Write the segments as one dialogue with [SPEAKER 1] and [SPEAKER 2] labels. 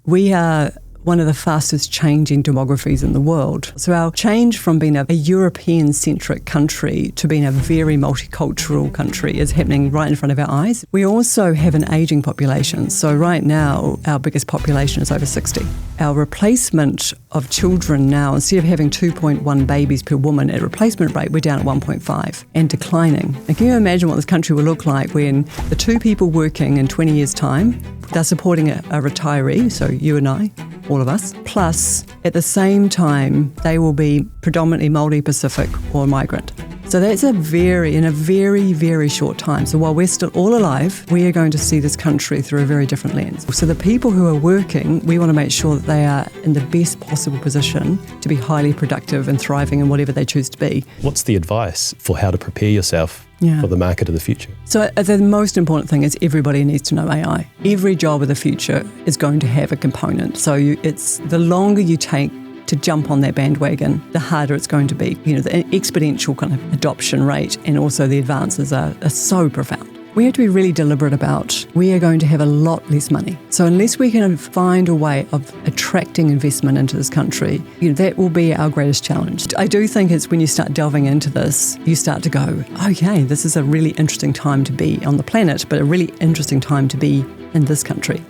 [SPEAKER 1] We are one of the fastest changing demographies in the world. So our change from being a European-centric country to being a very multicultural country is happening right in front of our eyes. We also have an ageing population. So right now, our biggest population is over 60. Our replacement of children now, instead of having 2.1 babies per woman at replacement rate, we're down at 1.5 and declining. And can you imagine what this country will look like when the two people working in 20 years' time, they're supporting a retiree, so you and I, all of us, plus at the same time they will be predominantly Māori-Pacific or migrant. So that's in a very, very short time. So while we're still all alive, we are going to see this country through a very different lens. So the people who are working, we want to make sure that they are in the best possible position to be highly productive and thriving in whatever they choose to be.
[SPEAKER 2] What's the advice for how to prepare yourself for the market of the future?
[SPEAKER 1] So the most important thing is everybody needs to know AI. Every job of the future is going to have a component. So it's the longer you take to jump on that bandwagon, the harder it's going to be. The exponential kind of adoption rate and also the advances are so profound. We have to be really deliberate about we are going to have a lot less money. So unless we can find a way of attracting investment into this country, that will be our greatest challenge. I do think it's when you start delving into this, you start to go, okay, this is a really interesting time to be on the planet, but a really interesting time to be in this country.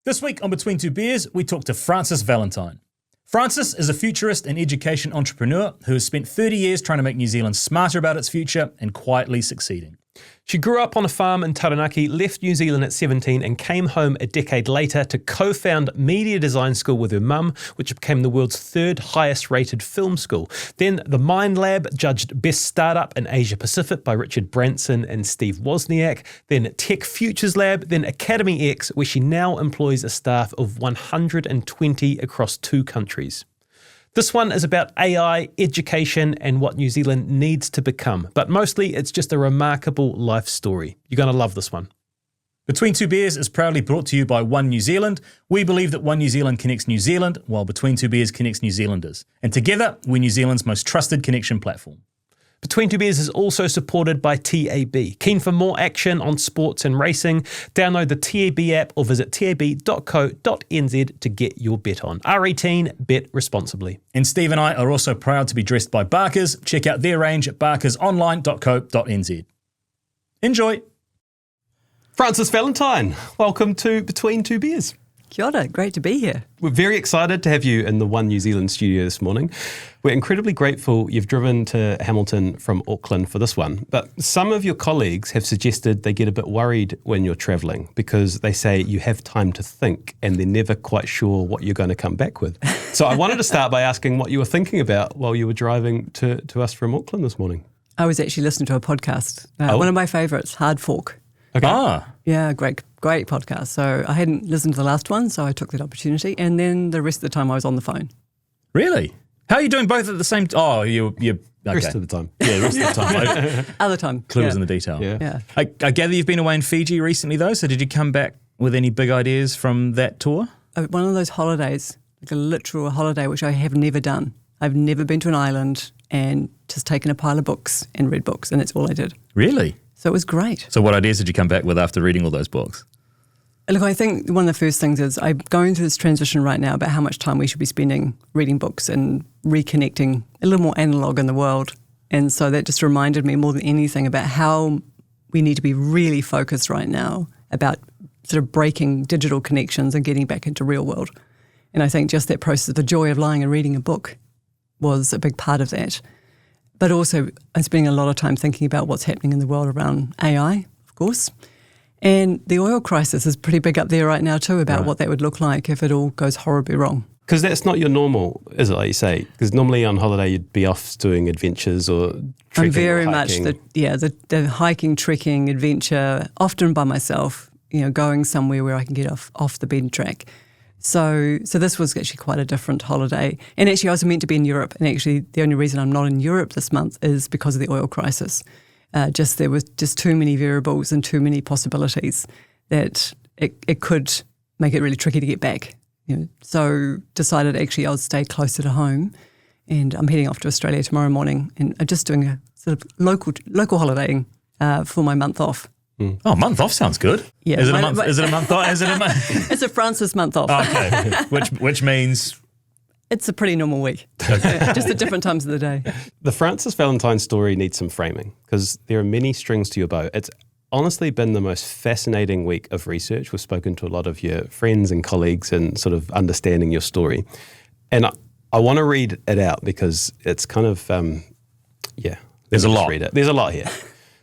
[SPEAKER 3] This week on Between Two Beers, we talk to Frances Valintine. Frances is a futurist and education entrepreneur who has spent 30 years trying to make New Zealand smarter about its future and quietly succeeding.
[SPEAKER 2] She grew up on a farm in Taranaki, left New Zealand at 17 and came home a decade later to co-found media design school with her mum, which became the world's third highest rated film school. Then the Mind Lab, judged Best Startup in Asia Pacific by Richard Branson and Steve Wozniak. Then Tech Futures Lab, then Academy X, where she now employs a staff of 120 across 2 countries. This one is about AI, education, and what New Zealand needs to become. But mostly, it's just a remarkable life story. You're going to love this one.
[SPEAKER 3] Between Two Beers is proudly brought to you by One New Zealand. We believe that One New Zealand connects New Zealand, while Between Two Beers connects New Zealanders. And together, we're New Zealand's most trusted connection platform.
[SPEAKER 2] Between Two Beers is also supported by TAB. Keen for more action on sports and racing? Download the TAB app or visit tab.co.nz to get your bet on. R18, bet responsibly.
[SPEAKER 3] And Steve and I are also proud to be dressed by Barkers. Check out their range at barkersonline.co.nz. Enjoy.
[SPEAKER 2] Frances Valintine, welcome to Between Two Beers.
[SPEAKER 1] Kia ora, great to be here.
[SPEAKER 2] We're very excited to have you in the One New Zealand studio this morning. We're incredibly grateful you've driven to Hamilton from Auckland for this one. But some of your colleagues have suggested they get a bit worried when you're travelling because they say you have time to think and they're never quite sure what you're going to come back with. So I wanted to start by asking what you were thinking about while you were driving to us from Auckland this morning.
[SPEAKER 1] I was actually listening to a podcast, one of my favourites, Hard Fork.
[SPEAKER 3] Okay.
[SPEAKER 1] Yeah, great podcast. So I hadn't listened to the last one, so I took that opportunity. And then the rest of the time I was on the phone.
[SPEAKER 3] Really? How are you doing both at the same time? Oh, you're okay.
[SPEAKER 2] Rest of the time.
[SPEAKER 3] Yeah, the rest of the time.
[SPEAKER 1] Other time.
[SPEAKER 3] Clues in the detail.
[SPEAKER 2] Yeah.
[SPEAKER 3] I gather you've been away in Fiji recently, though. So did you come back with any big ideas from that tour?
[SPEAKER 1] One of those holidays, like a literal holiday, which I have never done. I've never been to an island and just taken a pile of books and read books, and that's all I did.
[SPEAKER 3] Really?
[SPEAKER 1] So it was great.
[SPEAKER 3] So what ideas did you come back with after reading all those books?
[SPEAKER 1] Look, I think one of the first things is I'm going through this transition right now about how much time we should be spending reading books and reconnecting a little more analog in the world. And so that just reminded me more than anything about how we need to be really focused right now about sort of breaking digital connections and getting back into real world. And I think just that process, the joy of lying and reading a book was a big part of that. But also I'm spending a lot of time thinking about what's happening in the world around AI, of course. And the oil crisis is pretty big up there right now too about what that would look like if it all goes horribly wrong.
[SPEAKER 2] Because that's not your normal, is it, like you say? Because normally on holiday you'd be off doing adventures or trekking.
[SPEAKER 1] I'm very
[SPEAKER 2] or
[SPEAKER 1] much
[SPEAKER 2] hiking.
[SPEAKER 1] the hiking, trekking, adventure, often by myself, going somewhere where I can get off the beaten track. So this was actually quite a different holiday. And actually I was meant to be in Europe, and actually the only reason I'm not in Europe this month is because of the oil crisis. There was just too many variables and too many possibilities that it could make it really tricky to get back. So decided actually I'll stay closer to home, and I'm heading off to Australia tomorrow morning, and I'm just doing a sort of local holidaying for my month off.
[SPEAKER 3] Oh, a month off sounds good.
[SPEAKER 1] Yeah.
[SPEAKER 3] Is it a month? Is it a month off? Is it a month?
[SPEAKER 1] It's a Frances month off.
[SPEAKER 3] Okay. Which means
[SPEAKER 1] It's a pretty normal week, just at different times of the day.
[SPEAKER 2] The Frances Valintine story needs some framing because there are many strings to your bow. It's honestly been the most fascinating week of research. We've spoken to a lot of your friends and colleagues and sort of understanding your story. And I want to read it out because it's kind of,
[SPEAKER 3] There's a lot.
[SPEAKER 2] Read it. There's a lot here.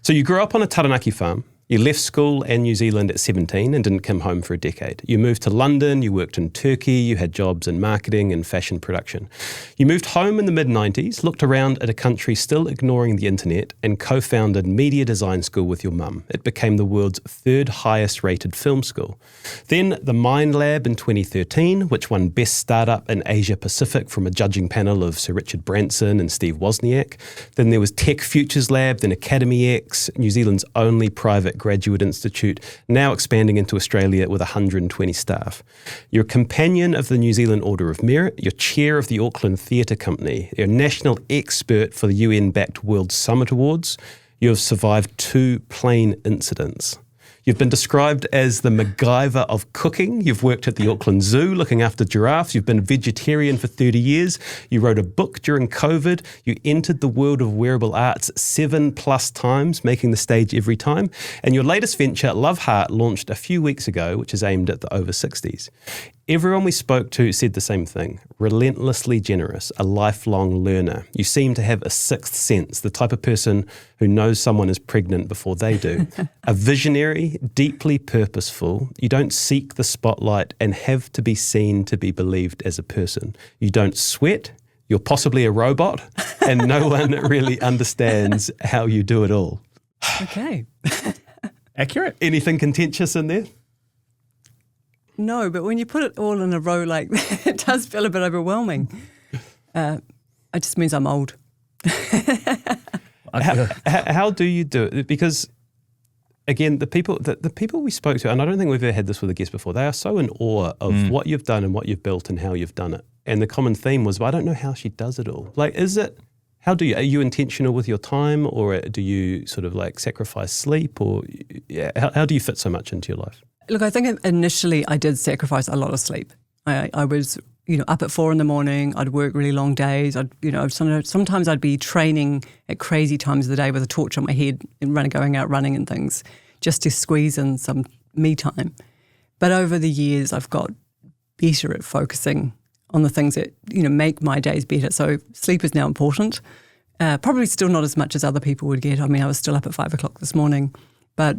[SPEAKER 2] So you grew up on a Taranaki farm. You left school and New Zealand at 17 and didn't come home for a decade. You moved to London, you worked in Turkey, you had jobs in marketing and fashion production. You moved home in the mid-90s, looked around at a country still ignoring the internet, and co-founded media design school with your mum. It became the world's third highest rated film school. Then the Mind Lab in 2013, which won Best Startup in Asia Pacific from a judging panel of Sir Richard Branson and Steve Wozniak. Then there was Tech Futures Lab, then Academy X, New Zealand's only private graduate institute, now expanding into Australia with 120 staff. You're a companion of the New Zealand Order of Merit, you're chair of the Auckland Theatre Company, you're a national expert for the UN-backed World Summit Awards, you have survived 2 plane incidents. You've been described as the MacGyver of cooking. You've worked at the Auckland Zoo looking after giraffes. You've been a vegetarian for 30 years. You wrote a book during COVID. You entered the world of wearable arts 7+ times, making the stage every time. And your latest venture, Love Heart, launched a few weeks ago, which is aimed at the over 60s. Everyone we spoke to said the same thing. Relentlessly generous, a lifelong learner. You seem to have a sixth sense, the type of person who knows someone is pregnant before they do. A visionary, deeply purposeful. You don't seek the spotlight and have to be seen to be believed as a person. You don't sweat. You're possibly a robot, and no one really understands how you do it all.
[SPEAKER 1] Okay.
[SPEAKER 3] accurate.
[SPEAKER 2] Anything contentious in there?
[SPEAKER 1] No, but when you put it all in a row like that, it does feel a bit overwhelming. It just means I'm old.
[SPEAKER 2] How do you do it? Because, again, the people we spoke to, and I don't think we've ever had this with a guest before, they are so in awe of what you've done and what you've built and how you've done it. And the common theme was, well, I don't know how she does it all. Like, are you intentional with your time, or do you sort of like sacrifice sleep, or how do you fit so much into your life?
[SPEAKER 1] Look, I think initially I did sacrifice a lot of sleep. I was, up at 4 a.m. I'd work really long days. Sometimes I'd be training at crazy times of the day with a torch on my head and going out running and things, just to squeeze in some me time. But over the years, I've got better at focusing on the things that make my days better. So sleep is now important. Probably still not as much as other people would get. I mean, I was still up at 5 o'clock this morning, but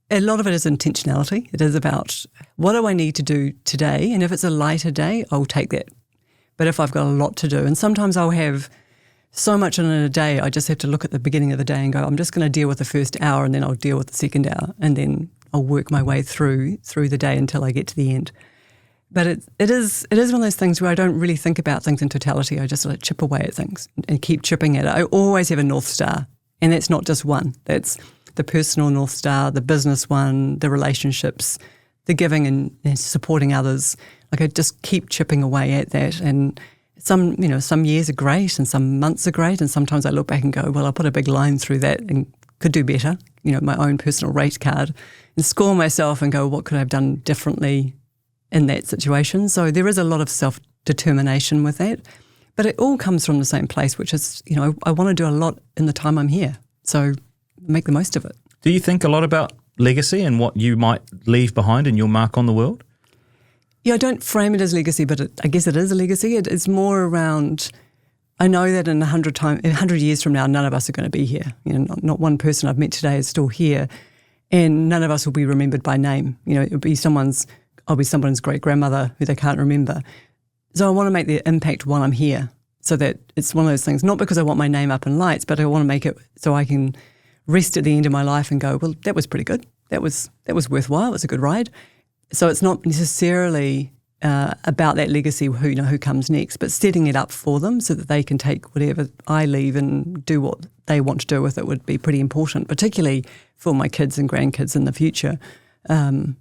[SPEAKER 1] a lot of it is intentionality. It is about, what do I need to do today? And if it's a lighter day, I'll take that. But if I've got a lot to do, and sometimes I'll have so much in a day, I just have to look at the beginning of the day and go, I'm just going to deal with the first hour, and then I'll deal with the second hour, and then I'll work my way through the day until I get to the end. But it is one of those things where I don't really think about things in totality. I just let chip away at things and keep chipping at it. I always have a North Star, and that's not just one. That's the personal North Star, the business one, the relationships, the giving and supporting others. Like, I just keep chipping away at that. And some years are great and some months are great. And sometimes I look back and go, well, I put a big line through that and could do better, my own personal rate card, and score myself and go, what could I have done differently in that situation? So there is a lot of self-determination with that. But it all comes from the same place, which is, I want to do a lot in the time I'm here. So make the most of it.
[SPEAKER 3] Do you think a lot about legacy and what you might leave behind in your mark on the world?
[SPEAKER 1] Yeah, I don't frame it as legacy, but I guess it is a legacy. It's more around, I know that in 100 years from now, none of us are going to be here. Not one person I've met today is still here, and none of us will be remembered by name. I'll be someone's great grandmother who they can't remember. So I want to make the impact while I'm here, so that it's one of those things, not because I want my name up in lights, but I want to make it so I can rest at the end of my life and go, well, that was pretty good. That was worthwhile. It was a good ride. So it's not necessarily about that legacy, who comes next, but setting it up for them so that they can take whatever I leave and do what they want to do with it would be pretty important, particularly for my kids and grandkids in the future. And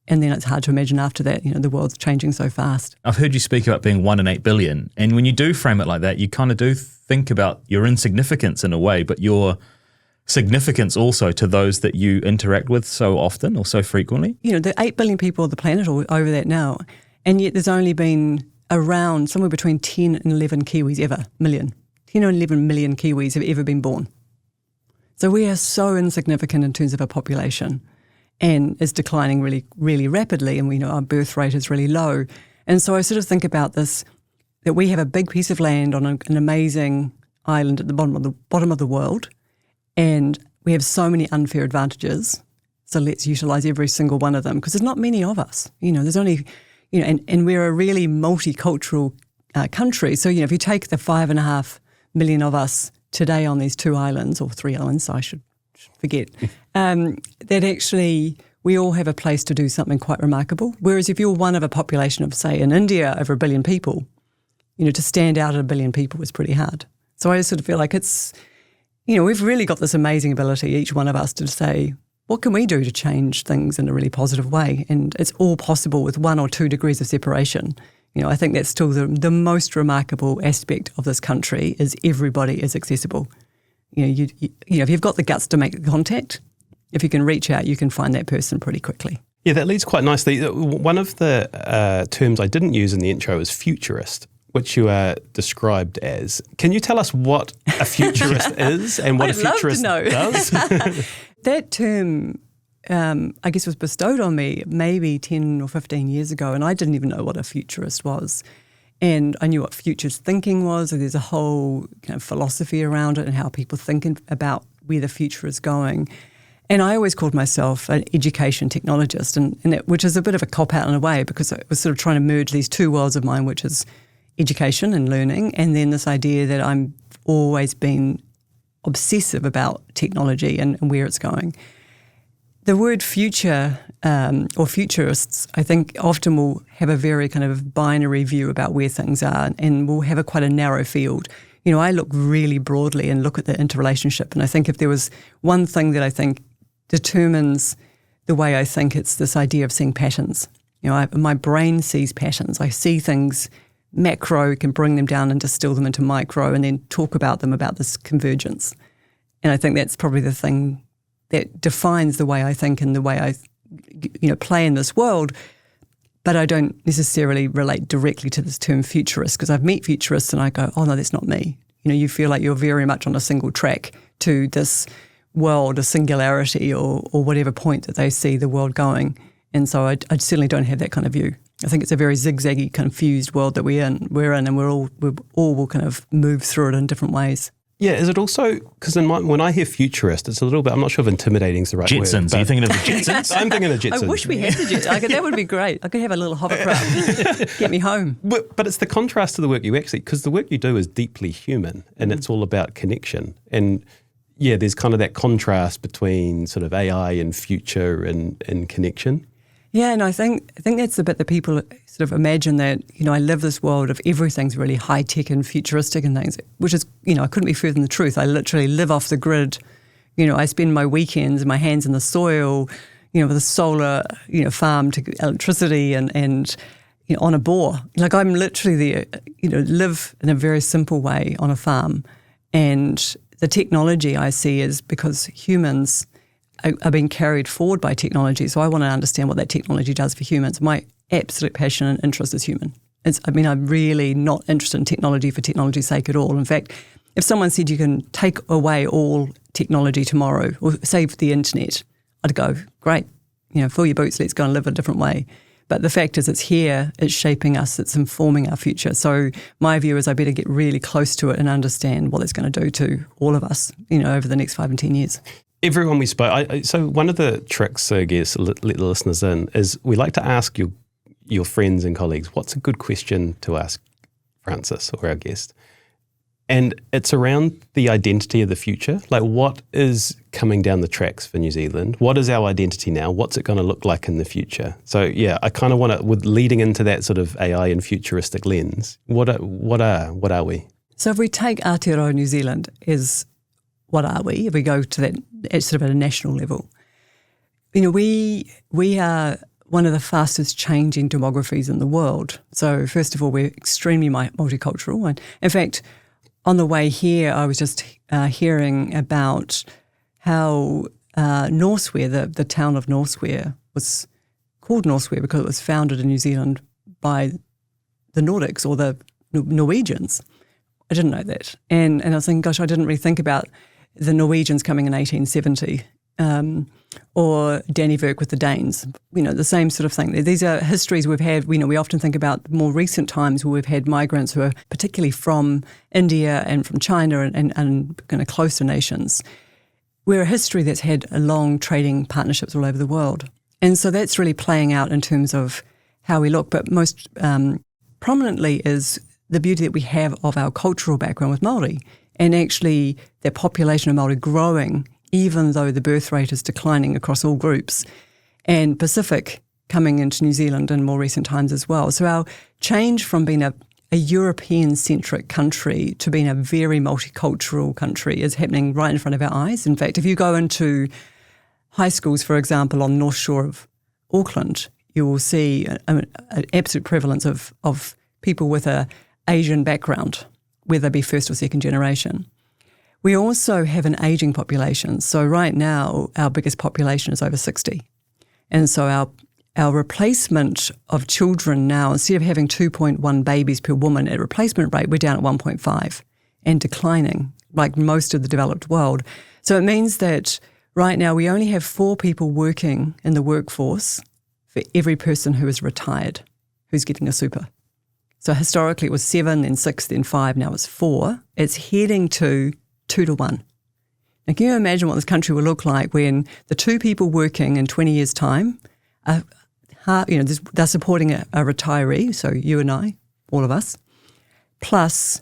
[SPEAKER 1] then it's hard to imagine after that, the world's changing so fast.
[SPEAKER 3] I've heard you speak about being 1 in 8 billion. And when you do frame it like that, you kind of do think about your insignificance in a way, but your significance also to those that you interact with so often or so frequently?
[SPEAKER 1] There are 8 billion people on the planet or over that now, and yet there's only been around somewhere between 10 and 11 Kiwis ever, 10 or 11 million Kiwis have ever been born. So we are so insignificant in terms of our population, and it's declining really, really rapidly, and we know our birth rate is really low. And so I sort of think about this, that we have a big piece of land on an amazing island at the bottom of the world, and we have so many unfair advantages. So let's utilise every single one of them, because there's not many of us. There's only, and we're a really multicultural country. So, if you take the 5.5 million of us today on these 2 islands, or 3 islands, I should forget, that actually we all have a place to do something quite remarkable. Whereas if you're one of a population of, say, in India, over 1 billion people, to stand out at 1 billion people is pretty hard. So I just sort of feel like it's, we've really got this amazing ability, each one of us, to say, what can we do to change things in a really positive way? And it's all possible with 1 or 2 degrees of separation. I think that's still the most remarkable aspect of this country is everybody is accessible. If you've got the guts to make contact, if you can reach out, you can find that person pretty quickly.
[SPEAKER 2] Yeah, that leads quite nicely. One of the terms I didn't use in the intro is futurist, which you are described as. Can you tell us what a futurist is and what a futurist does?
[SPEAKER 1] That term, I guess, was bestowed on me maybe 10 or 15 years ago, and I didn't even know what a futurist was. And I knew what futurist thinking was. There's a whole kind of philosophy around it and how people think about where the future is going. And I always called myself an education technologist, which is a bit of a cop-out in a way, because I was sort of trying to merge these 2 worlds of mine, which is education and learning, and then this idea that I'm always been obsessive about technology and where it's going. The word future or futurists, I think, often will have a very kind of binary view about where things are, and will have quite a narrow field. I look really broadly and look at the interrelationship, and I think if there was one thing that I think determines the way I think, it's this idea of seeing patterns. My brain sees patterns. I see things macro, can bring them down and distill them into micro, and then talk about them, about this convergence. And I think that's probably the thing that defines the way I think and the way I play in this world. But I don't necessarily relate directly to this term futurist, because I've met futurists and I go, oh no, that's not me. You feel like you're very much on a single track to this world, a singularity, or whatever point that they see the world going. And so I certainly don't have that kind of view. I think it's a very zigzaggy, confused world that we're in, and we all will kind of move through it in different ways.
[SPEAKER 2] Yeah, is it also, because when I hear futurist, it's a little bit, I'm not sure if intimidating is the right word.
[SPEAKER 3] Jetsons, are you thinking of the Jetsons?
[SPEAKER 2] I'm thinking of Jetsons.
[SPEAKER 1] I wish we had the Jetsons. That would be great. I could have a little hovercraft, get me home.
[SPEAKER 2] But it's the contrast to the work you actually, because the work you do is deeply human, and it's all about connection. And yeah, there's kind of that contrast between sort of AI and future and connection.
[SPEAKER 1] Yeah, and I think that's the bit that people sort of imagine that, I live this world of everything's really high-tech and futuristic and things, which is, I couldn't be further from the truth. I literally live off the grid. I spend my weekends, my hands in the soil, with a solar, farm to electricity and on a bore. Like I'm literally there, live in a very simple way on a farm. And the technology I see is because humans are being carried forward by technology. So I want to understand what that technology does for humans. My absolute passion and interest is human. I'm really not interested in technology for technology's sake at all. In fact, if someone said you can take away all technology tomorrow or save the internet, I'd go, great, fill your boots, let's go and live a different way. But the fact is it's here, it's shaping us, it's informing our future. So my view is I better get really close to it and understand what it's going to do to all of us, over the next 5 and 10 years.
[SPEAKER 2] Everyone we spoke, so one of the tricks, I guess, let the listeners in, is we like to ask your friends and colleagues, what's a good question to ask Frances or our guest? And it's around the identity of the future. Like, what is coming down the tracks for New Zealand? What is our identity now? What's it going to look like in the future? So, yeah, I kind of want to, with leading into that sort of AI and futuristic lens, what are we?
[SPEAKER 1] So if we take Aotearoa New Zealand as what are we? If we go to that sort of at a national level, we are one of the fastest changing demographies in the world. So first of all, we're extremely multicultural. And in fact, on the way here, I was just hearing about how Norsware, the town of Norsware, was called Norsware because it was founded in New Zealand by the Nordics or the Norwegians. I didn't know that. And I was thinking, gosh, I didn't really think about the Norwegians coming in 1870 or Dannevirke with the Danes, the same sort of thing. These are histories we've had. We often think about more recent times where we've had migrants who are particularly from India and from China and kind of closer nations. We're a history that's had a long trading partnerships all over the world. And so that's really playing out in terms of how we look. But most prominently is the beauty that we have of our cultural background with Māori, and actually the population of Māori growing even though the birth rate is declining across all groups, and Pacific coming into New Zealand in more recent times as well. So our change from being a European-centric country to being a very multicultural country is happening right in front of our eyes. In fact, if you go into high schools, for example, on the North Shore of Auckland, you will see an absolute prevalence of people with an Asian background, whether they be first or second generation. We also have an ageing population. So right now, our biggest population is over 60. And so our replacement of children now, instead of having 2.1 babies per woman at replacement rate, we're down at 1.5 and declining, like most of the developed world. So it means that right now we only have 4 people working in the workforce for every person who is retired, who's getting a super. So historically it was 7, then 6, then 5, now it's 4. It's heading to 2 to 1. Now, can you imagine what this country will look like when the 2 people working in 20 years' time are, they're supporting a retiree, so you and I, all of us, plus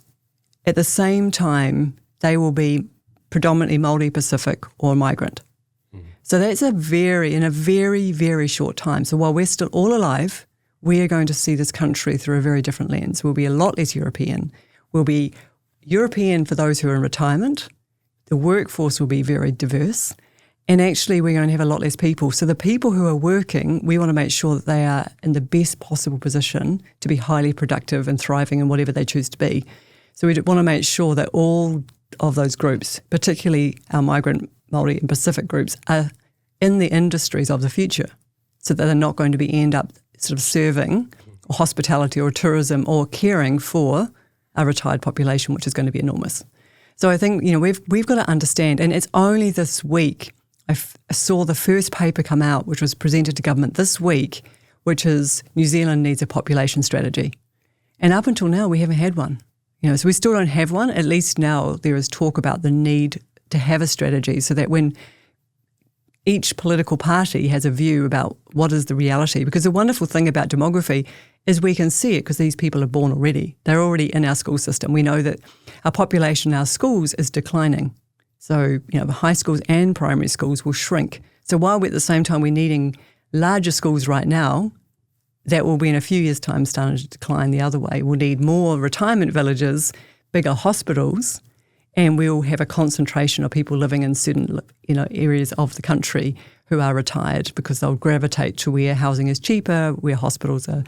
[SPEAKER 1] at the same time they will be predominantly Māori, Pacific or migrant. So that's in a very, very short time. So while we're still all alive, we are going to see this country through a very different lens. We'll be a lot less European. We'll be European for those who are in retirement. The workforce will be very diverse. And actually, we're going to have a lot less people. So the people who are working, we want to make sure that they are in the best possible position to be highly productive and thriving in whatever they choose to be. So we want to make sure that all of those groups, particularly our migrant, Māori and Pacific groups, are in the industries of the future, so that they're not going to end up sort of serving or hospitality or tourism or caring for a retired population, which is going to be enormous. So I think, we've got to understand, and it's only this week I saw the first paper come out, which was presented to government this week, which is New Zealand needs a population strategy. And up until now, we haven't had one. So we still don't have one. At least now there is talk about the need to have a strategy so that when each political party has a view about what is the reality. Because the wonderful thing about demography is we can see it because these people are born already. They're already in our school system. We know that our population in our schools is declining. So, high schools and primary schools will shrink. So while we're at the same time we're needing larger schools right now, that will be in a few years' time starting to decline the other way. We'll need more retirement villages, bigger hospitals, and we'll have a concentration of people living in certain, areas of the country who are retired because they'll gravitate to where housing is cheaper, where hospitals are,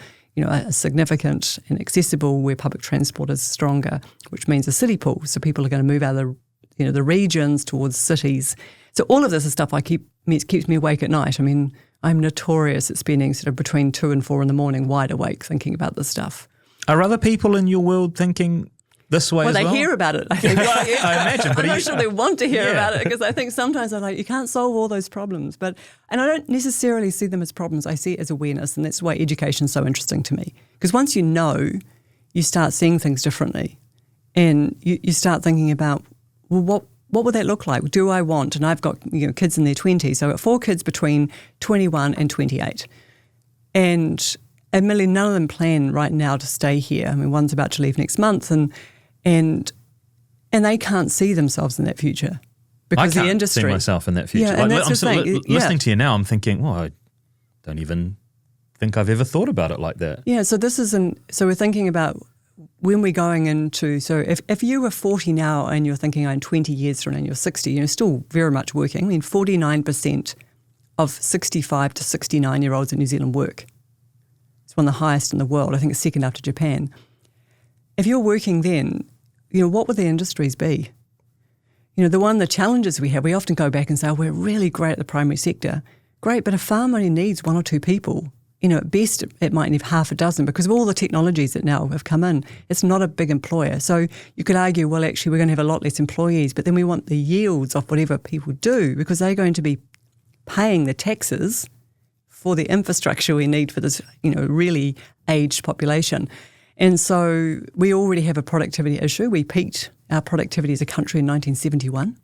[SPEAKER 1] are significant and accessible, where public transport is stronger, which means a city pool. So people are going to move out of the regions towards cities. So all of this is stuff keeps me awake at night. I mean, I'm notorious at spending sort of between 2 and 4 in the morning wide awake thinking about this stuff.
[SPEAKER 3] Are other people in your world thinking this way as well?
[SPEAKER 1] Well, they hear about it, I think.
[SPEAKER 3] I imagine. But
[SPEAKER 1] I'm not sure they want to hear about it because I think sometimes I'm like, you can't solve all those problems. And I don't necessarily see them as problems. I see it as awareness, and that's why education is so interesting to me. Because once you know, you start seeing things differently. And you start thinking about, well, what would that look like? Do I want, and I've got kids in their 20s, so I've got 4 kids between 21 and 28. And admittedly, none of them plan right now to stay here. I mean, one's about to leave next month, and they can't see themselves in that future because
[SPEAKER 3] the industry. I
[SPEAKER 1] can't see
[SPEAKER 3] myself in that future.
[SPEAKER 1] Yeah, and that's
[SPEAKER 3] I'm
[SPEAKER 1] the thing.
[SPEAKER 3] Listening to you now, I'm thinking, well, I don't even think I've ever thought about it like that.
[SPEAKER 1] Yeah, so we're thinking about when we're going into, so if you were 40 now and you're thinking I'm 20 years from now and you're 60, you're still very much working. I mean, 49% of 65 to 69-year-olds in New Zealand work. It's one of the highest in the world. I think it's second after Japan. If you're working then, what would the industries be? The challenges we have, we often go back and say, oh, we're really great at the primary sector. Great, but a farm only needs 1 or 2 people. At best, it might need half a dozen because of all the technologies that now have come in. It's not a big employer. So you could argue, well, actually, we're going to have a lot less employees, but then we want the yields of whatever people do because they're going to be paying the taxes for the infrastructure we need for this, really aged population. And so we already have a productivity issue. We peaked our productivity as a country in 1971.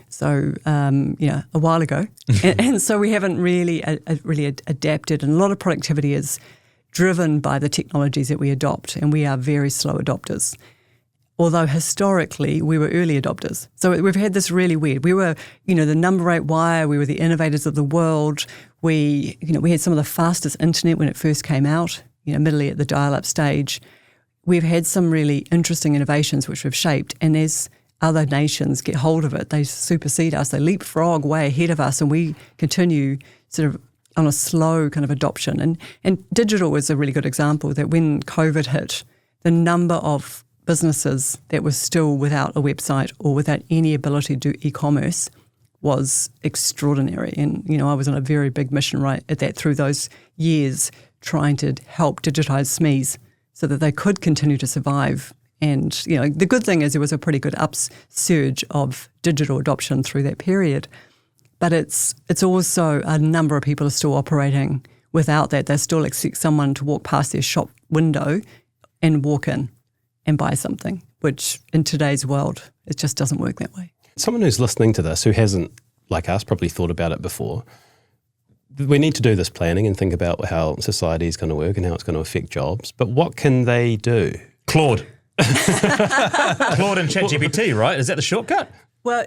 [SPEAKER 1] So, a while ago. and so we haven't really adapted. And a lot of productivity is driven by the technologies that we adopt, and we are very slow adopters. Although historically we were early adopters. So we've had this really weird. We were, the number 8 wire. We were the innovators of the world. We had some of the fastest internet when it first came out, middle at the dial-up stage. We've had some really interesting innovations which we've shaped, and as other nations get hold of it, they supersede us, they leapfrog way ahead of us, and we continue sort of on a slow kind of adoption. And digital is a really good example that when COVID hit, the number of businesses that were still without a website or without any ability to do e-commerce was extraordinary. And, I was on a very big mission right at that through those years trying to help digitise SMEs so that they could continue to survive. And, the good thing is there was a pretty good upsurge of digital adoption through that period. But it's also a number of people are still operating without that. They still expect someone to walk past their shop window and walk in and buy something, which in today's world, it just doesn't work that way.
[SPEAKER 4] Someone who's listening to this who hasn't, like us, probably thought about it before, we need to do this planning and think about how society is going to work and how it's going to affect jobs. But what can they do?
[SPEAKER 3] Claude. Claude and ChatGPT, right? Is that the shortcut?
[SPEAKER 1] Well,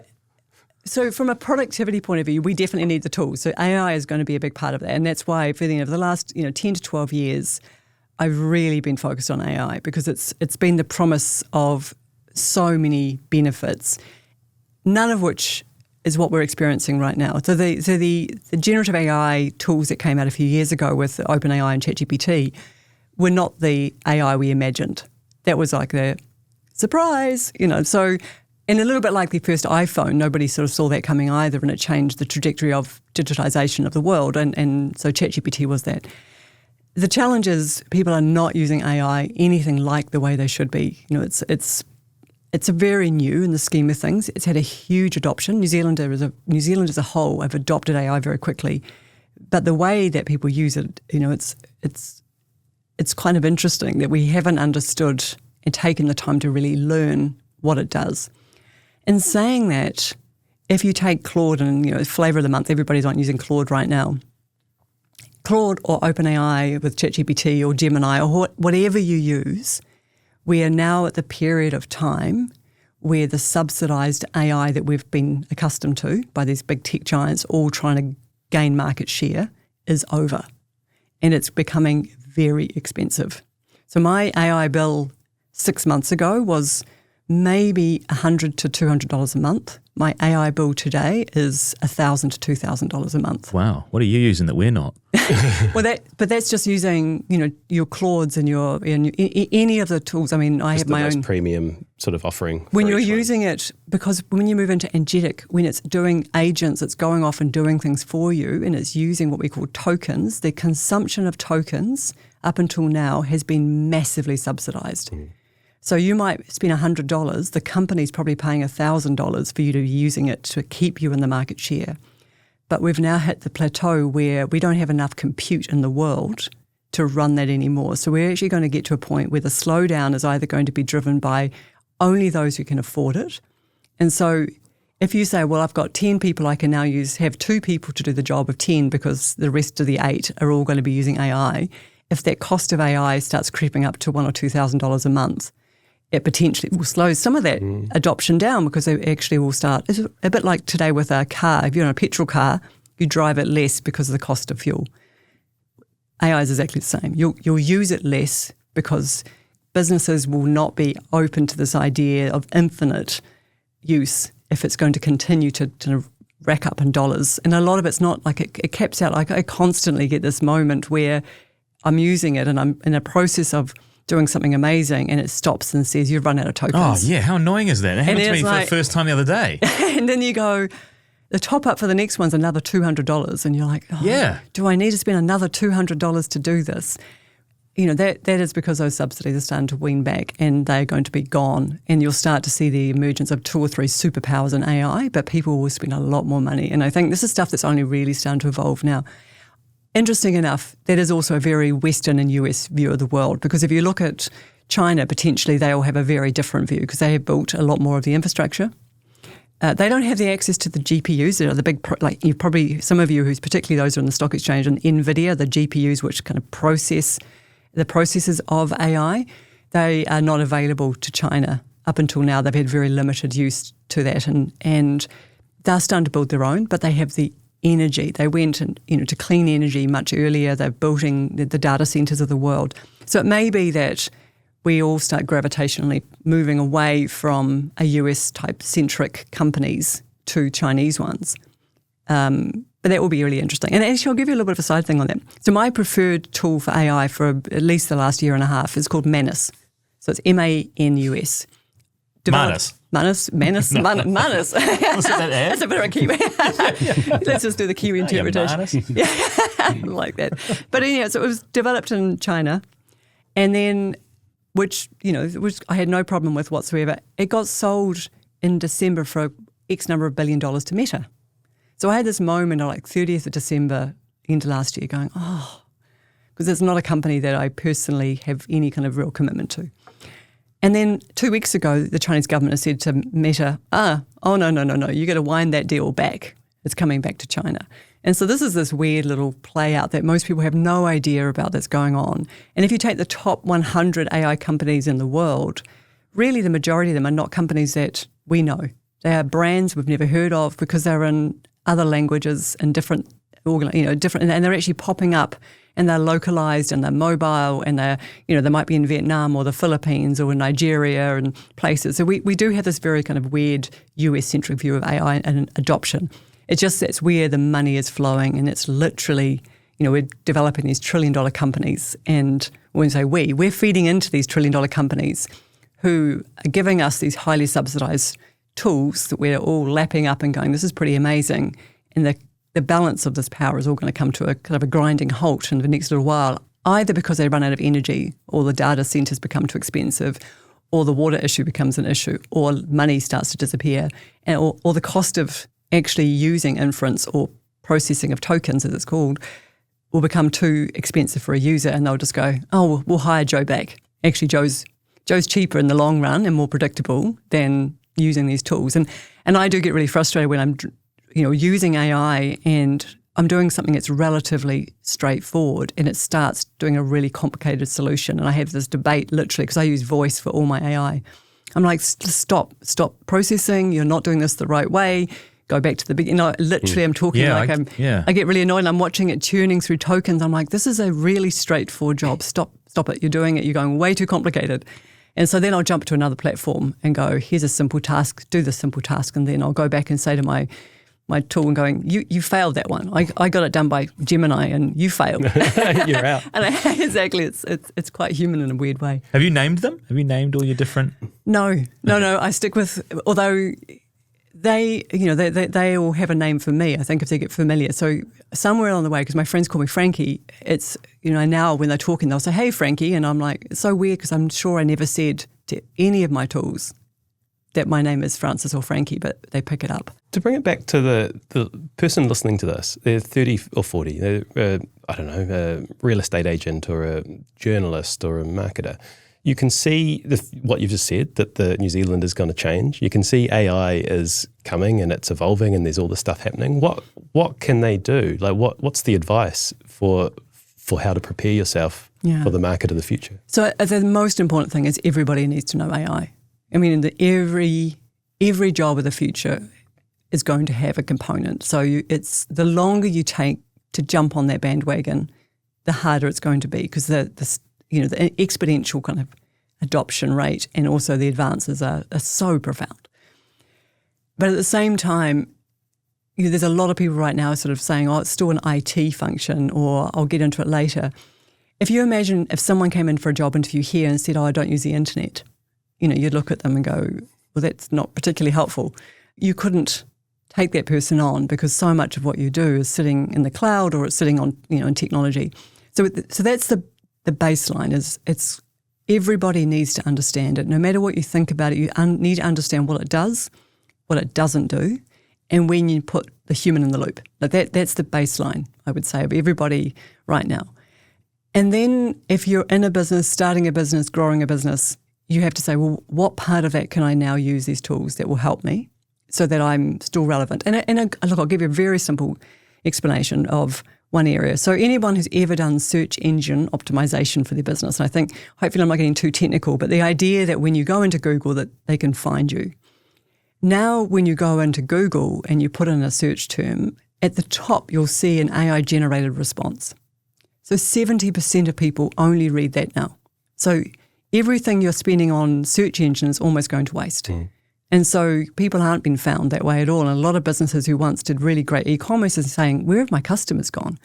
[SPEAKER 1] so from a productivity point of view, we definitely need the tools. So AI is going to be a big part of that. And that's why for the last 10 to 12 years, I've really been focused on AI because it's been the promise of so many benefits, none of which is what we're experiencing right now. So the generative AI tools that came out a few years ago with OpenAI and ChatGPT were not the AI we imagined. That was like the surprise, So, and a little bit like the first iPhone, nobody sort of saw that coming either, and it changed the trajectory of digitization of the world. And so ChatGPT was that. The challenge is people are not using AI anything like the way they should be. It's very new in the scheme of things. It's had a huge adoption. New Zealand as a whole have adopted AI very quickly, but the way that people use it, it's kind of interesting that we haven't understood and taken the time to really learn what it does. In saying that, if you take Claude and, flavour of the month, everybody's not using Claude right now. Claude or OpenAI with ChatGPT or Gemini or whatever you use, we are now at the period of time where the subsidised AI that we've been accustomed to by these big tech giants all trying to gain market share is over. And it's becoming very expensive. So my AI bill 6 months ago was maybe $100 to $200 a month. My AI bill today is $1,000 to $2,000 a month.
[SPEAKER 3] Wow, what are you using that we're not?
[SPEAKER 1] But that's just using your Claudes and your any of the tools. I mean, I have my own
[SPEAKER 4] premium sort of offering.
[SPEAKER 1] When you're using it, because when you move into Agentic, when it's doing agents, it's going off and doing things for you, and it's using what we call tokens. The consumption of tokens up until now has been massively subsidised. Mm. So you might spend $100, the company's probably paying $1,000 for you to be using it to keep you in the market share. But we've now hit the plateau where we don't have enough compute in the world to run that anymore. So we're actually going to get to a point where the slowdown is either going to be driven by only those who can afford it. And so if you say, well, I've got 10 people I can now have 2 people to do the job of 10 because the rest of the 8 are all going to be using AI, if that cost of AI starts creeping up to $1,000 or $2,000 a month, it potentially will slow some of that adoption down because they actually will start. It's a bit like today with a car. If you're in a petrol car, you drive it less because of the cost of fuel. AI is exactly the same. You'll use it less because businesses will not be open to this idea of infinite use if it's going to continue to rack up in dollars. And a lot of it's not like it caps out. Like I constantly get this moment where I'm using it and I'm in a process of doing something amazing and it stops and says, you've run out of tokens.
[SPEAKER 3] Oh, yeah. How annoying is that? It happened to me for the first time the other day.
[SPEAKER 1] And then you go, the top up for the next one's another $200. And you're like, do I need to spend another $200 to do this? You know, that is because those subsidies are starting to wean back and they're going to be gone. And you'll start to see the emergence of 2 or 3 superpowers in AI, but people will spend a lot more money. And I think this is stuff that's only really starting to evolve now. Interesting enough, that is also a very Western and US view of the world, because if you look at China, potentially they all have a very different view because they have built a lot more of the infrastructure. They don't have the access to the GPUs that are the big, you probably, some of you who's particularly those who are on the stock exchange, and NVIDIA, the GPUs which kind of process the processes of AI, they are not available to China. Up until now, they've had very limited use to that, and they're starting to build their own, but they have the energy. They went to clean energy much earlier. They're building the data centres of the world. So it may be that we all start gravitationally moving away from a US-type centric companies to Chinese ones. But that will be really interesting. And actually, I'll give you a little bit of a side thing on that. So my preferred tool for AI for at least the last year and a half is called Manus. So it's MANUS.
[SPEAKER 3] Manus.
[SPEAKER 1] Manus. Manus.
[SPEAKER 3] Was
[SPEAKER 1] That's
[SPEAKER 3] it that ad?
[SPEAKER 1] a bit of a Kiwi. Let's just do the Kiwi interpretation. Yeah, I like that. But anyhow, so it was developed in China, and then, which I had no problem with whatsoever. It got sold in December for X number of $1 billion to Meta. So I had this moment on 30th of December into last year going, because it's not a company that I personally have any kind of real commitment to. And then 2 weeks ago, the Chinese government has said to Meta, no, you got to wind that deal back. It's coming back to China. And so this is this weird little play out that most people have no idea about that's going on. And if you take the top 100 AI companies in the world, really the majority of them are not companies that we know. They are brands we've never heard of because they're in other languages and different, and they're actually popping up and they're localized and they're mobile and they're, they might be in Vietnam or the Philippines or in Nigeria and places. So we do have this very kind of weird US-centric view of AI and adoption. It's just that's where the money is flowing, and it's literally, we're developing these trillion-dollar companies, and when we say we're feeding into these trillion-dollar companies who are giving us these highly subsidized tools that we're all lapping up and going, this is pretty amazing. And the balance of this power is all going to come to a kind of a grinding halt in the next little while, either because they run out of energy or the data centers become too expensive or the water issue becomes an issue or money starts to disappear or the cost of actually using inference or processing of tokens, as it's called, will become too expensive for a user, and they'll just go, we'll hire Joe back. Actually, Joe's cheaper in the long run and more predictable than using these tools. And I do get really frustrated when I'm using AI and I'm doing something that's relatively straightforward and it starts doing a really complicated solution. And I have this debate literally because I use voice for all my AI. I'm like, stop processing. You're not doing this the right way. Go back to the beginning. Literally I'm talking I get really annoyed and I'm watching it churning through tokens. I'm like, this is a really straightforward job. Stop it. You're doing it. You're going way too complicated. And so then I'll jump to another platform and go, here's a simple task, do the simple task. And then I'll go back and say to my tool and going, you failed that one. I got it done by Gemini and you failed.
[SPEAKER 3] You're out.
[SPEAKER 1] And exactly, it's quite human in a weird way.
[SPEAKER 3] Have you named them? Have you named all your different?
[SPEAKER 1] No. I stick with, although they all have a name for me, I think, if they get familiar. So somewhere along the way, because my friends call me Frankie, it's, now when they're talking, they'll say, hey, Frankie. And I'm like, it's so weird because I'm sure I never said to any of my tools that my name is Frances or Frankie, but they pick it up.
[SPEAKER 4] To bring it back to the person listening to this, they're 30 or 40, they're, a real estate agent or a journalist or a marketer. You can see what you've just said, that the New Zealand is going to change. You can see AI is coming and it's evolving and there's all this stuff happening. What can they do? Like what's the advice for how to prepare yourself for the market of the future?
[SPEAKER 1] So the most important thing is everybody needs to know AI. I mean, every job of the future is going to have a component. So it's the longer you take to jump on that bandwagon, the harder it's going to be because the exponential kind of adoption rate and also the advances are so profound. But at the same time, there's a lot of people right now sort of saying, it's still an IT function or I'll get into it later. If you imagine if someone came in for a job interview here and said, I don't use the internet, you'd look at them and go, well, that's not particularly helpful. You couldn't take that person on because so much of what you do is sitting in the cloud or it's sitting on, in technology. So that's the baseline is it's everybody needs to understand it. No matter what you think about it, you need to understand what it does, what it doesn't do, and when you put the human in the loop. That's the baseline, I would say, of everybody right now. And then if you're in a business, starting a business, growing a business, you have to say, well, what part of that can I now use these tools that will help me so that I'm still relevant? And look, I'll give you a very simple explanation of one area. So anyone who's ever done search engine optimization for their business, and I think hopefully I'm not getting too technical, but the idea that when you go into Google that they can find you. Now when you go into Google and you put in a search term, at the top you'll see an AI-generated response. So 70% of people only read that now. So everything you're spending on search engine is almost going to waste. And so people aren't being found that way at all. And a lot of businesses who once did really great e-commerce are saying, where have my customers gone?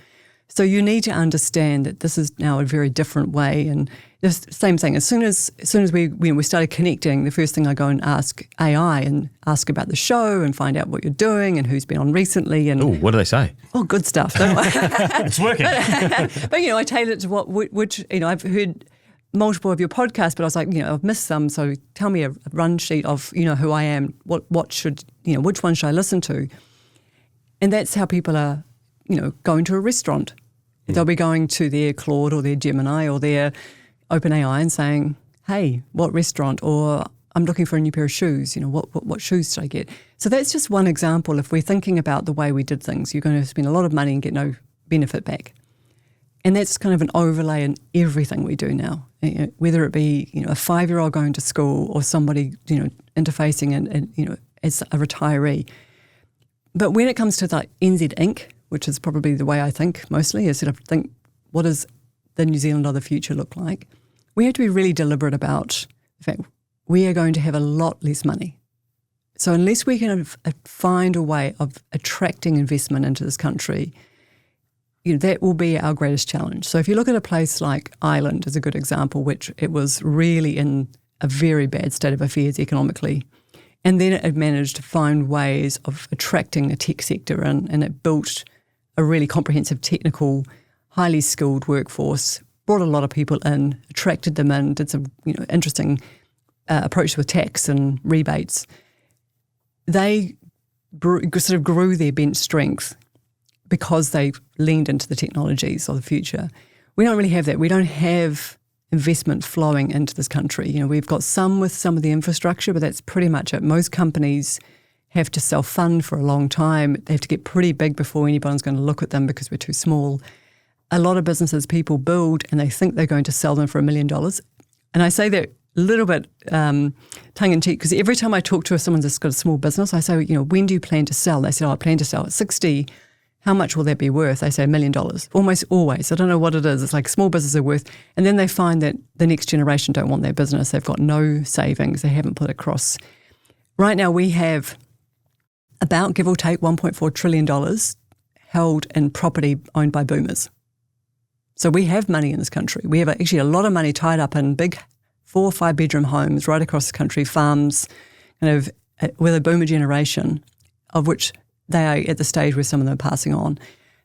[SPEAKER 1] So you need to understand that this is now a very different way. And the same thing, as soon as we started connecting, the first thing I go and ask AI and ask about the show and find out what you're doing and who's been on recently. And
[SPEAKER 5] oh, what do they say?
[SPEAKER 1] Oh, good stuff. Don't I?
[SPEAKER 3] It's working.
[SPEAKER 1] But I tailor it to which I've heard multiple of your podcasts, but I was like, I've missed some. So tell me a run sheet of, who I am, what should, which one should I listen to? And that's how people are, going to a restaurant. They'll be going to their Claude or their Gemini or their OpenAI and saying, hey, what restaurant? Or I'm looking for a new pair of shoes. What shoes should I get? So that's just one example. If we're thinking about the way we did things, you're going to spend a lot of money and get no benefit back. And that's kind of an overlay in everything we do now, whether it be, a 5-year-old going to school or somebody, interfacing and as a retiree. But when it comes to like NZ Inc., which is probably the way I think mostly, is sort of think, what does the New Zealand of the future look like? We have to be really deliberate about the fact we are going to have a lot less money. So unless we can find a way of attracting investment into this country, that will be our greatest challenge. So if you look at a place like Ireland as a good example, which it was really in a very bad state of affairs economically, and then it managed to find ways of attracting the tech sector and it built a really comprehensive technical, highly skilled workforce, brought a lot of people in, attracted them in, did some interesting approach with tax and rebates. They sort of grew their bench strength because they leaned into the technologies of the future. We don't really have that. We don't have investment flowing into this country. We've got some with some of the infrastructure, but that's pretty much it. Most companies have to self-fund for a long time. They have to get pretty big before anyone's going to look at them because we're too small. A lot of businesses people build and they think they're going to sell them for $1 million. And I say that a little bit tongue-in-cheek because every time I talk to someone that's got a small business, I say, when do you plan to sell? They said, I plan to sell at 60. How much will that be worth? They say $1 million. Almost always. I don't know what it is. It's like small businesses are worth. And then they find that the next generation don't want their business. They've got no savings. They haven't put across. Right now we have about, give or take, $1.4 trillion held in property owned by boomers. So we have money in this country. We have actually a lot of money tied up in big 4 or 5 bedroom homes right across the country, farms, kind of with a boomer generation, of which they are at the stage where some of them are passing on.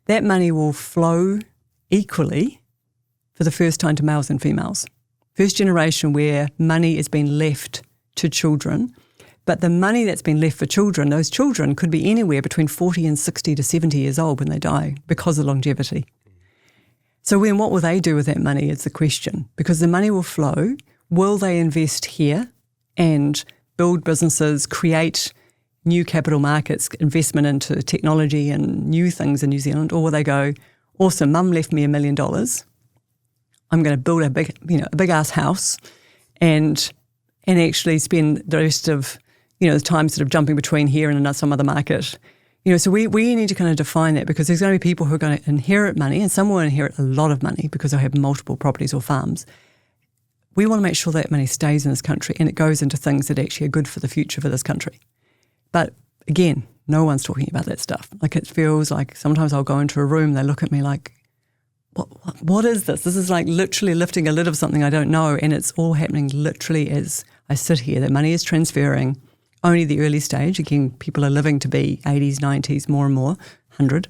[SPEAKER 1] That money will flow equally for the first time to males and females. First generation where money is being left to children. But the money that's been left for children, those children could be anywhere between 40 and 60 to 70 years old when they die because of longevity. So then what will they do with that money is the question. Because the money will flow, will they invest here and build businesses, create new capital markets, investment into technology and new things in New Zealand? Or will they go, awesome, mum left me $1 million. I'm going to build a big ass house and actually spend the rest of the time sort of jumping between here and some other market. So we need to kind of define that because there's going to be people who are going to inherit money and some will inherit a lot of money because they'll have multiple properties or farms. We want to make sure that money stays in this country and it goes into things that actually are good for the future for this country. But again, no one's talking about that stuff. Like it feels like sometimes I'll go into a room, they look at me like, what is this? This is like literally lifting a lid of something I don't know, and it's all happening literally as I sit here. The money is transferring, only the early stage. Again, people are living to be 80s, 90s, more and more, 100.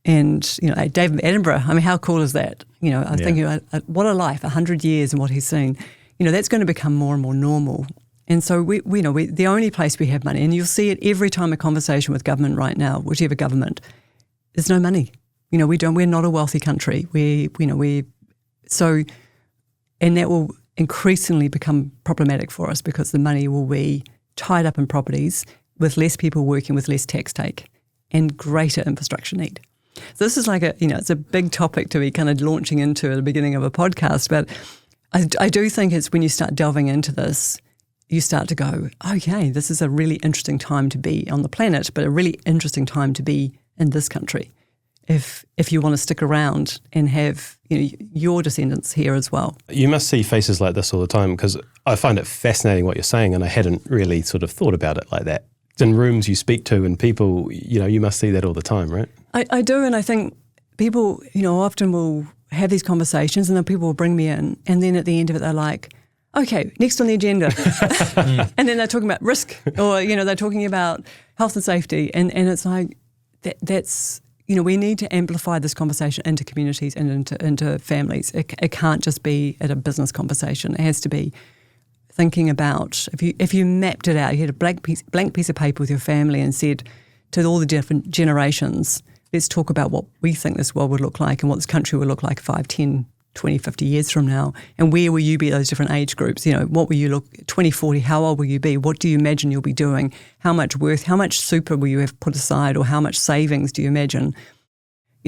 [SPEAKER 1] And, you know, David Attenborough, I mean, how cool is that? You know, I think, what a life, 100 years and what he's seen. You know, that's going to become more and more normal. And so we the only place we have money, and you'll see it every time a conversation with government right now, whichever government, there's no money. You know, we're not a wealthy country. And that will increasingly become problematic for us because the money will be tied up in properties with less people working, with less tax take and greater infrastructure need. So this is like it's a big topic to be kind of launching into at the beginning of a podcast, but I do think it's when you start delving into this, you start to go, okay, this is a really interesting time to be on the planet, but a really interesting time to be in this country. If you want to stick around and have your descendants here as well.
[SPEAKER 4] You must see faces like this all the time, because I find it fascinating what you're saying, and I hadn't really sort of thought about it like that. In rooms you speak to and people, you must see that all the time, right?
[SPEAKER 1] I do, and I think people, often will have these conversations and then people will bring me in, and then at the end of it they're like, okay, next on the agenda. And then they're talking about risk, or, they're talking about health and safety, and it's like, that's... we need to amplify this conversation into communities and into families. It can't just be at a business conversation. It has to be thinking about, if you mapped it out, you had a blank piece of paper with your family and said to all the different generations, let's talk about what we think this world would look like and what this country would look like 5, 10, 20, 50 years from now. And where will you be at those different age groups? What will you look, 20, 40, how old will you be? What do you imagine you'll be doing? How much super will you have put aside, or how much savings do you imagine?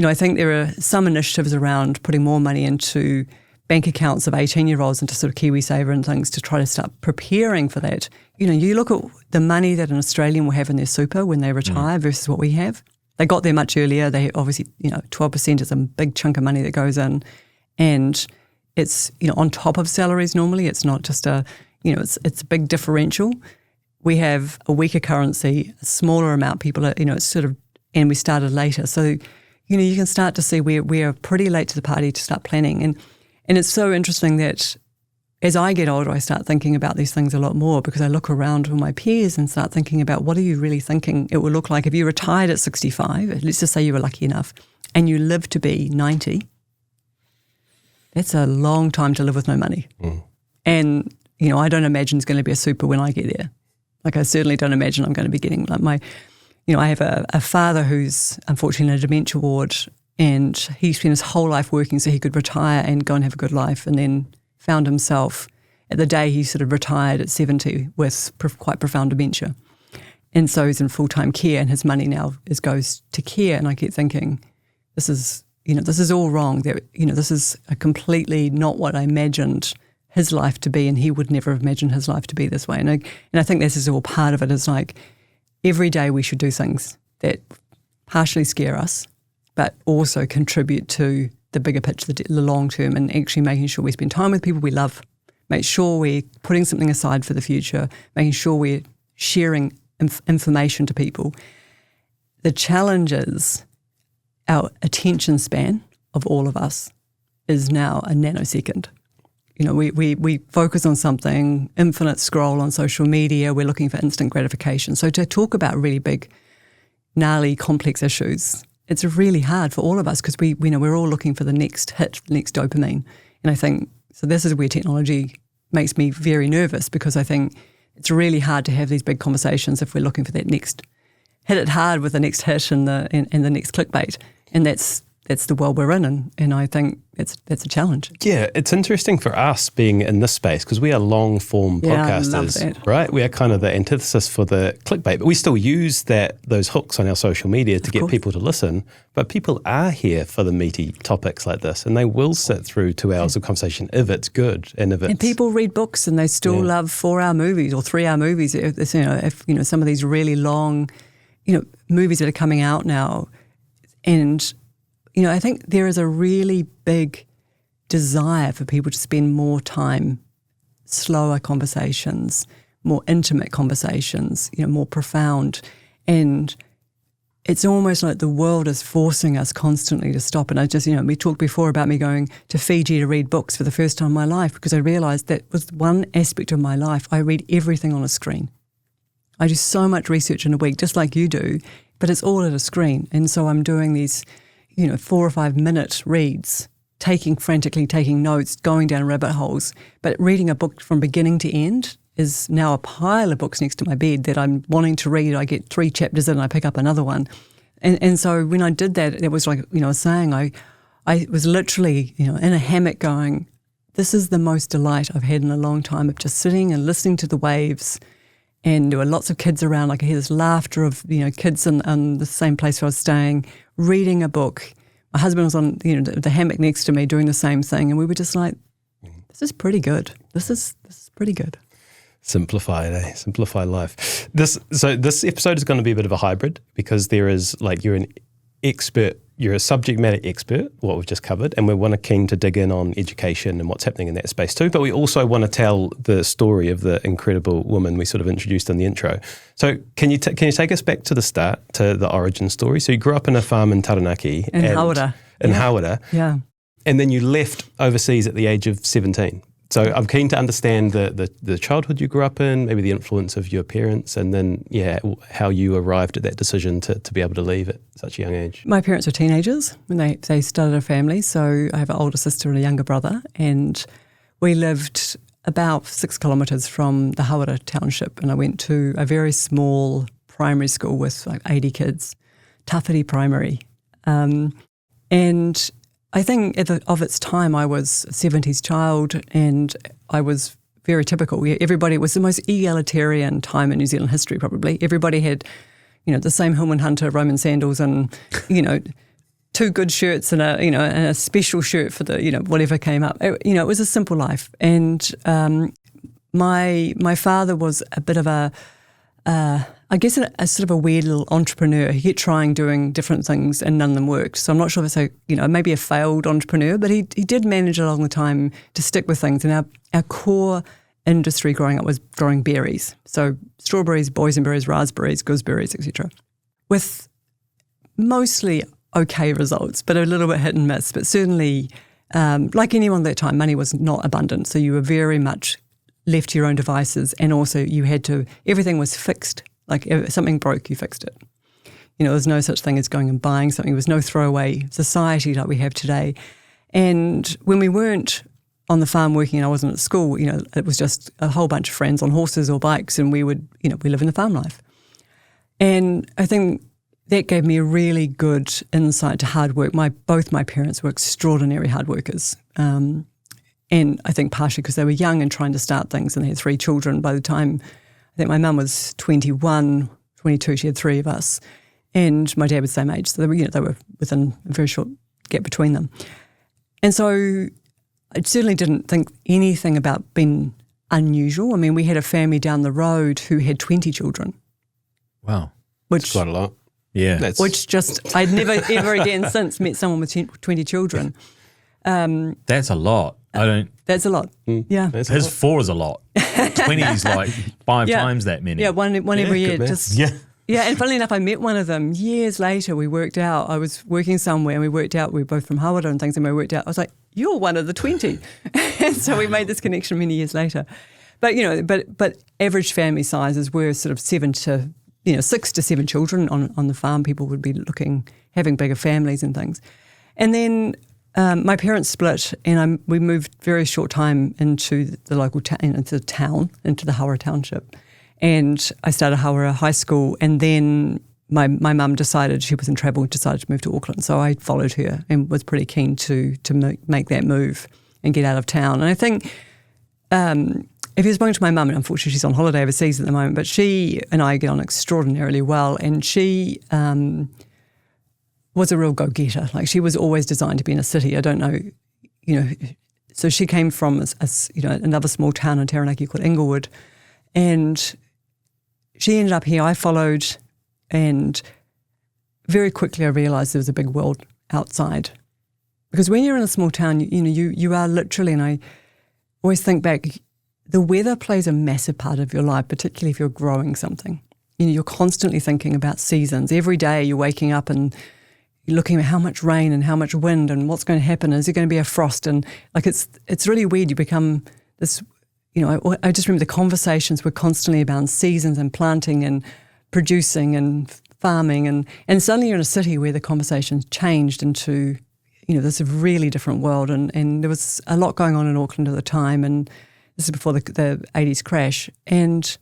[SPEAKER 1] I think there are some initiatives around putting more money into bank accounts of 18-year-olds into sort of KiwiSaver and things to try to start preparing for that. You look at the money that an Australian will have in their super when they retire versus what we have. They got there much earlier. They obviously, 12% is a big chunk of money that goes in. And it's, on top of salaries normally. It's not just it's a big differential. We have a weaker currency, a smaller amount people are, it's sort of, and we started later. So, you can start to see we're pretty late to the party to start planning. And it's so interesting that as I get older, I start thinking about these things a lot more, because I look around with my peers and start thinking about, what are you really thinking it will look like if you retired at 65, let's just say you were lucky enough, and you live to be 90. That's a long time to live with no money. Mm. And, I don't imagine it's going to be a super when I get there. Like, I certainly don't imagine I'm going to be getting like I have a father who's unfortunately in a dementia ward, and he spent his whole life working so he could retire and go and have a good life, and then found himself at the day he sort of retired at 70 with quite profound dementia. And so he's in full-time care, and his money now goes to care. And I keep thinking, this is all wrong. This is a completely not what I imagined his life to be, and he would never have imagined his life to be this way. And I think this is all part of it. It's like, every day we should do things that partially scare us, but also contribute to the bigger picture, the long term, and actually making sure we spend time with people we love, make sure we're putting something aside for the future, making sure we're sharing information to people. The challenge is our attention span of all of us is now a nanosecond. We focus on something, infinite scroll on social media, we're looking for instant gratification. So to talk about really big, gnarly, complex issues, it's really hard for all of us, because we're all looking for the next hit, the next dopamine. And I think, so this is where technology makes me very nervous, because I think it's really hard to have these big conversations if we're looking for that next, hit it hard with the next hit and the next clickbait. And that's the world we're in, and I think that's a challenge. Yeah,
[SPEAKER 4] it's interesting for us being in this space, because we are long-form podcasters, right? We are kind of the antithesis for the clickbait, but we still use those hooks on our social media to get people to listen. But people are here for the meaty topics like this, and they will sit through 2 hours of conversation if it's good, and if it's... And people read books, and they still love 4-hour movies or 3-hour movies. If some of these really long, movies that are coming out now, and I think there is a really big desire for people to spend more time, slower conversations, more intimate conversations, more profound. And
[SPEAKER 1] it's almost like the world is forcing us constantly to stop. And I just, we talked before about me going to Fiji to read books for the first time in my life, because I realised that was one aspect of my life. I read everything on a screen. I do so much research in a week, just like you do, but it's all at a screen. And so I'm doing these, 4 or 5 minute reads, frantically taking notes, going down rabbit holes. But reading a book from beginning to end is now a pile of books next to my bed that I'm wanting to read. I get 3 chapters in and I pick up another one. And so when I did that, it was like, I was saying, I was literally, in a hammock going, this is the most delight I've had in a long time, of just sitting and listening to the waves. And there were lots of kids around. I could hear this laughter of, kids in the same place where I was staying, reading a book. My husband was on, the hammock next to me doing the same thing. And we were just like, this is pretty good. This is pretty good.
[SPEAKER 4] Simplify, Simplify life. This episode is going to be a bit of a hybrid, because there is, you're an expert, you're a subject matter expert, what we've just covered, and we're keen to dig in on education and what's happening in that space too. But we also want to tell the story of the incredible woman we sort of introduced in the intro. So can you take us back to the start, to the origin story? So you grew up in a farm in Taranaki.
[SPEAKER 1] In Hawera.
[SPEAKER 4] Hawera.
[SPEAKER 1] Yeah.
[SPEAKER 4] And then you left overseas at the age of 17. So I'm keen to understand the childhood you grew up in, maybe the influence of your parents, and then, how you arrived at that decision to be able to leave at such a young age.
[SPEAKER 1] My parents were teenagers when they started a family. So I have an older sister and a younger brother, and we lived about 6 kilometres from the Hawera township, and I went to a very small primary school with 80 kids, Tawhiri Primary. And I think of its time, I was a 70s child, and I was very typical. Everybody, it was the most egalitarian time in New Zealand history, probably. Everybody had, the same Hillman Hunter Roman sandals and, 2 good shirts and a special shirt for the, whatever came up. It was a simple life. And my father was a bit of a sort of a weird little entrepreneur. He kept trying doing different things and none of them worked. So I'm not sure if it's maybe a failed entrepreneur, but he did manage along the time to stick with things. And our core industry growing up was growing berries. So strawberries, boysenberries, raspberries, gooseberries, etc. With mostly okay results, but a little bit hit and miss. But certainly, like anyone at that time, money was not abundant. So you were very much left to your own devices, and also everything was fixed. Like if something broke, you fixed it. There was no such thing as going and buying something. There was no throwaway society like we have today. And when we weren't on the farm working and I wasn't at school, it was just a whole bunch of friends on horses or bikes, and we would, we live in the farm life. And I think that gave me a really good insight to hard work. Both my parents were extraordinary hard workers. And I think partially because they were young and trying to start things, and they had 3 children. By the time, I think my mum was 21, 22, she had 3 of us. And my dad was the same age. So they were within a very short gap between them. And so I certainly didn't think anything about being unusual. I mean, we had a family down the road who had 20 children.
[SPEAKER 3] Wow.
[SPEAKER 4] That's quite a lot.
[SPEAKER 3] Yeah.
[SPEAKER 1] I'd never ever again since met someone with 20 children.
[SPEAKER 3] That's a lot.
[SPEAKER 1] That's a lot. Yeah.
[SPEAKER 3] His 4 is a lot. 20 is like 5 times that many.
[SPEAKER 1] Yeah, one every year.
[SPEAKER 3] Yeah,
[SPEAKER 1] and funnily enough, I met one of them years later. We worked out, I was working somewhere and we worked out, we were both from Hawera and things, and we worked out, I was like, you're one of the 20. And so we made this connection many years later. But, but average family sizes were sort of 6 to 7 children on the farm. People would be having bigger families and things. And then my parents split, and we moved very short time into the local into the Hawera township. And I started Hawera High School, and then my mum decided, she was in travel, decided to move to Auckland. So I followed her and was pretty keen to make that move and get out of town. And I think if you're spoken to my mum, and unfortunately she's on holiday overseas at the moment, but she and I get on extraordinarily well, and she was a real go-getter. Like, she was always designed to be in a city. I don't know, so she came from another small town in Taranaki called Inglewood, and she ended up here. I followed, and very quickly I realised there was a big world outside. Because when you're in a small town, you are literally, and I always think back, the weather plays a massive part of your life, particularly if you're growing something. you're constantly thinking about seasons. Every day you're waking up and you're looking at how much rain and how much wind and what's going to happen. Is there going to be a frost? And like it's really weird. You become this, I just remember the conversations were constantly about seasons and planting and producing and farming. And suddenly you're in a city where the conversations changed into, this really different world. And there was a lot going on in Auckland at the time. And this is before the 80s crash. And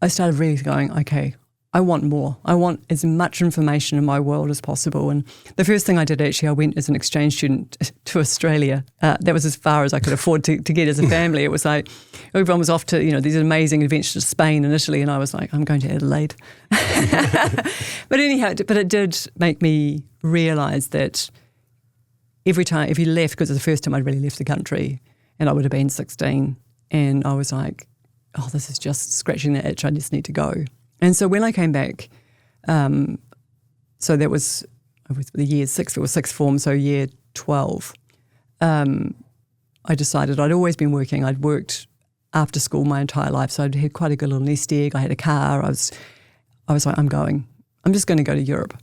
[SPEAKER 1] I started really going, okay, I want more. I want as much information in my world as possible. And the first thing I did, actually, I went as an exchange student to Australia. That was as far as I could afford to get as a family. It was like everyone was off to, these amazing adventures to Spain and Italy, and I was like, I'm going to Adelaide. But anyhow, it did make me realise that every time, if you left, because it was the first time I'd really left the country, and I would have been 16, and I was like, oh, this is just scratching the itch, I just need to go. And so when I came back, so that was the year 6, it was sixth form, so year 12, I decided I'd always been working. I'd worked after school my entire life, so I'd had quite a good little nest egg. I had a car. I was like, I'm going. I'm just going to go to Europe.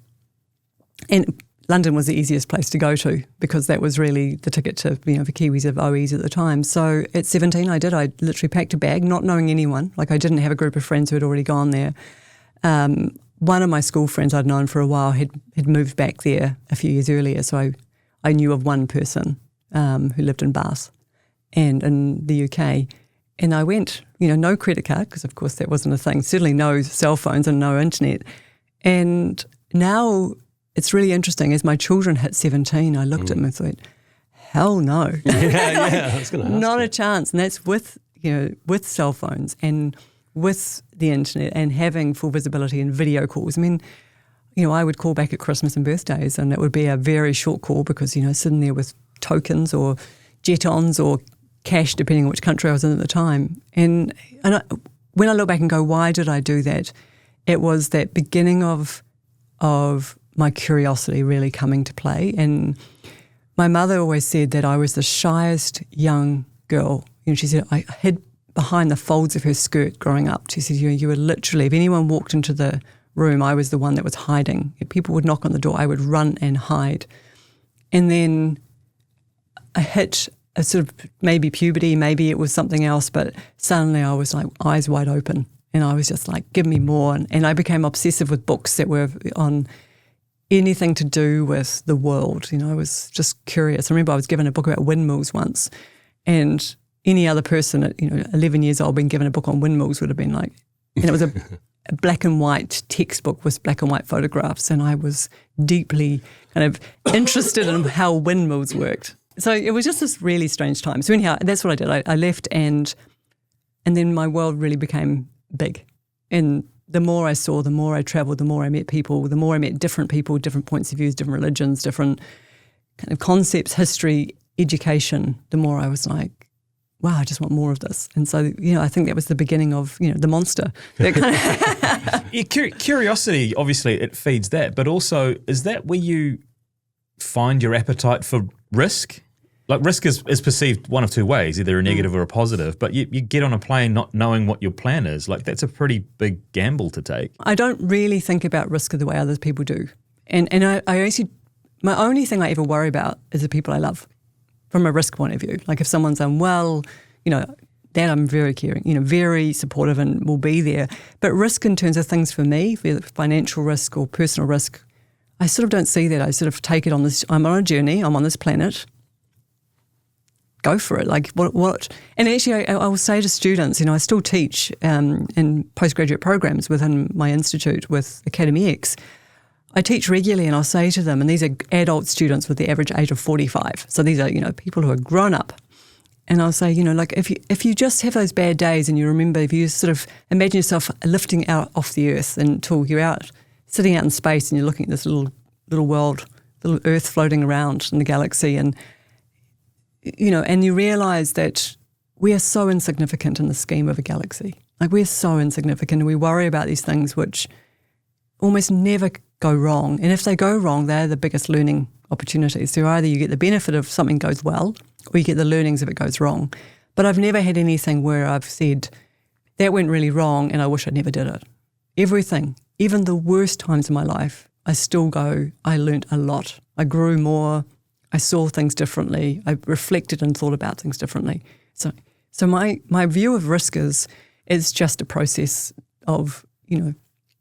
[SPEAKER 1] And London was the easiest place to go to because that was really the ticket to, for Kiwis of OEs at the time. So at 17 I literally packed a bag, not knowing anyone. Like I didn't have a group of friends who had already gone there. One of my school friends I'd known for a while had moved back there a few years earlier. So I knew of one person who lived in Bath and in the UK. And I went, no credit card, because of course that wasn't a thing, certainly no cell phones and no internet. And now it's really interesting. As my children hit 17, I looked at them and thought, hell no.
[SPEAKER 4] I was going to ask
[SPEAKER 1] Not
[SPEAKER 4] you.
[SPEAKER 1] a chance. And that's with cell phones and with the internet and having full visibility and video calls. I mean, I would call back at Christmas and birthdays, and it would be a very short call because, sitting there with tokens or jet-ons or cash, depending on which country I was in at the time. And when I look back and go, why did I do that? It was that beginning of my curiosity really coming to play. And my mother always said that I was the shyest young girl. She said I hid behind the folds of her skirt growing up. She said, you were literally, if anyone walked into the room, I was the one that was hiding. If people would knock on the door, I would run and hide. And then I hit a sort of maybe puberty, maybe it was something else, but suddenly I was like eyes wide open and I was just like, give me more. And I became obsessive with books that were on anything to do with the world. I was just curious. I remember I was given a book about windmills once, and any other person at 11 years old being given a book on windmills would have been like, and it was a black and white textbook with black and white photographs, and I was deeply kind of interested in how windmills worked. So it was just this really strange time. So anyhow, that's what I did. I left, and then my world really became big. And the more I saw, the more I travelled, the more I met people, the more I met different people, different points of views, different religions, different kind of concepts, history, education, the more I was like, wow, I just want more of this. And so, I think that was the beginning of, the monster. That kind
[SPEAKER 3] Yeah, curiosity, obviously, it feeds that. But also, is that where you find your appetite for risk? Like risk is perceived one of two ways, either a negative or a positive. But you get on a plane not knowing what your plan is. Like that's a pretty big gamble to take.
[SPEAKER 1] I don't really think about risk the way other people do. And I actually, my only thing I ever worry about is the people I love from a risk point of view. Like if someone's unwell, that I'm very caring, very supportive and will be there. But risk in terms of things for me, financial risk or personal risk, I sort of don't see that. I sort of take it on this, I'm on a journey, I'm on this planet, go for it. Like what? And actually I will say to students, I still teach in postgraduate programs within my institute with Academy X. I teach regularly and I'll say to them, and these are adult students with the average age of 45. So these are, people who are grown up. And I'll say, like if you just have those bad days and you remember, if you sort of imagine yourself lifting out off the earth until you're out, sitting out in space and you're looking at this little world, little earth floating around in the galaxy and you realise that we are so insignificant in the scheme of a galaxy. Like we're so insignificant and we worry about these things which almost never go wrong. And if they go wrong, they're the biggest learning opportunities. So either you get the benefit of something goes well or you get the learnings if it goes wrong. But I've never had anything where I've said, that went really wrong and I wish I never did it. everything, even the worst times in my life, I still go, I learnt a lot. I grew more. I saw things differently. I reflected and thought about things differently. So my view of risk is it's just a process of,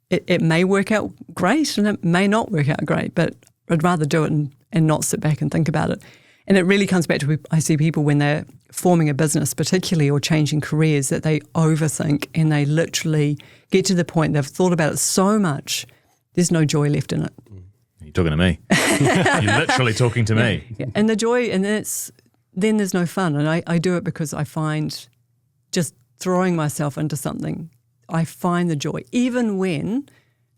[SPEAKER 1] it may work out great and it may not work out great, but I'd rather do it and not sit back and think about it. And it really comes back to, I see people when they're forming a business particularly or changing careers, that they overthink and they literally get to the point they've thought about it so much, there's no joy left in it.
[SPEAKER 3] You're talking to me. You're literally talking to me.
[SPEAKER 1] Yeah. And the joy, and then there's no fun. And I do it because I find just throwing myself into something, I find the joy. Even when,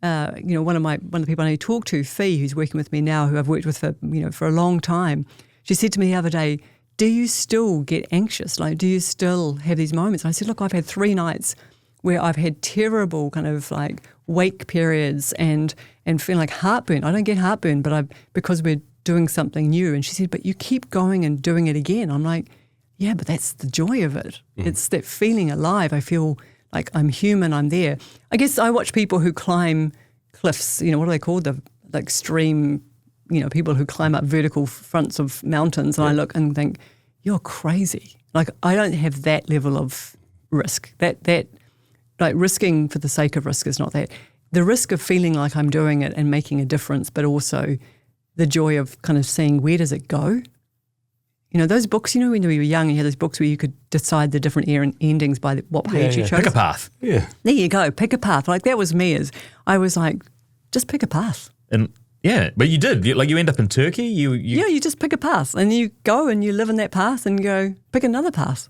[SPEAKER 1] one of the people I need to talk to, Fee, who's working with me now, who I've worked with for a long time, she said to me the other day, do you still get anxious? Like, do you still have these moments? And I said, look, I've had 3 nights where I've had terrible kind of like wake periods and feeling like heartburn. I don't get heartburn, but because we're doing something new. And she said, but you keep going and doing it again. I'm like, yeah, but that's the joy of it. It's that feeling alive. I feel like I'm human, I'm there. I guess I watch people who climb cliffs, what are they called? The extreme, people who climb up vertical fronts of mountains. And I look and think, you're crazy. Like, I don't have that level of risk. That like risking for the sake of risk is not that. The risk of feeling like I'm doing it and making a difference, but also the joy of kind of seeing where does it go. Those books, when we were young, you had those books where you could decide the different endings by what page you chose.
[SPEAKER 3] Pick a path.
[SPEAKER 4] Yeah.
[SPEAKER 1] There you go, pick a path. Like that was me, I was like, just pick a path.
[SPEAKER 3] And yeah, but you did. You end up in Turkey.
[SPEAKER 1] Yeah, you just pick a path and you go and you live in that path and go, pick another path.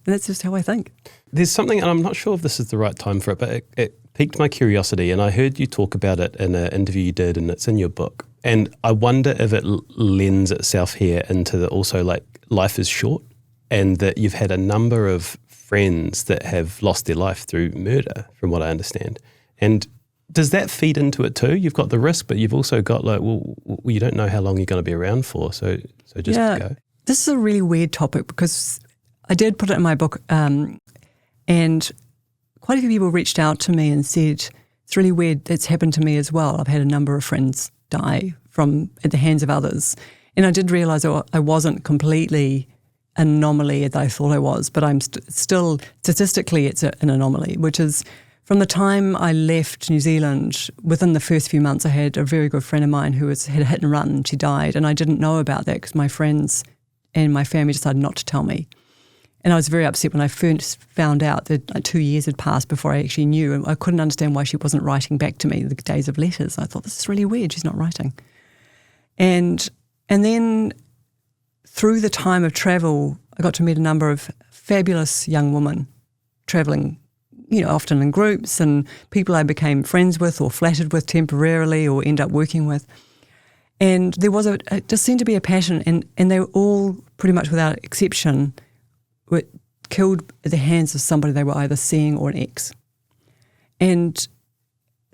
[SPEAKER 1] And that's just how I think.
[SPEAKER 4] There's something, and I'm not sure if this is the right time for it, but it piqued my curiosity, and I heard you talk about it in an interview you did, and it's in your book. And I wonder if it lends itself here into also like life is short, and that you've had a number of friends that have lost their life through murder, from what I understand. And does that feed into it too? You've got the risk, but you've also got like, well, you don't know how long you're going to be around for, so just go.
[SPEAKER 1] This is a really weird topic because I did put it in my book, and quite a few people reached out to me and said, it's really weird, it's happened to me as well. I've had a number of friends die at the hands of others. And I did realise I wasn't completely an anomaly that I thought I was, but I'm still, statistically, it's an anomaly, which is from the time I left New Zealand, within the first few months, I had a very good friend of mine who had a hit and run, and she died. And I didn't know about that because my friends and my family decided not to tell me. And I was very upset when I first found out that 2 years had passed before I actually knew. And I couldn't understand why she wasn't writing back to me the days of letters. I thought, this is really weird, she's not writing. And then through the time of travel, I got to meet a number of fabulous young women travelling, often in groups, and people I became friends with or flattered with temporarily or end up working with. And there was it just seemed to be a passion, and they were all pretty much without exception were killed at the hands of somebody they were either seeing or an ex. And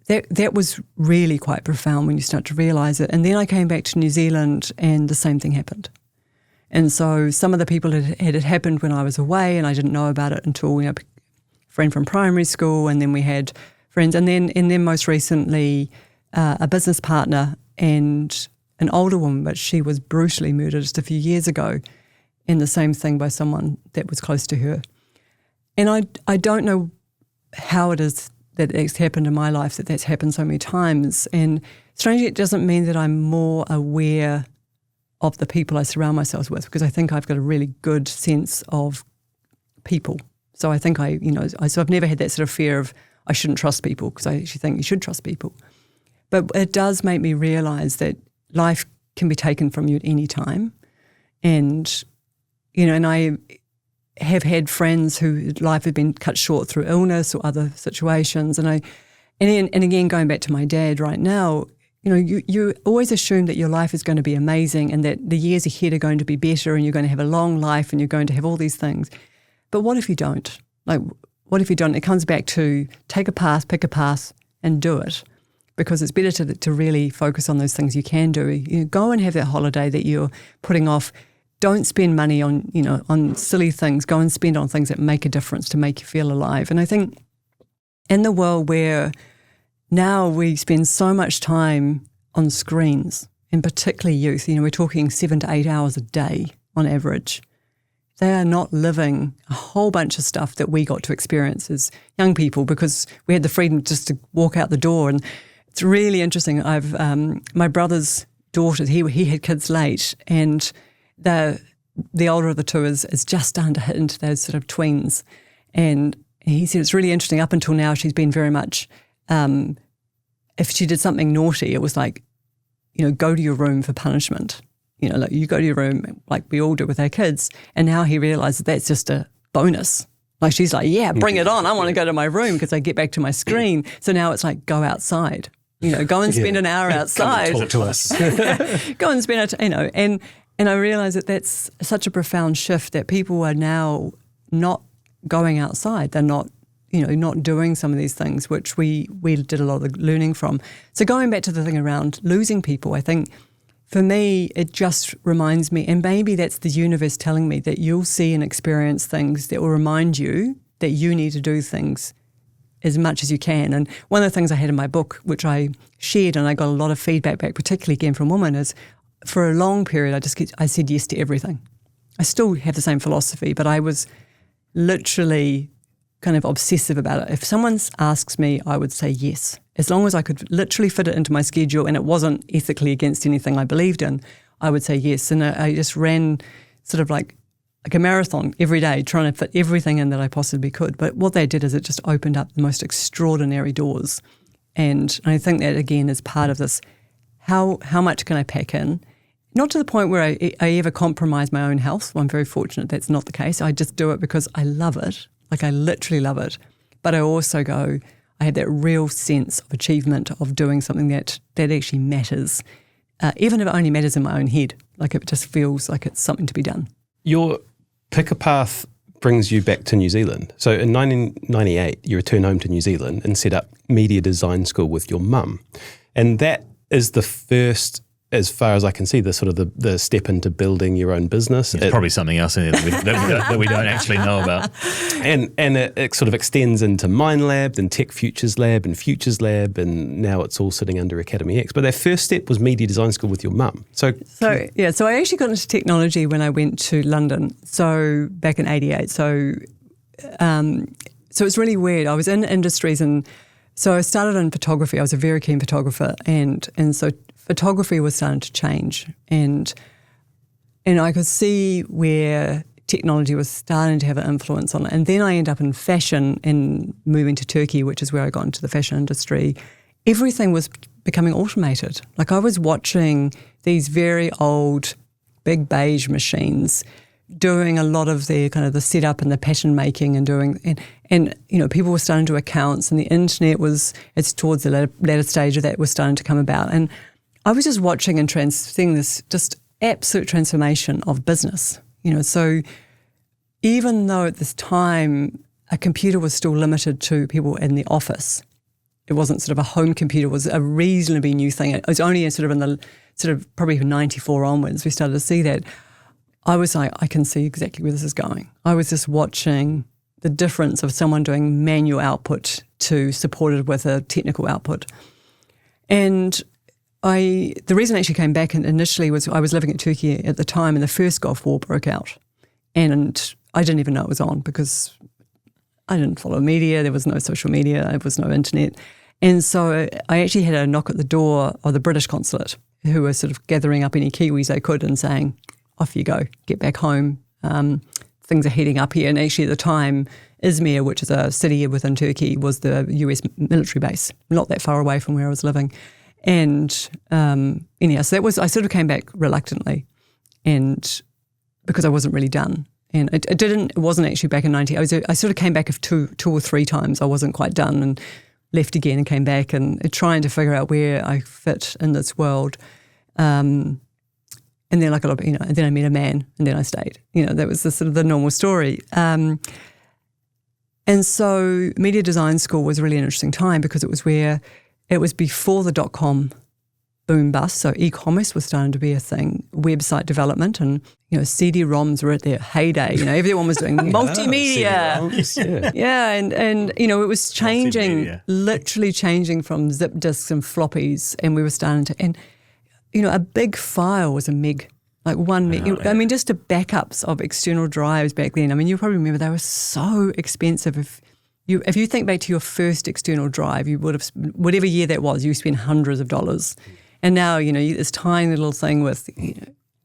[SPEAKER 1] that was really quite profound when you start to realise it. And then I came back to New Zealand and the same thing happened. And so some of the people had happened when I was away, and I didn't know about it until a friend from primary school, and then we had friends. And then most recently a business partner and an older woman, but she was brutally murdered just a few years ago. And the same thing by someone that was close to her. And I don't know how it is that it's happened in my life, that's happened so many times. And strangely, it doesn't mean that I'm more aware of the people I surround myself with, because I think I've got a really good sense of people. So I think so I've never had that sort of fear of I shouldn't trust people, because I actually think you should trust people. But it does make me realise that life can be taken from you at any time. And and I have had friends whose life had been cut short through illness or other situations. And again, going back to my dad right now, you always assume that your life is going to be amazing and that the years ahead are going to be better and you're going to have a long life and you're going to have all these things. But what if you don't? Like, what if you don't? It comes back to take a path, pick a path and do it. Because it's better to really focus on those things you can do. Go and have that holiday that you're putting off. Don't spend money on silly things. Go and spend on things that make a difference to make you feel alive. And I think, in the world where now we spend so much time on screens, and particularly youth, we're talking 7 to 8 hours a day on average. They are not living a whole bunch of stuff that we got to experience as young people because we had the freedom just to walk out the door. And it's really interesting. I've my brother's daughters, he had kids late, and the older of the two is just starting to hit into those sort of tweens. And he said it's really interesting. Up until now, she's been very much, if she did something naughty, it was like, go to your room for punishment. Like you go to your room like we all do with our kids. And now he realizes that's just a bonus. Like she's like, yeah, bring it on. I want to go to my room because I get back to my screen. So now it's like, go outside. Go and spend an hour outside.
[SPEAKER 4] Talk to us.
[SPEAKER 1] Go and spend and I realize that that's such a profound shift that people are now not going outside. They're not, not doing some of these things, which we did a lot of learning from. So going back to the thing around losing people, I think for me, it just reminds me, and maybe that's the universe telling me that you'll see and experience things that will remind you that you need to do things as much as you can. And one of the things I had in my book, which I shared and I got a lot of feedback back, particularly again from women, is for a long period I said yes to everything. I still have the same philosophy, but I was literally kind of obsessive about it. If someone asks me, I would say yes. As long as I could literally fit it into my schedule and it wasn't ethically against anything I believed in, I would say yes. And I just ran sort of like a marathon every day, trying to fit everything in that I possibly could. But what they did is it just opened up the most extraordinary doors. And I think that, again, is part of this. How much can I pack in? Not to the point where I ever compromise my own health. Well, I'm very fortunate that's not the case. I just do it because I love it. Like I literally love it. But I also I had that real sense of achievement of doing something that actually matters, even if it only matters in my own head. Like it just feels like it's something to be done.
[SPEAKER 4] Your pick a path brings you back to New Zealand. So in 1998, you returned home to New Zealand and set up media design school with your mum. And that is the first, as far as I can see, the sort of the step into building your own business.
[SPEAKER 3] There's probably something else in there that we don't actually know about.
[SPEAKER 4] And it sort of extends into Mind Lab, then Tech Futures Lab and Futures Lab, and now it's all sitting under Academy X. But that first step was media design school with your mum. So
[SPEAKER 1] I actually got into technology when I went to London, so back in 88. So it's really weird. I was in industries, and so I started in photography. I was a very keen photographer, and so photography was starting to change, and I could see where technology was starting to have an influence on it. And then I ended up in fashion and moving to Turkey, which is where I got into the fashion industry. Everything was becoming automated. Like I was watching these very old, big beige machines doing a lot of their kind of the setup and the pattern making and people were starting to do accounts, and the internet it's towards the latter stage of that was starting to come about. And I was just watching and seeing this just absolute transformation of business. So even though at this time a computer was still limited to people in the office, it wasn't sort of a home computer, it was a reasonably new thing. It was only probably from 94 onwards we started to see that. I was like, I can see exactly where this is going. I was just watching the difference of someone doing manual output to supported with a technical output. And the reason I actually came back initially was I was living in Turkey at the time, and the first Gulf War broke out. And I didn't even know it was on because I didn't follow media. There was no social media. There was no internet. And so I actually had a knock at the door of the British consulate, who were sort of gathering up any Kiwis they could and saying, off you go, get back home. Things are heating up here. And actually at the time, Izmir, which is a city within Turkey, was the US military base, not that far away from where I was living. And anyhow, so I sort of came back reluctantly, and because I wasn't really done. And it wasn't actually back in 90. I sort of came back two or three times. I wasn't quite done and left again and came back and trying to figure out where I fit in this world. And then like a lot of, and then I met a man and then I stayed. That was the sort of the normal story. And so media design school was really an interesting time because it was before the .com boom bust. So e-commerce was starting to be a thing, website development, and CD-ROMs were at their heyday. Everyone was doing multimedia. And it was changing, literally changing from zip disks and floppies, and we were starting to, and a big file was a meg. Like 1 meg. I mean, just the backups of external drives back then. I mean, you probably remember they were so expensive. If you think back to your first external drive, you would have, whatever year that was, you spent hundreds of dollars. And now, this tiny little thing with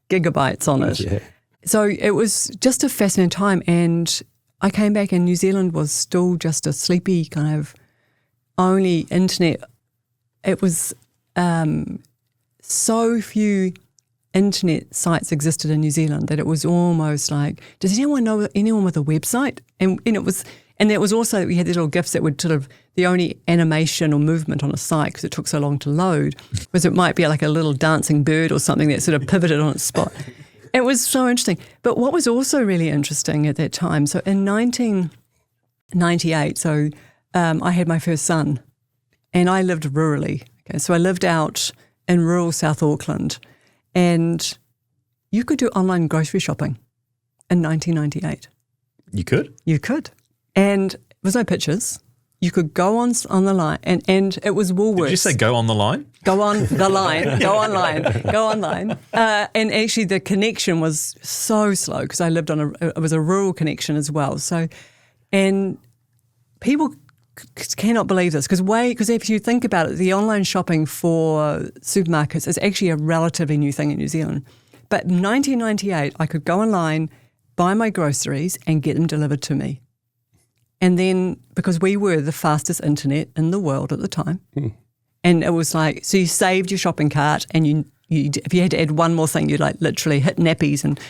[SPEAKER 1] gigabytes on it. Yeah. So it was just a fascinating time. And I came back and New Zealand was still just a sleepy kind of only internet. It was so few internet sites existed in New Zealand that it was almost like, does anyone know anyone with a website? And it was, and there was also, we had these little GIFs that would sort of, the only animation or movement on a site, because it took so long to load, was it might be like a little dancing bird or something that sort of pivoted on its spot. It was so interesting. But what was also really interesting at that time, so in 1998, I had my first son, and I lived rurally. Okay, so I lived out in rural South Auckland, and you could do online grocery shopping in 1998.
[SPEAKER 3] You could?
[SPEAKER 1] You could. And there was no pictures. You could go on the line, and it was Woolworths.
[SPEAKER 3] Did you say go on the line?
[SPEAKER 1] Go on the line. Go online. Go online. And actually the connection was so slow because I lived on it was a rural connection as well. So, and people cannot believe this because if you think about it, the online shopping for supermarkets is actually a relatively new thing in New Zealand. But in 1998, I could go online, buy my groceries and get them delivered to me. And then, because we were the fastest internet in the world at the time, and it was like, so you saved your shopping cart and you if you had to add one more thing, you'd like literally hit nappies and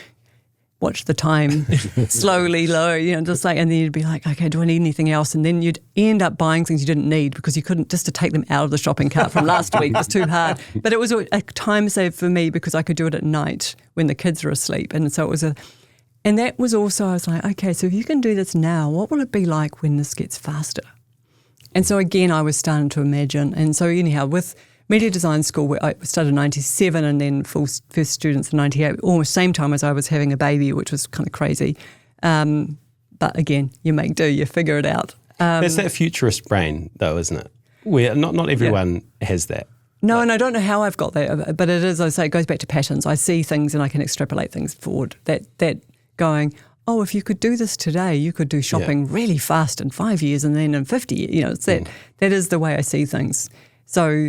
[SPEAKER 1] watch the time slowly low, just like, and then you'd be like, okay, do I need anything else? And then you'd end up buying things you didn't need because you couldn't, just to take them out of the shopping cart from last week was too hard. But it was a time save for me because I could do it at night when the kids are asleep. And so it was and that was also, I was like, okay, so if you can do this now, what will it be like when this gets faster? And so again, I was starting to imagine. And so anyhow, with Media Design School, I started in 97 and then first students in 98, almost same time as I was having a baby, which was kind of crazy. But again, you make do, you figure it out.
[SPEAKER 4] There's that futurist brain though, isn't it? Where not everyone has that.
[SPEAKER 1] No, and I don't know how I've got that, but it is, I say, it goes back to patterns. I see things and I can extrapolate things forward. That going, oh, if you could do this today, you could do shopping really fast in 5 years and then in 50 years. It's that is the way I see things. So,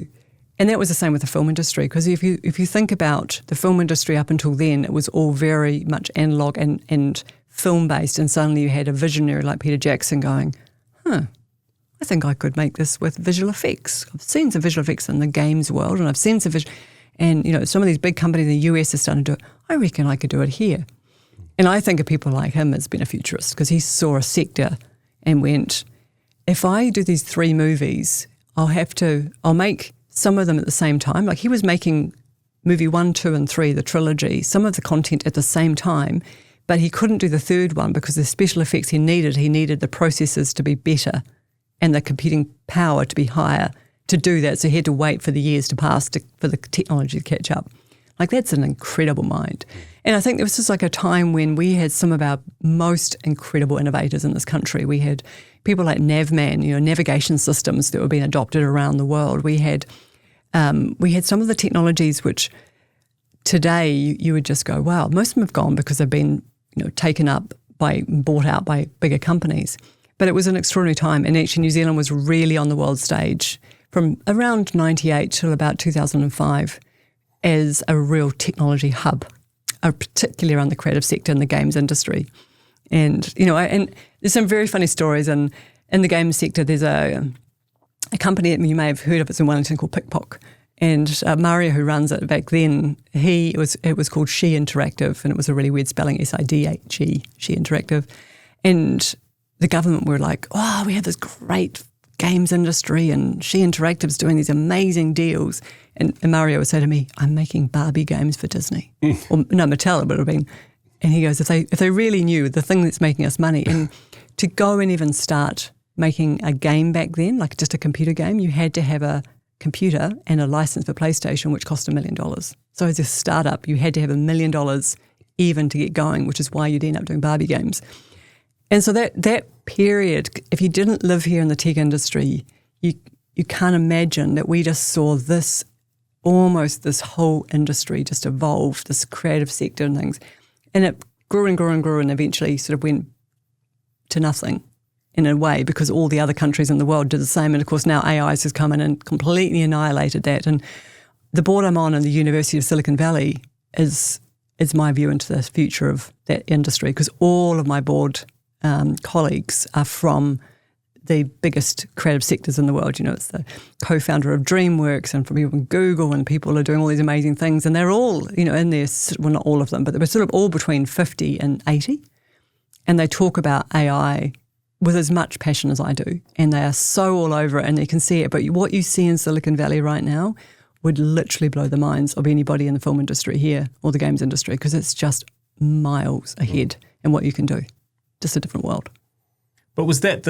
[SPEAKER 1] and that was the same with the film industry, because if you think about the film industry up until then, it was all very much analog and film-based, and suddenly you had a visionary like Peter Jackson going, I think I could make this with visual effects. I've seen some visual effects in the games world, and I've seen some and some of these big companies in the US are starting to do it. I reckon I could do it here. And I think of people like him as being a futurist because he saw a sector and went, if I do these 3 movies, I'll make some of them at the same time. Like he was making movie 1, 2 and 3, the trilogy, some of the content at the same time, but he couldn't do the third one because the special effects he needed the processors to be better and the computing power to be higher to do that. So he had to wait for the years to pass for the technology to catch up. Like that's an incredible mind. And I think this was like a time when we had some of our most incredible innovators in this country. We had people like Navman, navigation systems that were being adopted around the world. We had some of the technologies which today you would just go, wow, most of them have gone because they've been taken up bought out by bigger companies. But it was an extraordinary time. And actually New Zealand was really on the world stage from around 98 till about 2005 as a real technology hub, particularly around the creative sector and the games industry. And, and there's some very funny stories. And in the games sector, there's a company that you may have heard of, it's in Wellington, called Pickpock. And Mario, who runs it back then, it was called She Interactive, and it was a really weird spelling, SIDHE, She Interactive. And the government were like, oh, we have this great games industry and She Interactive's doing these amazing deals. And Mario would say to me, I'm making Barbie games for Disney. Or no, Mattel it would have been. And he goes, if they really knew the thing that's making us money, and to go and even start making a game back then, like just a computer game, you had to have a computer and a license for PlayStation, which cost $1 million. So as a startup, you had to have $1 million even to get going, which is why you'd end up doing Barbie games. And so that period, if you didn't live here in the tech industry, you can't imagine that we just saw this whole industry just evolve, this creative sector and things. And it grew and grew and grew and eventually sort of went to nothing in a way, because all the other countries in the world did the same. And of course now AI has come in and completely annihilated that. And the board I'm on in the University of Silicon Valley is my view into the future of that industry, because all of my board colleagues are from the biggest creative sectors in the world. You know, it's the co-founder of DreamWorks and from people from Google, and people are doing all these amazing things. And they're all, you know, in there, well, not all of them, but they're sort of all between 50 and 80. And they talk about AI with as much passion as I do. And they are so all over it and they can see it. But what you see in Silicon Valley right now would literally blow the minds of anybody in the film industry here or the games industry, because it's just miles ahead in what you can do. Just a different world.
[SPEAKER 3] But was that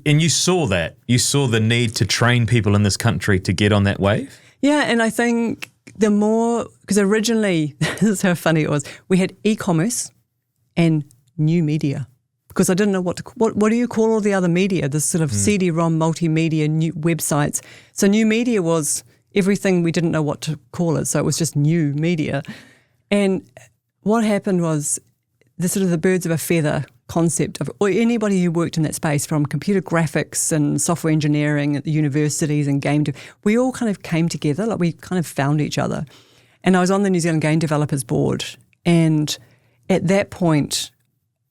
[SPEAKER 3] and you saw the need to train people in this country to get on that wave?
[SPEAKER 1] Yeah, and I think the more, because originally, this is how funny it was, we had e-commerce and new media, because I didn't know what do you call all the other media, this sort of CD-ROM multimedia new websites. So new media was everything we didn't know what to call it, so it was just new media. And what happened was the sort of the birds of a feather concept of, or anybody who worked in that space, from computer graphics and software engineering at the universities and we all kind of came together, like we kind of found each other. And I was on the New Zealand Game Developers Board, and at that point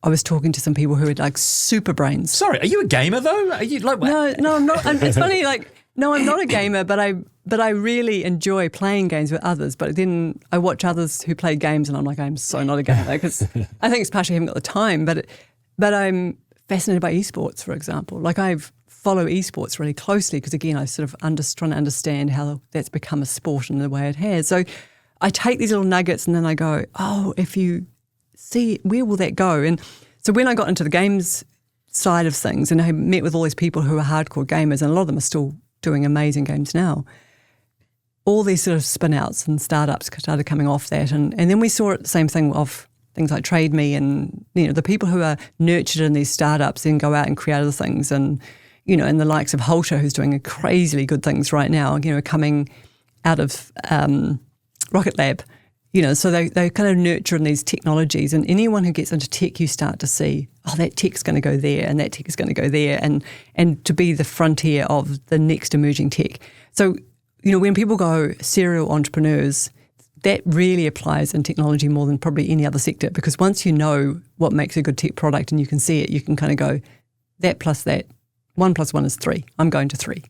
[SPEAKER 1] I was talking to some people who had like super brains.
[SPEAKER 3] Sorry, are you a gamer though? Are you like
[SPEAKER 1] No, I'm not. It's funny, like, no, I'm not a gamer, but I really enjoy playing games with others. But then I watch others who play games and I'm like, I'm so not a gamer, because I think it's partially I haven't got the time. But I'm fascinated by esports, for example. Like I follow esports really closely because, again, I sort of trying to understand how that's become a sport in the way it has. So I take these little nuggets and then I go, oh, if you see, where will that go? And so when I got into the games side of things and I met with all these people who are hardcore gamers, and a lot of them are still doing amazing games now, all these sort of spin-outs and startups started coming off that. And then we saw the same thing of things like Trade Me, and, you know, the people who are nurtured in these startups then go out and create other things. And, you know, and the likes of Halter, who's doing crazily good things right now, you know, coming out of Rocket Lab, you know, so they kind of nurture in these technologies. And anyone who gets into tech, you start to see, oh, that tech's going to go there and that tech is going to go there, and to be the frontier of the next emerging tech. So, you know, when people go serial entrepreneurs, that really applies in technology more than probably any other sector, because once you know what makes a good tech product and you can see it, you can kind of go, that plus that, 1 + 1 is 3. I'm going to 3.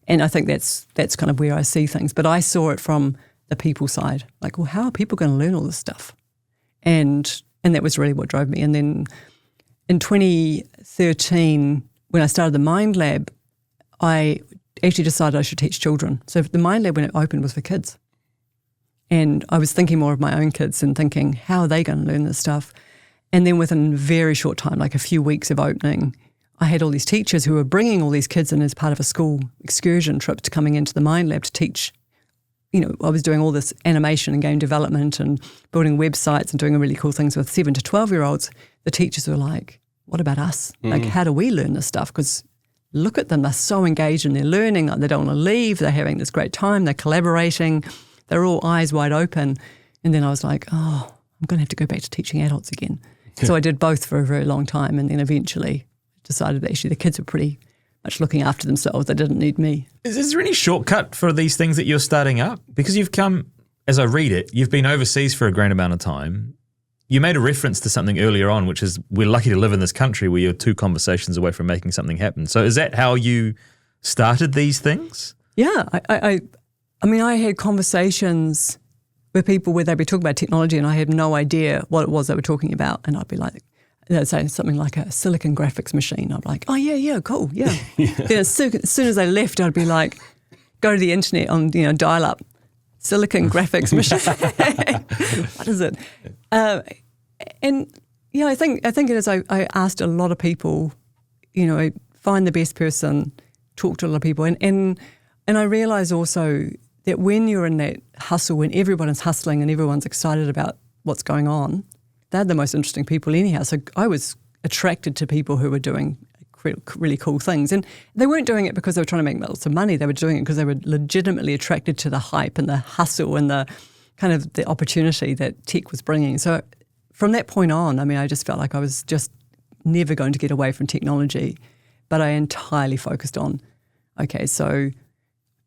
[SPEAKER 1] And I think that's kind of where I see things. But I saw it from the people side, like, well, how are people going to learn all this stuff? And that was really what drove me. And then in 2013, when I started the Mind Lab, I actually decided I should teach children. So the Mind Lab, when it opened, was for kids. And I was thinking more of my own kids and thinking, how are they going to learn this stuff? And then within a very short time, like a few weeks of opening, I had all these teachers who were bringing all these kids in as part of a school excursion trip to coming into the Mind Lab to teach. You know, I was doing all this animation and game development and building websites and doing really cool things with 7 to 12-year-olds. The teachers were like, what about us? Like, how do we learn this stuff? Because look at them, they're so engaged and they're learning, like they don't want to leave, they're having this great time, they're collaborating, they're all eyes wide open. And then I was like, oh, I'm going to have to go back to teaching adults again. So I did both for a very long time, and then eventually decided that actually the kids were pretty much looking after themselves. They didn't need me.
[SPEAKER 3] Is there any shortcut for these things that you're starting up? Because you've come, as I read it, you've been overseas for a great amount of time. You made a reference to something earlier on, which is we're lucky to live in this country where you're 2 conversations away from making something happen. So is that how you started these things?
[SPEAKER 1] Yeah. I mean, I had conversations with people where they'd be talking about technology and I had no idea what it was they were talking about. And I'd be like, they'd say something like a silicon graphics machine. I'd be like, oh, yeah, cool, yeah. Then as soon as I left, I'd be like, go to the internet on, you know, dial-up, silicon graphics machine. What is it? And, yeah, I think it is. I asked a lot of people, you know, find the best person, talk to a lot of people. And And I realise also that when you're in that hustle, when everyone is hustling and everyone's excited about what's going on, they're the most interesting people anyhow. So I was attracted to people who were doing really cool things. And they weren't doing it because they were trying to make lots of money. They were doing it because they were legitimately attracted to the hype and the hustle and the kind of the opportunity that tech was bringing. So from that point on, I mean, I just felt like I was just never going to get away from technology, but I entirely focused on, okay, so,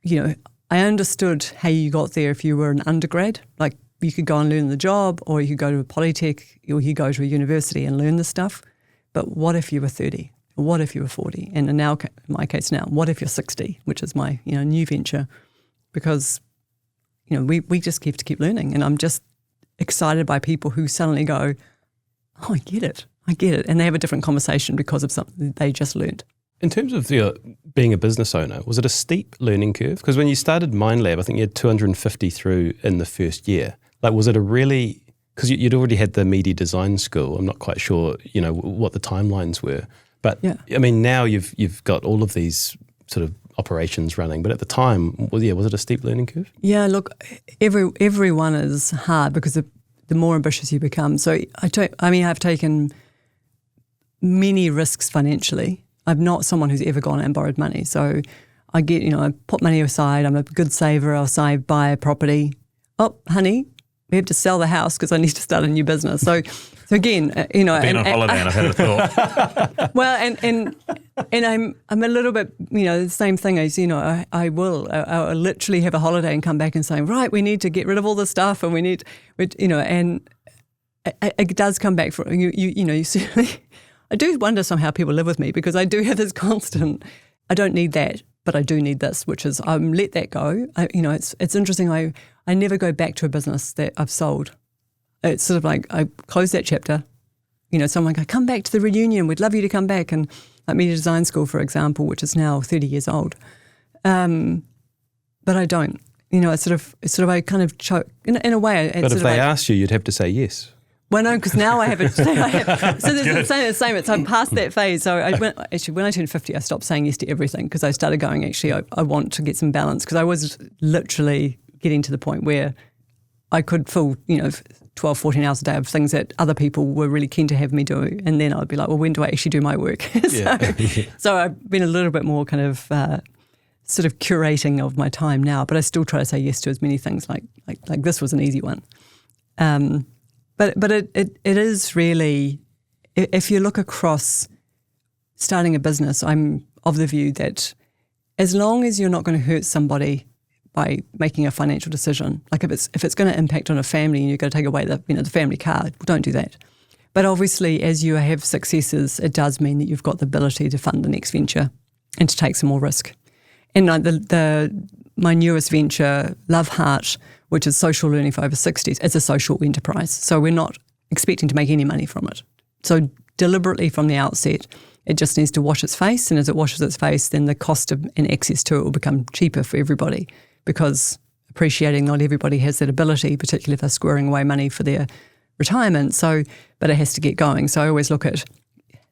[SPEAKER 1] you know, I understood how you got there if you were an undergrad. Like you could go and learn the job, or you could go to a polytech, or you go to a university and learn the stuff. But what if you were 30? Or what if you were 40? And in my case now, what if you're 60, which is my new venture? Because we just have to keep learning, and I'm just excited by people who suddenly go, oh, I get it, and they have a different conversation because of something they just learned.
[SPEAKER 4] In terms of being a business owner, was it a steep learning curve? Because when you started MindLab, I think you had 250 through in the first year. Like, was it a really, because you'd already had the media design school, I'm not quite sure, what the timelines were. But yeah. I mean, now you've got all of these sort of operations running, but at the time, was it a steep learning curve?
[SPEAKER 1] Yeah, look, everyone is hard because the more ambitious you become. So I've taken many risks financially. I'm not someone who's ever gone out and borrowed money. So I put money aside. I'm a good saver. I'll say buy a property. Oh, honey, we have to sell the house because I need to start a new business. So again,
[SPEAKER 3] Been on holiday and I've had a thought.
[SPEAKER 1] Well, and I'm a little bit, the same thing as, I'll literally have a holiday and come back and say, right, we need to get rid of all this stuff, and and it does come back for you certainly. I do wonder somehow people live with me, because I do have this constant, I don't need that, but I do need this, which is let that go. It's interesting. I never go back to a business that I've sold. It's sort of like I close that chapter. Someone go, come back to the reunion. We'd love you to come back. And like Media Design School, for example, which is now 30 years old. But I don't. It's sort of I kind of choke in a way.
[SPEAKER 4] But if they asked you, you'd have to say yes.
[SPEAKER 1] Well, no, because now I have it. So there's the same. It's I'm past that phase. So when I turned 50, I stopped saying yes to everything, because I started going, I want to get some balance, because I was literally getting to the point where I could fill 12, 14 hours a day of things that other people were really keen to have me do, and then I'd be like, well, when do I actually do my work? So I've been a little bit more kind of sort of curating of my time now, but I still try to say yes to as many things. Like this was an easy one. But it is really, if you look across starting a business, I'm of the view that as long as you're not going to hurt somebody by making a financial decision, like if it's going to impact on a family and you're going to take away the family car, don't do that. But obviously, as you have successes, it does mean that you've got the ability to fund the next venture and to take some more risk. And my newest venture, Love Heart, which is social learning for over 60s, it's a social enterprise. So we're not expecting to make any money from it. So deliberately from the outset, it just needs to wash its face. And as it washes its face, then the cost of and access to it will become cheaper for everybody, because appreciating not everybody has that ability, particularly if they're squirring away money for their retirement. But it has to get going. So I always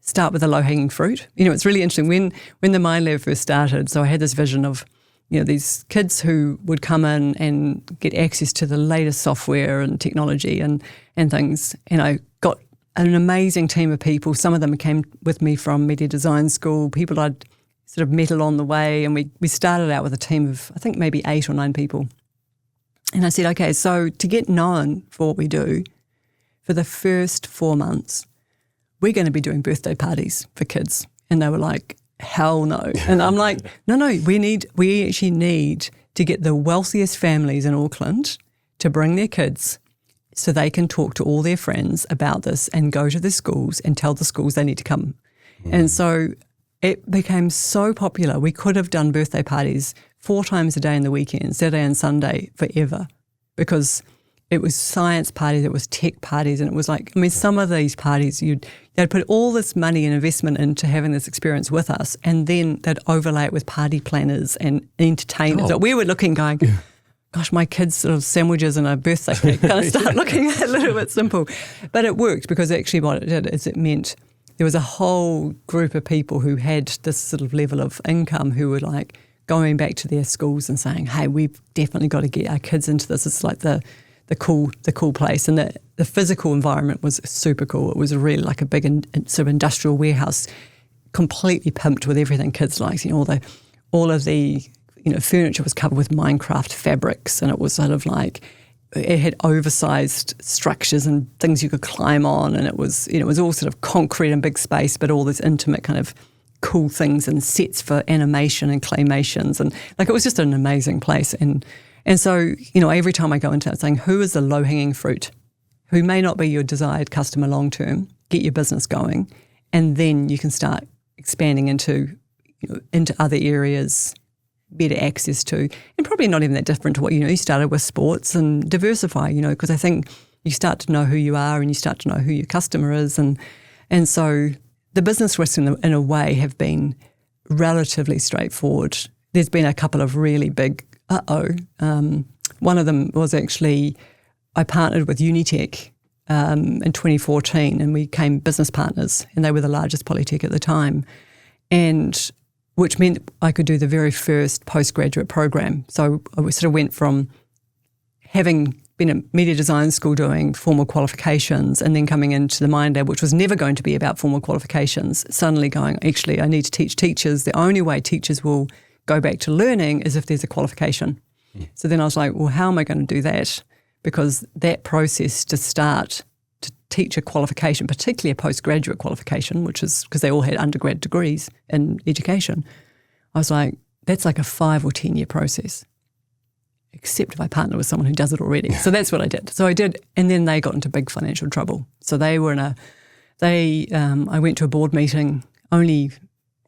[SPEAKER 1] start with the low-hanging fruit. It's really interesting. When the MindLab first started, so I had this vision of these kids who would come in and get access to the latest software and technology and things. And I got an amazing team of people. Some of them came with me from Media Design School, people I'd sort of met along the way. And we started out with a team of, I think, maybe 8 or 9 people. And I said, okay, so to get known for what we do, for the first 4 months, we're going to be doing birthday parties for kids. And they were like, hell no. And I'm like, no, we actually need to get the wealthiest families in Auckland to bring their kids so they can talk to all their friends about this and go to the schools and tell the schools they need to come. And so it became so popular. We could have done birthday parties 4 times a day in the weekend, Saturday and Sunday, forever, because it was science parties, it was tech parties, and it was like, some of these parties, they'd put all this money and investment into having this experience with us, and then they'd overlay it with party planners and entertainers. So we were looking, going, gosh, my kids' sort of sandwiches and a birthday cake kind of start looking a little bit simple. But it worked, because actually what it did is it meant there was a whole group of people who had this sort of level of income who were like, going back to their schools and saying, hey, we've definitely got to get our kids into this. It's like the cool place. And the physical environment was super cool. It was really like a big sort of industrial warehouse, completely pimped with everything kids liked. You know, all of the furniture was covered with Minecraft fabrics, and it was sort of like, it had oversized structures and things you could climb on, and it was all sort of concrete and big space, but all this intimate kind of cool things and sets for animation and claymations, and like it was just an amazing place. And so, every time I go into it, saying, who is the low-hanging fruit, who may not be your desired customer long-term, get your business going, and then you can start expanding into other areas, better access to, and probably not even that different to what, you started with sports, and diversify, because I think you start to know who you are and you start to know who your customer is. And so the business risks in a way have been relatively straightforward. There's been a couple of really big one of them was actually, I partnered with Unitech in 2014, and we became business partners, and they were the largest polytech at the time, and which meant I could do the very first postgraduate program. So I sort of went from having been at media design school doing formal qualifications and then coming into the Mind Lab, which was never going to be about formal qualifications, suddenly going, actually, I need to teach teachers. The only way teachers will go back to learning is if there's a qualification. So then I was like, well, how am I going to do that? Because that process to start to teach a qualification, particularly a postgraduate qualification, which is because they all had undergrad degrees in education, I was like, that's like a 5 or 10 year process, except if I partner with someone who does it already. So that's what I did. So I did, and then they got into big financial trouble. So they were I went to a board meeting only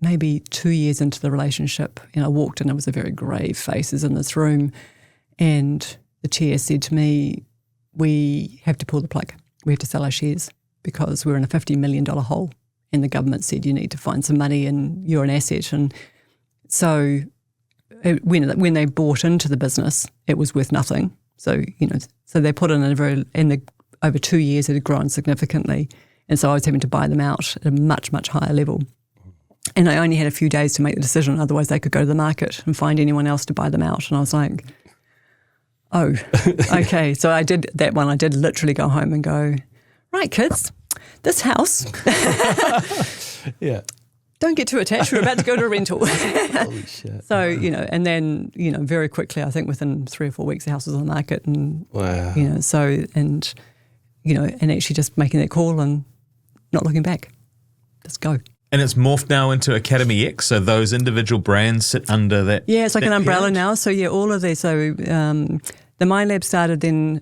[SPEAKER 1] maybe 2 years into the relationship, and I walked in, there was a very grave faces in this room, and the chair said to me, we have to pull the plug. We have to sell our shares because we're in a $50 million hole, and the government said you need to find some money and you're an asset. And so when they bought into the business, it was worth nothing. So, so they put in over 2 years it had grown significantly, and so I was having to buy them out at a much, much higher level. And I only had a few days to make the decision, otherwise they could go to the market and find anyone else to buy them out. And I was like, oh, okay. So I did that one. I did literally go home and go, right, kids, this house,
[SPEAKER 4] Yeah.
[SPEAKER 1] don't get too attached. We're about to go to a rental.
[SPEAKER 4] Holy shit.
[SPEAKER 1] So, and then, very quickly, I think within 3 or 4 weeks, the house was on the market. And,
[SPEAKER 4] Wow.
[SPEAKER 1] and actually just making that call and not looking back. Just go.
[SPEAKER 3] And it's morphed now into Academy X, so those individual brands sit under that.
[SPEAKER 1] Yeah, it's like an umbrella
[SPEAKER 3] parent?
[SPEAKER 1] now. So yeah, all of these. So the Mind Lab started then,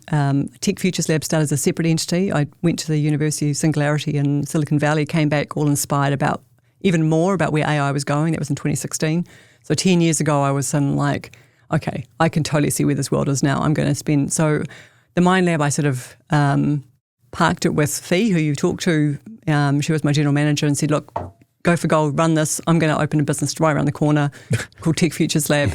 [SPEAKER 1] Tech Futures Lab started as a separate entity. I went to the University of Singularity in Silicon Valley, came back all inspired about even more about where AI was going. That was in 2016. So 10 years ago, I was suddenly like, okay, I can totally see where this world is now. I'm going to spend. So the Mind Lab, I sort of parked it with Fee, who you talked to. She was my general manager, and said, look, go for gold, run this. I'm going to open a business right around the corner called Tech Futures Lab,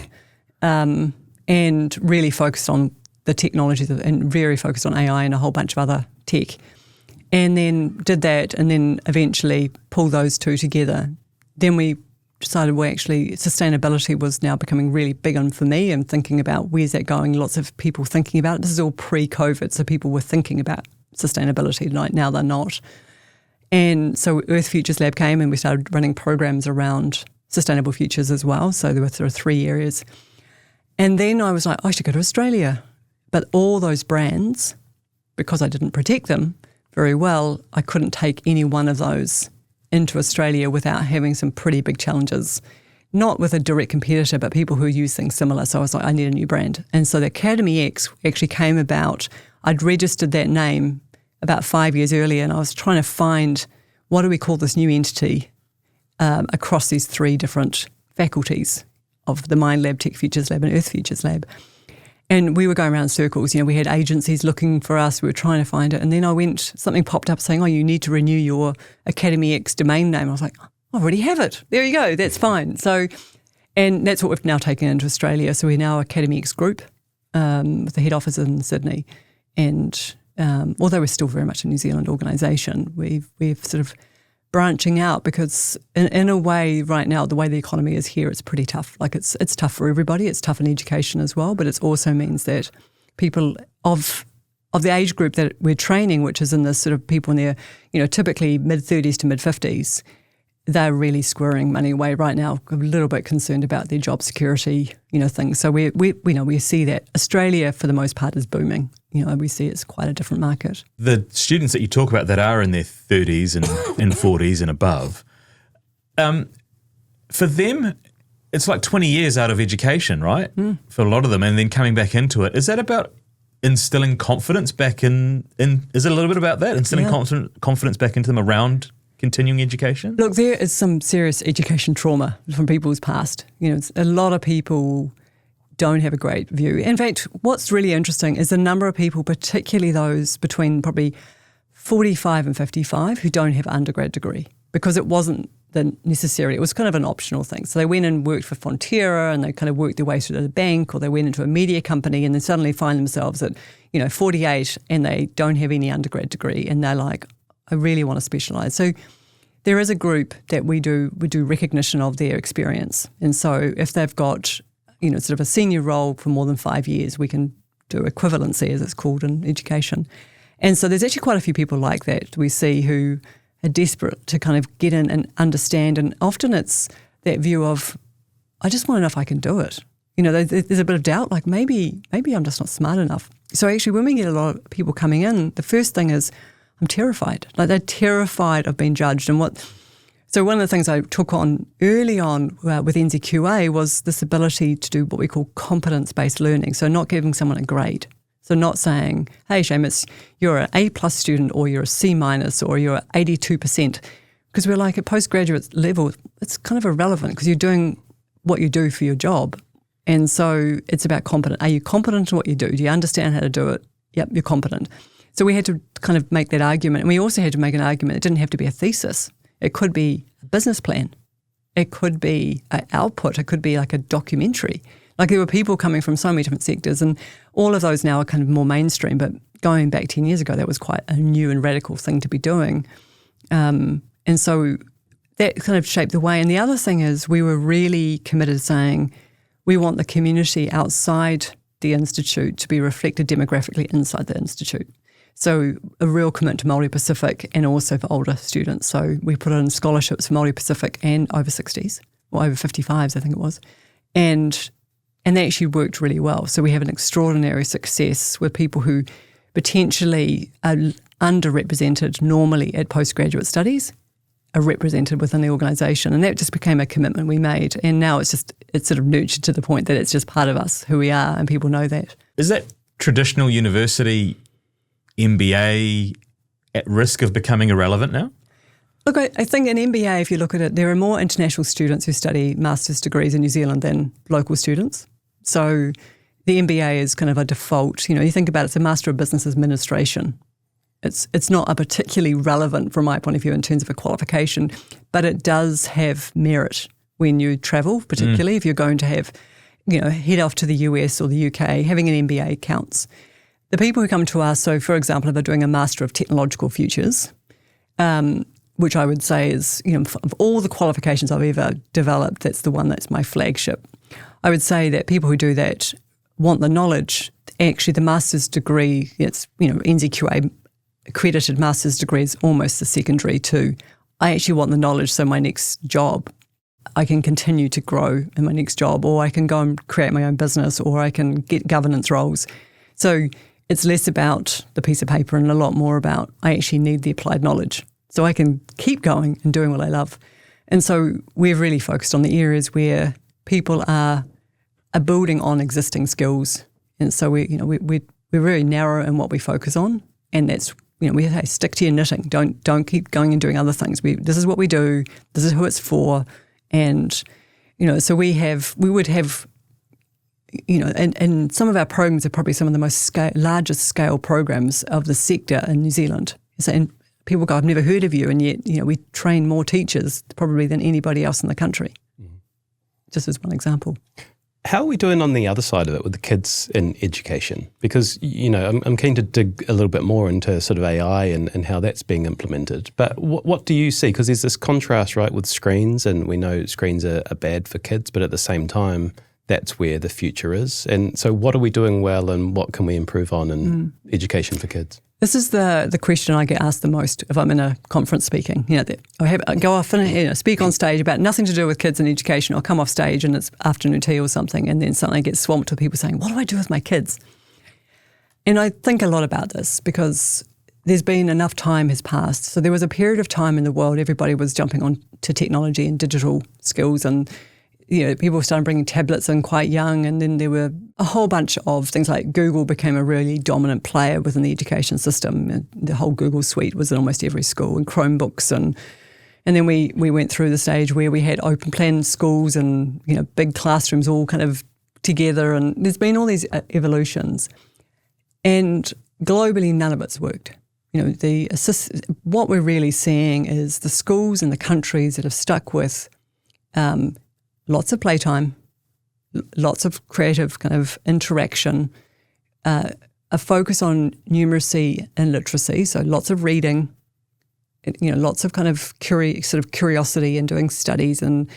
[SPEAKER 1] and really focused on the technologies and very focused on AI and a whole bunch of other tech. And then did that, and then eventually pulled those two together. Then we decided, well, actually, sustainability was now becoming really big on for me, and thinking about where's that going. Lots of people thinking about it. This is all pre-COVID, so people were thinking about sustainability. Like now they're not. And so Earth Futures Lab came, and we started running programs around sustainable futures as well. So there were sort of 3 areas. And then I was like, I should go to Australia. But all those brands, because I didn't protect them very well, I couldn't take any one of those into Australia without having some pretty big challenges. Not with a direct competitor, but people who use things similar. So I was like, I need a new brand. And so the Academy X actually came about. I'd registered that name about 5 years earlier, and I was trying to find, what do we call this new entity across these 3 different faculties of the Mind Lab, Tech Futures Lab and Earth Futures Lab. And we were going around in circles. We had agencies looking for us. We were trying to find it. And then something popped up saying, oh, you need to renew your Academy X domain name. I was like, I already have it. There you go. That's fine. So, and that's what we've now taken into Australia. So we're now Academy X Group with the head office in Sydney. And although we're still very much a New Zealand organisation, we've sort of branching out, because in a way right now, the way the economy is here, it's pretty tough. Like it's tough for everybody. It's tough in education as well, but it also means that people of the age group that we're training, which is in this sort of people in their, typically mid-30s to mid-50s, they're really squirring money away right now, a little bit concerned about their job security, things. So we see that Australia, for the most part, is booming. We see it's quite a different market.
[SPEAKER 3] The students that you talk about that are in their 30s and 40s and above, for them, it's like 20 years out of education, right? For a lot of them, and then coming back into it. Is that about instilling confidence back in is it a little bit about that, instilling confidence back into them around continuing education?
[SPEAKER 1] Look, there is some serious education trauma from people's past. A lot of people don't have a great view. In fact, what's really interesting is the number of people, particularly those between probably 45 and 55, who don't have an undergrad degree, because it wasn't necessary. It was kind of an optional thing. So they went and worked for Fonterra, and they kind of worked their way through the bank, or they went into a media company, and then suddenly find themselves at 48 and they don't have any undergrad degree, and they're like, I really want to specialise. So there is a group that we do recognition of their experience. And so if they've got, sort of a senior role for more than 5 years, we can do equivalency, as it's called in education. And so there's actually quite a few people like that we see who are desperate to kind of get in and understand. And often it's that view of, I just want to know if I can do it. There's a bit of doubt, like maybe I'm just not smart enough. So actually when we get a lot of people coming in, the first thing is, I'm terrified. Like they're terrified of being judged. So one of the things I took on early on with NZQA was this ability to do what we call competence-based learning. So not giving someone a grade. So not saying, hey, Seamus, you're an A+ student, or you're a C- or you're 82%. Because we're like, at postgraduate level, it's kind of irrelevant because you're doing what you do for your job. And so it's about competent. Are you competent in what you do? Do you understand how to do it? Yep, you're competent. So we had to kind of make that argument. And we also had to make an argument. It didn't have to be a thesis. It could be a business plan. It could be an output. It could be like a documentary. Like there were people coming from so many different sectors, and all of those now are kind of more mainstream. But going back 10 years ago, that was quite a new and radical thing to be doing. And so that kind of shaped the way. And the other thing is we were really committed to saying we want the community outside the institute to be reflected demographically inside the institute. So a real commitment to Māori Pacific, and also for older students. So we put in scholarships for Māori Pacific and over 60s, or over 55s, I think it was. And that actually worked really well. So we have an extraordinary success with people who potentially are underrepresented normally at postgraduate studies, are represented within the organisation. And that just became a commitment we made. And now it's sort of nurtured to the point that it's just part of us, who we are, and people know that.
[SPEAKER 3] Is that traditional university MBA at risk of becoming irrelevant now?
[SPEAKER 1] Look, I think in MBA, if you look at it, there are more international students who study master's degrees in New Zealand than local students. So the MBA is kind of a default. You think about it, it's a Master of Business Administration. It's not a particularly relevant from my point of view in terms of a qualification, but it does have merit when you travel, particularly if you're going to have, head off to the US or the UK, having an MBA counts. The people who come to us, so for example, if they're doing a Master of Technological Futures, which I would say is, of all the qualifications I've ever developed, that's the one that's my flagship. I would say that people who do that want the knowledge. Actually, the master's degree, it's, NZQA accredited master's degree is almost the secondary to, I actually want the knowledge so my next job, I can continue to grow in my next job, or I can go and create my own business, or I can get governance roles. So it's less about the piece of paper and a lot more about, I actually need the applied knowledge so I can keep going and doing what I love. And so we've really focused on the areas where people are building on existing skills. And so we're very narrow in what we focus on. And that's, we say stick to your knitting. Don't keep going and doing other things. This is what we do. This is who it's for. And, so we would have, and some of our programs are probably some of the most largest scale programs of the sector in New Zealand. So, and people go, I've never heard of you, and yet, we train more teachers probably than anybody else in the country. Just as one example.
[SPEAKER 4] How are we doing on the other side of it with the kids in education? Because, I'm keen to dig a little bit more into sort of AI and how that's being implemented. But what do you see? Because there's this contrast, right, with screens, and we know screens are bad for kids, but at the same time, that's where the future is. And so what are we doing well, and what can we improve on in education for kids?
[SPEAKER 1] This is the question I get asked the most if I'm in a conference speaking. I go off and speak on stage about nothing to do with kids and education. I'll come off stage and it's afternoon tea or something, and then suddenly I get swamped with people saying, what do I do with my kids? And I think a lot about this because there's been enough time has passed. So there was a period of time in the world everybody was jumping on to technology and digital skills, and people started bringing tablets in quite young, and then there were a whole bunch of things like Google became a really dominant player within the education system. And the whole Google suite was in almost every school, and Chromebooks, and then we went through the stage where we had open plan schools and big classrooms all kind of together, and there's been all these evolutions, and globally none of it's worked. What we're really seeing is the schools and the countries that have stuck with lots of playtime, lots of creative kind of interaction, a focus on numeracy and literacy, so lots of reading, lots of kind of curiosity and doing studies and,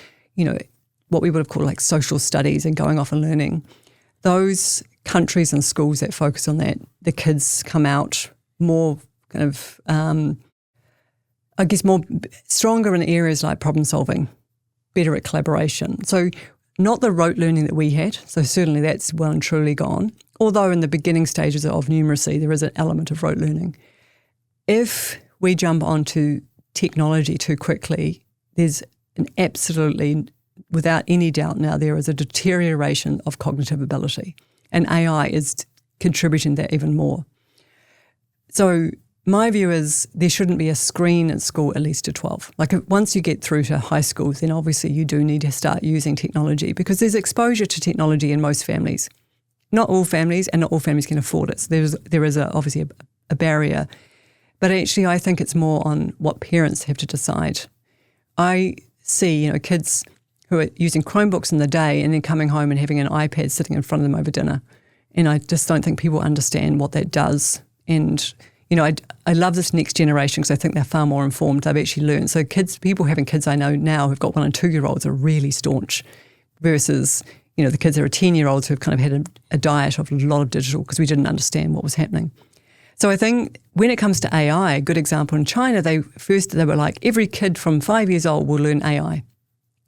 [SPEAKER 1] what we would have called like social studies and going off and learning. Those countries and schools that focus on that, the kids come out more kind of, more stronger in areas like problem solving, better at collaboration. So not the rote learning that we had, so certainly that's well and truly gone, although in the beginning stages of numeracy there is an element of rote learning. If we jump onto technology too quickly, there's an absolutely, without any doubt now, there is a deterioration of cognitive ability, and AI is contributing to that even more. So my view is there shouldn't be a screen at school at least to 12. Like once you get through to high school, then obviously you do need to start using technology because there's exposure to technology in most families. Not all families, and not all families can afford it. So there is obviously a barrier. But actually I think it's more on what parents have to decide. I see, kids who are using Chromebooks in the day and then coming home and having an iPad sitting in front of them over dinner. And I just don't think people understand what that does. And I love this next generation because I think they're far more informed. They've actually learned. So people having kids I know now who've got 1 and 2-year-olds are really staunch versus, the kids that are 10-year-olds who've kind of had a diet of a lot of digital because we didn't understand what was happening. So I think when it comes to AI, a good example in China, they were like, every kid from 5 years old will learn AI.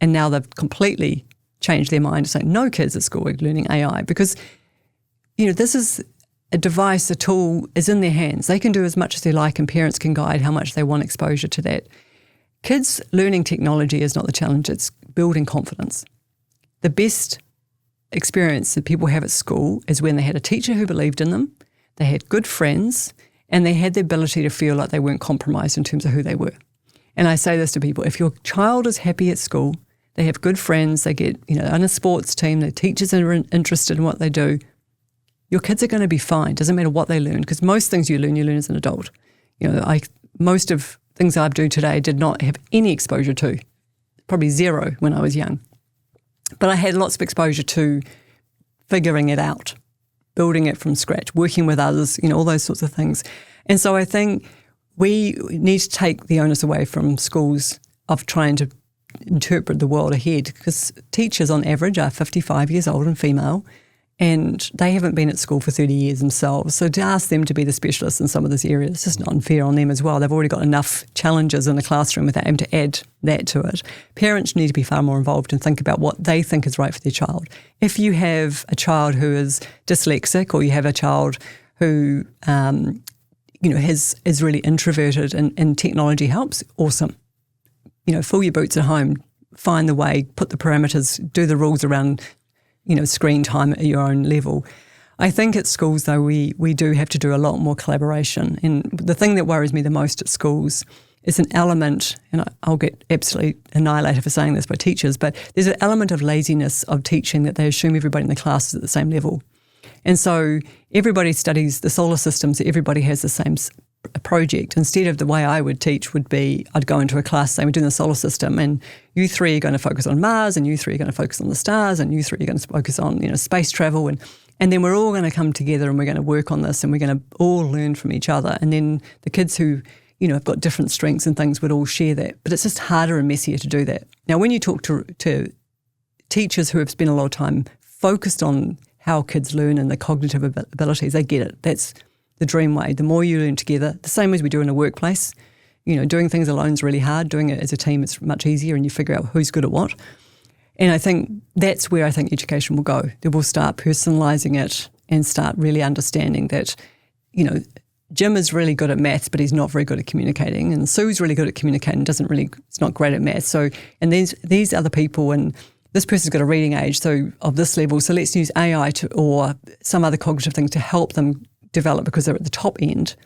[SPEAKER 1] And now they've completely changed their mind to say no kids at school are learning AI because, this is a device, a tool is in their hands. They can do as much as they like and parents can guide how much they want exposure to that. Kids learning technology is not the challenge, it's building confidence. The best experience that people have at school is when they had a teacher who believed in them, they had good friends, and they had the ability to feel like they weren't compromised in terms of who they were. And I say this to people, if your child is happy at school, they have good friends, they get, on a sports team, the teachers are interested in what they do, your kids are going to be fine. Doesn't matter what they learn, because most things you learn as an adult. Most of things I do today did not have any exposure to, probably zero when I was young. But I had lots of exposure to figuring it out, building it from scratch, working with others, all those sorts of things. And so I think we need to take the onus away from schools of trying to interpret the world ahead, because teachers on average are 55 years old and female, and they haven't been at school for 30 years themselves. So to ask them to be the specialists in some of this area, it's just not unfair on them as well. They've already got enough challenges in the classroom without them to add that to it. Parents need to be far more involved and think about what they think is right for their child. If you have a child who is dyslexic, or you have a child who is really introverted and technology helps, awesome. Fill your boots at home, find the way, put the parameters, do the rules around screen time at your own level. I think at schools, though, we do have to do a lot more collaboration. And the thing that worries me the most at schools is an element, and I'll get absolutely annihilated for saying this by teachers, but there's an element of laziness of teaching that they assume everybody in the class is at the same level. And so everybody studies the solar system, so everybody has the same a project, instead of the way I would teach would be I'd go into a class saying we're doing the solar system and you three are going to focus on Mars and you three are going to focus on the stars and you three are going to focus on space travel and then we're all going to come together and we're going to work on this and we're going to all learn from each other. And then the kids who have got different strengths and things would all share that. But it's just harder and messier to do that. Now, when you talk to teachers who have spent a lot of time focused on how kids learn and the cognitive abilities, they get it. That's the dream way. The more you learn together, the same as we do in a workplace. Doing things alone is really hard. Doing it as a team is much easier, and you figure out who's good at what. And I think that's where I think education will go. They will start personalising it and start really understanding that, Jim is really good at maths, but he's not very good at communicating. And Sue's really good at communicating, it's not great at maths. So, and these other people, and this person's got a reading age, so of this level. So let's use AI or some other cognitive thing to help them develop because they're at the top end.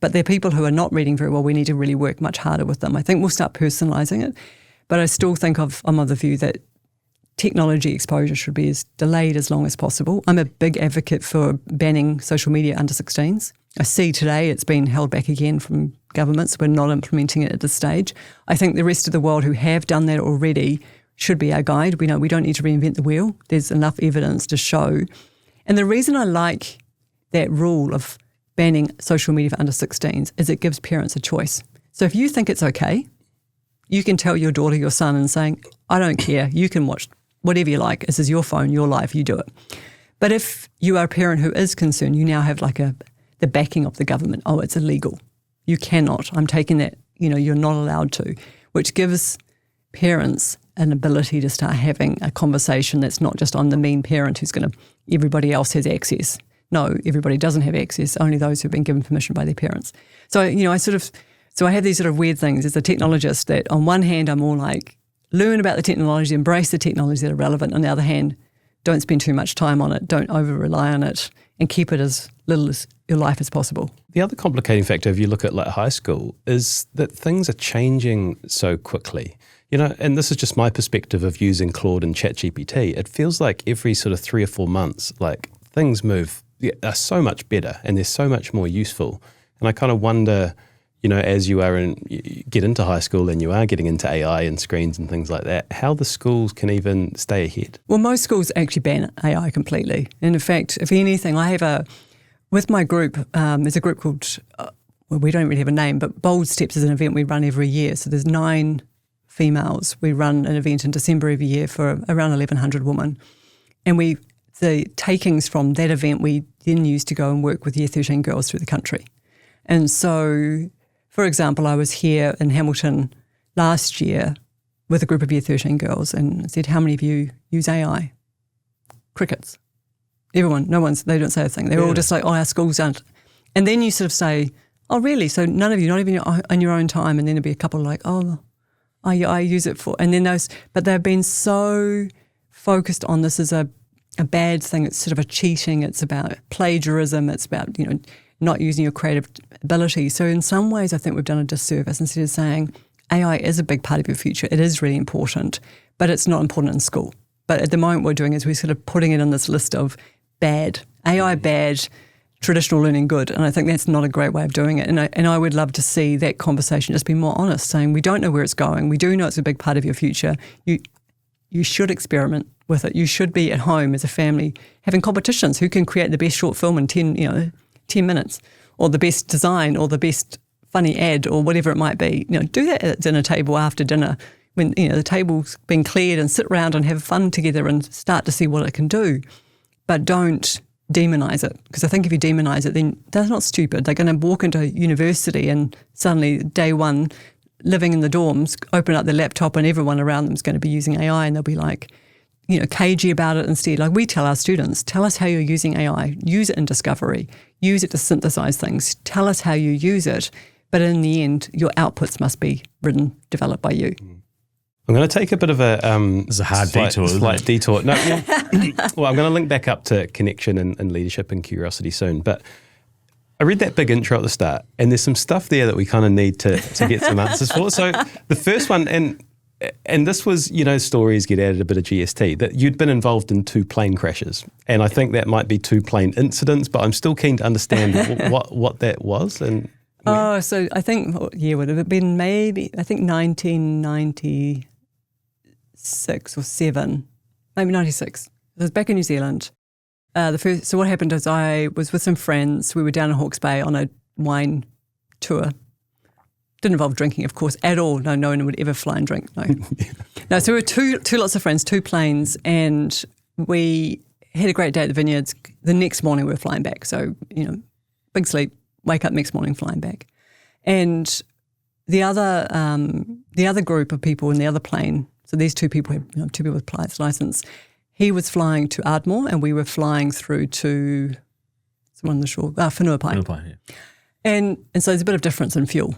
[SPEAKER 1] But they're people who are not reading very well. We need to really work much harder with them. I think we'll start personalising it. But I still think I'm of the view that technology exposure should be as delayed as long as possible. I'm a big advocate for banning social media under 16s. I see today it's been held back again from governments. We're not implementing it at this stage. I think the rest of the world who have done that already should be our guide. We know we don't need to reinvent the wheel. There's enough evidence to show. And the reason I like that rule of banning social media for under 16s is it gives parents a choice. So if you think it's okay, you can tell your daughter, your son, and saying, I don't care, you can watch whatever you like. This is your phone, your life, you do it. But if you are a parent who is concerned, you now have the backing of the government. Oh, it's illegal. You cannot. I'm taking that, you're not allowed to, which gives parents an ability to start having a conversation that's not just on the mean parent who's everybody else has access. No, everybody doesn't have access, only those who've been given permission by their parents. So, I have these sort of weird things as a technologist that on one hand, I'm all like, learn about the technology, embrace the technologies that are relevant. On the other hand, don't spend too much time on it, don't over-rely on it, and keep it as little as your life as possible.
[SPEAKER 4] The other complicating factor, if you look at high school, is that things are changing so quickly. And this is just my perspective of using Claude and ChatGPT. It feels like every sort of 3 or 4 months, things are so much better and they're so much more useful. And I kind of wonder, as you get into high school and you are getting into AI and screens and things like that, how the schools can even stay ahead.
[SPEAKER 1] Well, most schools actually ban AI completely. And in fact, if anything, with my group, there's a group called, we don't really have a name, but Bold Steps is an event we run every year. So there's 9 females. We run an event in December every year for around 1,100 women. And the takings from that event we then use to go and work with Year 13 girls through the country. And so, for example, I was here in Hamilton last year with a group of Year 13 girls and said, how many of you use AI? Crickets. Everyone, they don't say a thing. They're all just like, our schools aren't. And then you sort of say, oh, really? So none of you, not even on your own time. And then there'll be a couple like, yeah, I use it for, and then but they've been so focused on this as a bad thing. It's sort of a cheating. It's about plagiarism. It's about, not using your creative ability. So in some ways, I think we've done a disservice instead of saying AI is a big part of your future. It is really important, but it's not important in school. But at the moment, what we're doing is we're sort of putting it on this list of bad, AI bad, traditional learning good. And I think that's not a great way of doing it. And I would love to see that conversation just be more honest, saying we don't know where it's going. We do know it's a big part of your future. You should experiment with it. You should be at home as a family having competitions. Who can create the best short film in 10 minutes, or the best design, or the best funny ad, or whatever it might be. Do that at dinner table after dinner when the table's been cleared, and sit around and have fun together and start to see what it can do. But don't demonize it, because I think if you demonize it, then they're not stupid. They're going to walk into university and suddenly day one, living in the dorms, open up their laptop and everyone around them is going to be using AI, and they'll be like, cagey about it instead. Like we tell our students, tell us how you're using AI. Use it in discovery. Use it to synthesize things. Tell us how you use it. But in the end, your outputs must be written, developed by you.
[SPEAKER 4] I'm going to take a bit of a
[SPEAKER 3] it's a hard
[SPEAKER 4] slight detour. No, well, I'm going to link back up to connection and leadership and curiosity soon. But I read that big intro at the start, and there's some stuff there that we kind of need to get some answers for. So the first one, and this was, stories get added a bit of GST, that you'd been involved in 2 plane crashes. And I think that might be 2 plane incidents, but I'm still keen to understand what that was. And
[SPEAKER 1] Oh, so I think, what year would it have been? Maybe, I think 1996 or 7, maybe 96. I was back in New Zealand. So what happened is I was with some friends. We were down in Hawke's Bay on a wine tour. Didn't involve drinking, of course, at all. No one would ever fly and drink. No. No. So we were two lots of friends, 2 planes, and we had a great day at the vineyards. The next morning we were flying back. So, big sleep, wake up next morning, flying back. And the other group of people in the other plane, so these 2 people had 2 people with pilot's license. He was flying to Ardmore and we were flying through to someone on the shore, Whenuapai.
[SPEAKER 3] Yeah.
[SPEAKER 1] And so there's a bit of difference in fuel.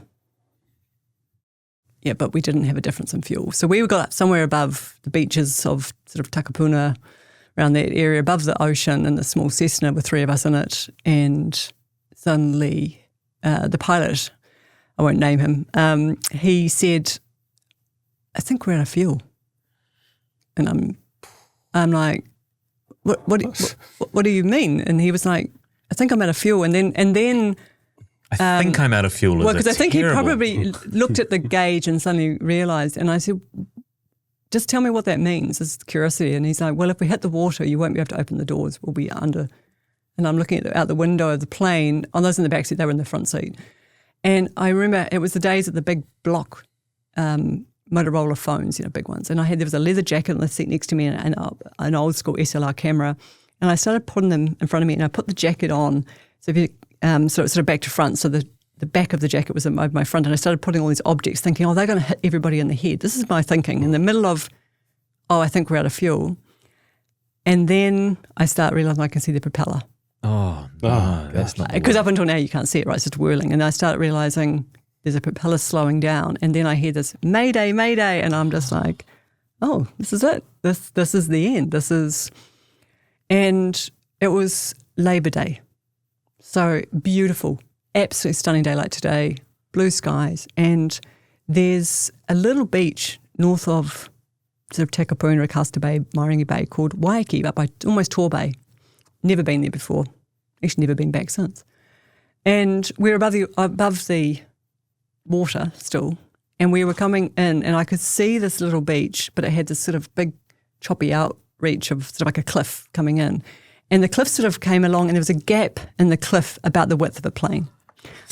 [SPEAKER 1] Yeah, but we didn't have a difference in fuel. So we got up somewhere above the beaches of sort of Takapuna, around that area, above the ocean, in a small Cessna with 3 of us in it. And suddenly the pilot, I won't name him, he said, I think we're out of fuel. And I'm like, what do you mean? And he was like, I think I'm out of fuel. And then
[SPEAKER 3] I think I'm out of fuel.
[SPEAKER 1] Well, because I think he probably looked at the gauge and suddenly realised. And I said, just tell me what that means. It's curiosity. And he's like, well, if we hit the water, you won't be able to open the doors. We'll be under. And I'm looking out the window of the plane. On those in the back seat, they were in the front seat. And I remember it was the days of the big block Motorola phones, big ones. And there was a leather jacket on the seat next to me and an old school SLR camera. And I started putting them in front of me and I put the jacket on. So if you sort of back to front. So the back of the jacket was over my front. And I started putting all these objects thinking, they're going to hit everybody in the head. This is my thinking. In the middle of, I think we're out of fuel. And then I start realising I can see the propeller.
[SPEAKER 3] Oh, no, that's not.
[SPEAKER 1] Because up until now you can't see it, right? It's just whirling. And I start realising there's a propeller slowing down. And then I hear this, Mayday, Mayday. And I'm just like, oh, this is it. This is the end. And it was Labour Day. So beautiful, absolutely stunning day like today, blue skies. And there's a little beach north of sort of Takapuna, Casta Bay, Mairangi Bay called Waiki, up by almost Tor Bay. Never been there before. Actually never been back since. And we're above the water still. And we were coming in and I could see this little beach, but it had this sort of big choppy outreach of sort of like a cliff coming in. And the cliff sort of came along and there was a gap in the cliff about the width of a plane.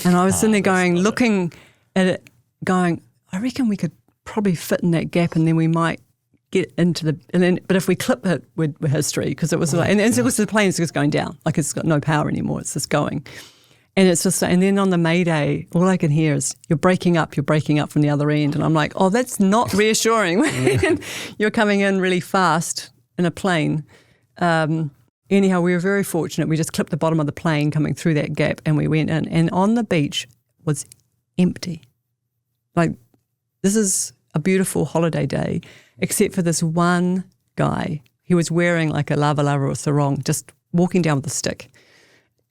[SPEAKER 1] And I was sitting there looking at it, going, I reckon we could probably fit in that gap and then we might get into but if we clip it, we're history. Because it was and it was the plane's just going down, like it's got no power anymore, it's just going. And it's just, and then on the Mayday, all I can hear is, you're breaking up from the other end. And I'm like, that's not reassuring when you're coming in really fast in a plane. Anyhow, we were very fortunate. We just clipped the bottom of the plane coming through that gap and we went in. And on the beach was empty. Like, this is a beautiful holiday day, except for this one guy. He was wearing like a lava or sarong, just walking down with a stick.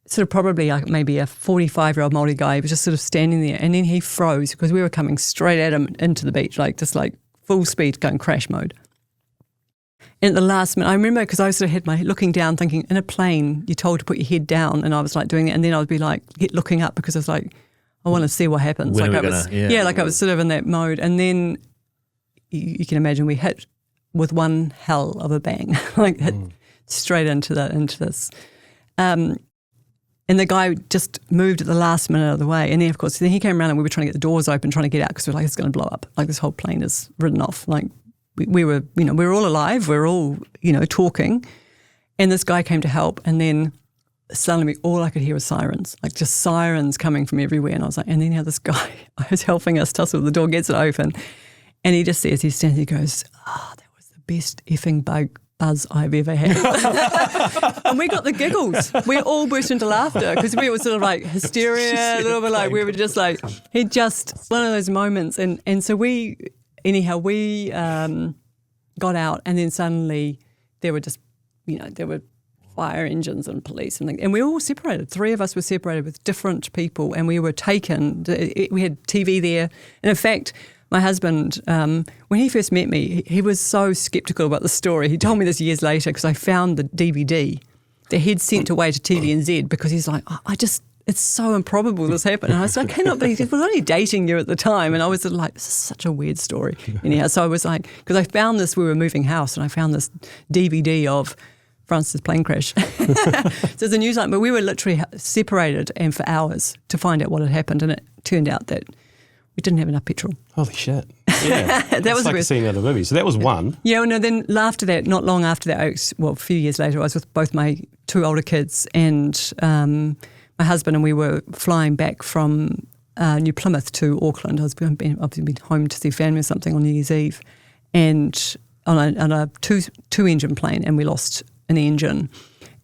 [SPEAKER 1] Sort of probably like maybe a 45-year-old Māori guy. He was just sort of standing there. And then he froze because we were coming straight at him into the beach, just like full speed going crash mode. And at the last minute, I remember because I sort of had my looking down thinking, in a plane, you're told to put your head down. And I was like doing it. And then I would be like, looking up because I was like, I want to see what happens.
[SPEAKER 3] When
[SPEAKER 1] like
[SPEAKER 3] I
[SPEAKER 1] was sort of in that mode. And then you can imagine we hit with one hell of a bang, hit straight into this. And the guy just moved at the last minute out of the way. And then, of course, he came around and we were trying to get the doors open, trying to get out because we were like, it's going to blow up. Like, this whole plane is ridden off. Like, we were, we were all alive. We were all, talking. And this guy came to help. And then suddenly all I could hear was sirens, like just sirens coming from everywhere. And I was like, and then this guy was helping us tussle with the door, gets it open. And he just says, he stands, he goes, that was the best effing buzz I've ever had. And we got the giggles. We all burst into laughter because we were sort of like hysteria, a little bit like we were just like, one of those moments. And so we got out and then suddenly there were just, there were fire engines and police and things. And we were all separated. 3 of us were separated with different people and we were taken. We had TV there. And in fact, my husband, when he first met me, he was so sceptical about the story. He told me this years later because I found the DVD that he'd sent away to TVNZ because he's like, it's so improbable this happened. And I was like, I cannot believe we were only dating you at the time. And I was like, this is such a weird story. Anyhow, so I was like, because I found this, we were moving house, and I found this DVD of Frances' plane crash. So it's a news item, but we were literally separated and for hours to find out what had happened. And it turned out that we didn't have enough petrol.
[SPEAKER 4] Holy shit. Yeah.
[SPEAKER 1] That was
[SPEAKER 4] like a scene out of a movie. So that was one.
[SPEAKER 1] Yeah, well, no, then after that, not long after that, a few years later, I was with both my 2 older kids and my husband, and we were flying back from New Plymouth to Auckland. I've been home to see family or something on New Year's Eve, and on a two-engine plane, and we lost an engine.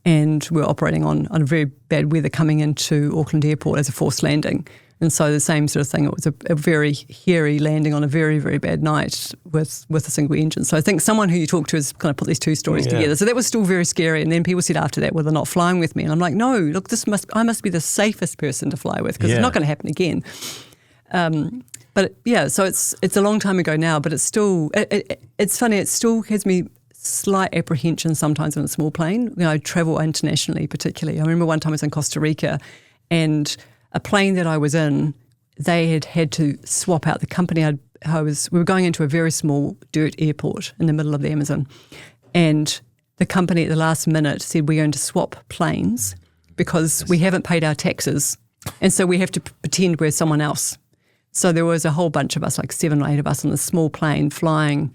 [SPEAKER 1] And we were operating on very bad weather coming into Auckland Airport as a forced landing. And so the same sort of thing, it was a very hairy landing on a very, very bad night with a single engine. So I think someone who you talk to has kind of put these 2 stories together. So that was still very scary. And then people said after that, well, they're not flying with me. And I'm like, no, look, I must be the safest person to fly with because it's not going to happen again. But yeah, so it's a long time ago now, but it's still, it's funny, it still has me slight apprehension sometimes in a small plane. I travel internationally particularly. I remember one time I was in Costa Rica, and a plane that I was in, they had to swap out the company. We were going into a very small dirt airport in the middle of the Amazon, and the company at the last minute said, we're going to swap planes because we haven't paid our taxes, and so we have to pretend we're someone else. So there was a whole bunch of us, like 7 or 8 of us on a small plane flying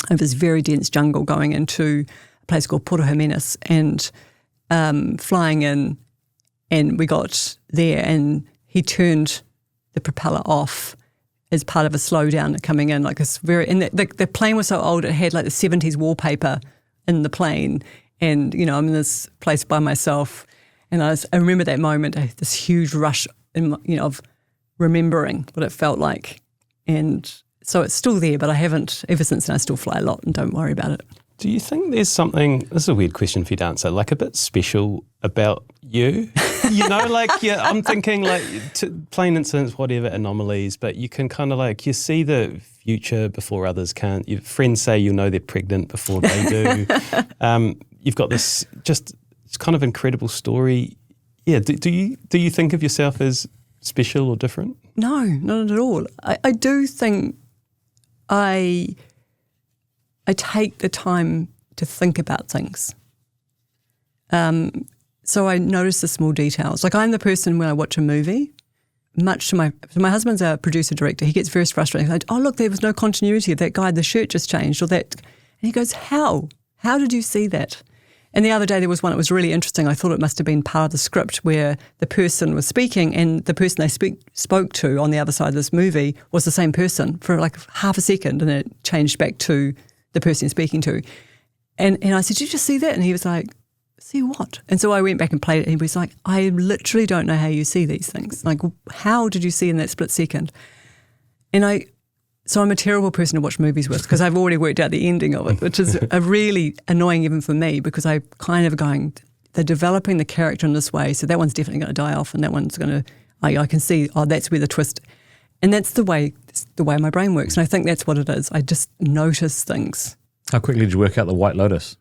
[SPEAKER 1] over this very dense jungle going into a place called Puerto Jimenez, and flying in. And we got there, and he turned the propeller off as part of a slowdown coming in. Like and the plane was so old, it had like the 70s wallpaper in the plane. And, I'm in this place by myself. And I remember that moment, this huge rush of remembering what it felt like. And so it's still there, but I haven't, ever since then, I still fly a lot and don't worry about it.
[SPEAKER 4] Do you think there's something, this is a weird question for you to answer, like a bit special about you? I'm thinking like plane incidents, whatever, anomalies, but you can kind of like, you see the future before others can. Your friends say they're pregnant before they do. You've got this just kind of incredible story. Yeah, do you think of yourself as special or different?
[SPEAKER 1] No, not at all. I do think I take the time to think about things. So I notice the small details. Like I'm the person when I watch a movie, much to my husband's a producer-director, he gets very frustrated. He's like, oh, look, there was no continuity of that guy, the shirt just changed, or that. And he goes, how? How did you see that? And the other day there was one that was really interesting. I thought it must have been part of the script where the person was speaking and the person they spoke to on the other side of this movie was the same person for like half a second, and it changed back to the person you're speaking to. And I said, did you just see that? And he was like, see what? And so I went back and played it, and he was like, I literally don't know how you see these things. Like, how did you see in that split second? And so I'm a terrible person to watch movies with because I've already worked out the ending of it, which is a really annoying even for me because I kind of going, they're developing the character in this way, so that one's definitely going to die off and that one's going to, I can see, that's where the twist, and that's the way my brain works. And I think that's what it is. I just notice things.
[SPEAKER 3] How quickly did you work out the White Lotus?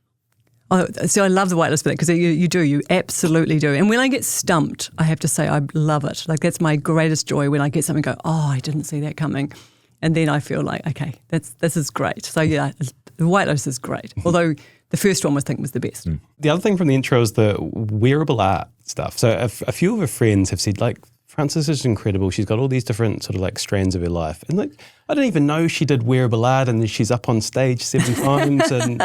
[SPEAKER 1] Oh, so I love the White Lotus for that because you absolutely do. And when I get stumped, I have to say I love it. Like that's my greatest joy when I get something and go, oh, I didn't see that coming. And then I feel like, okay, this is great. So yeah, the White Lotus is great. Although the first one was the best.
[SPEAKER 4] The other thing from the intro is the wearable art stuff. So a few of her friends have said like, Frances is incredible. She's got all these different sort of like strands of her life. And like, I didn't even know she did wearable art, and she's up on stage 7 times. And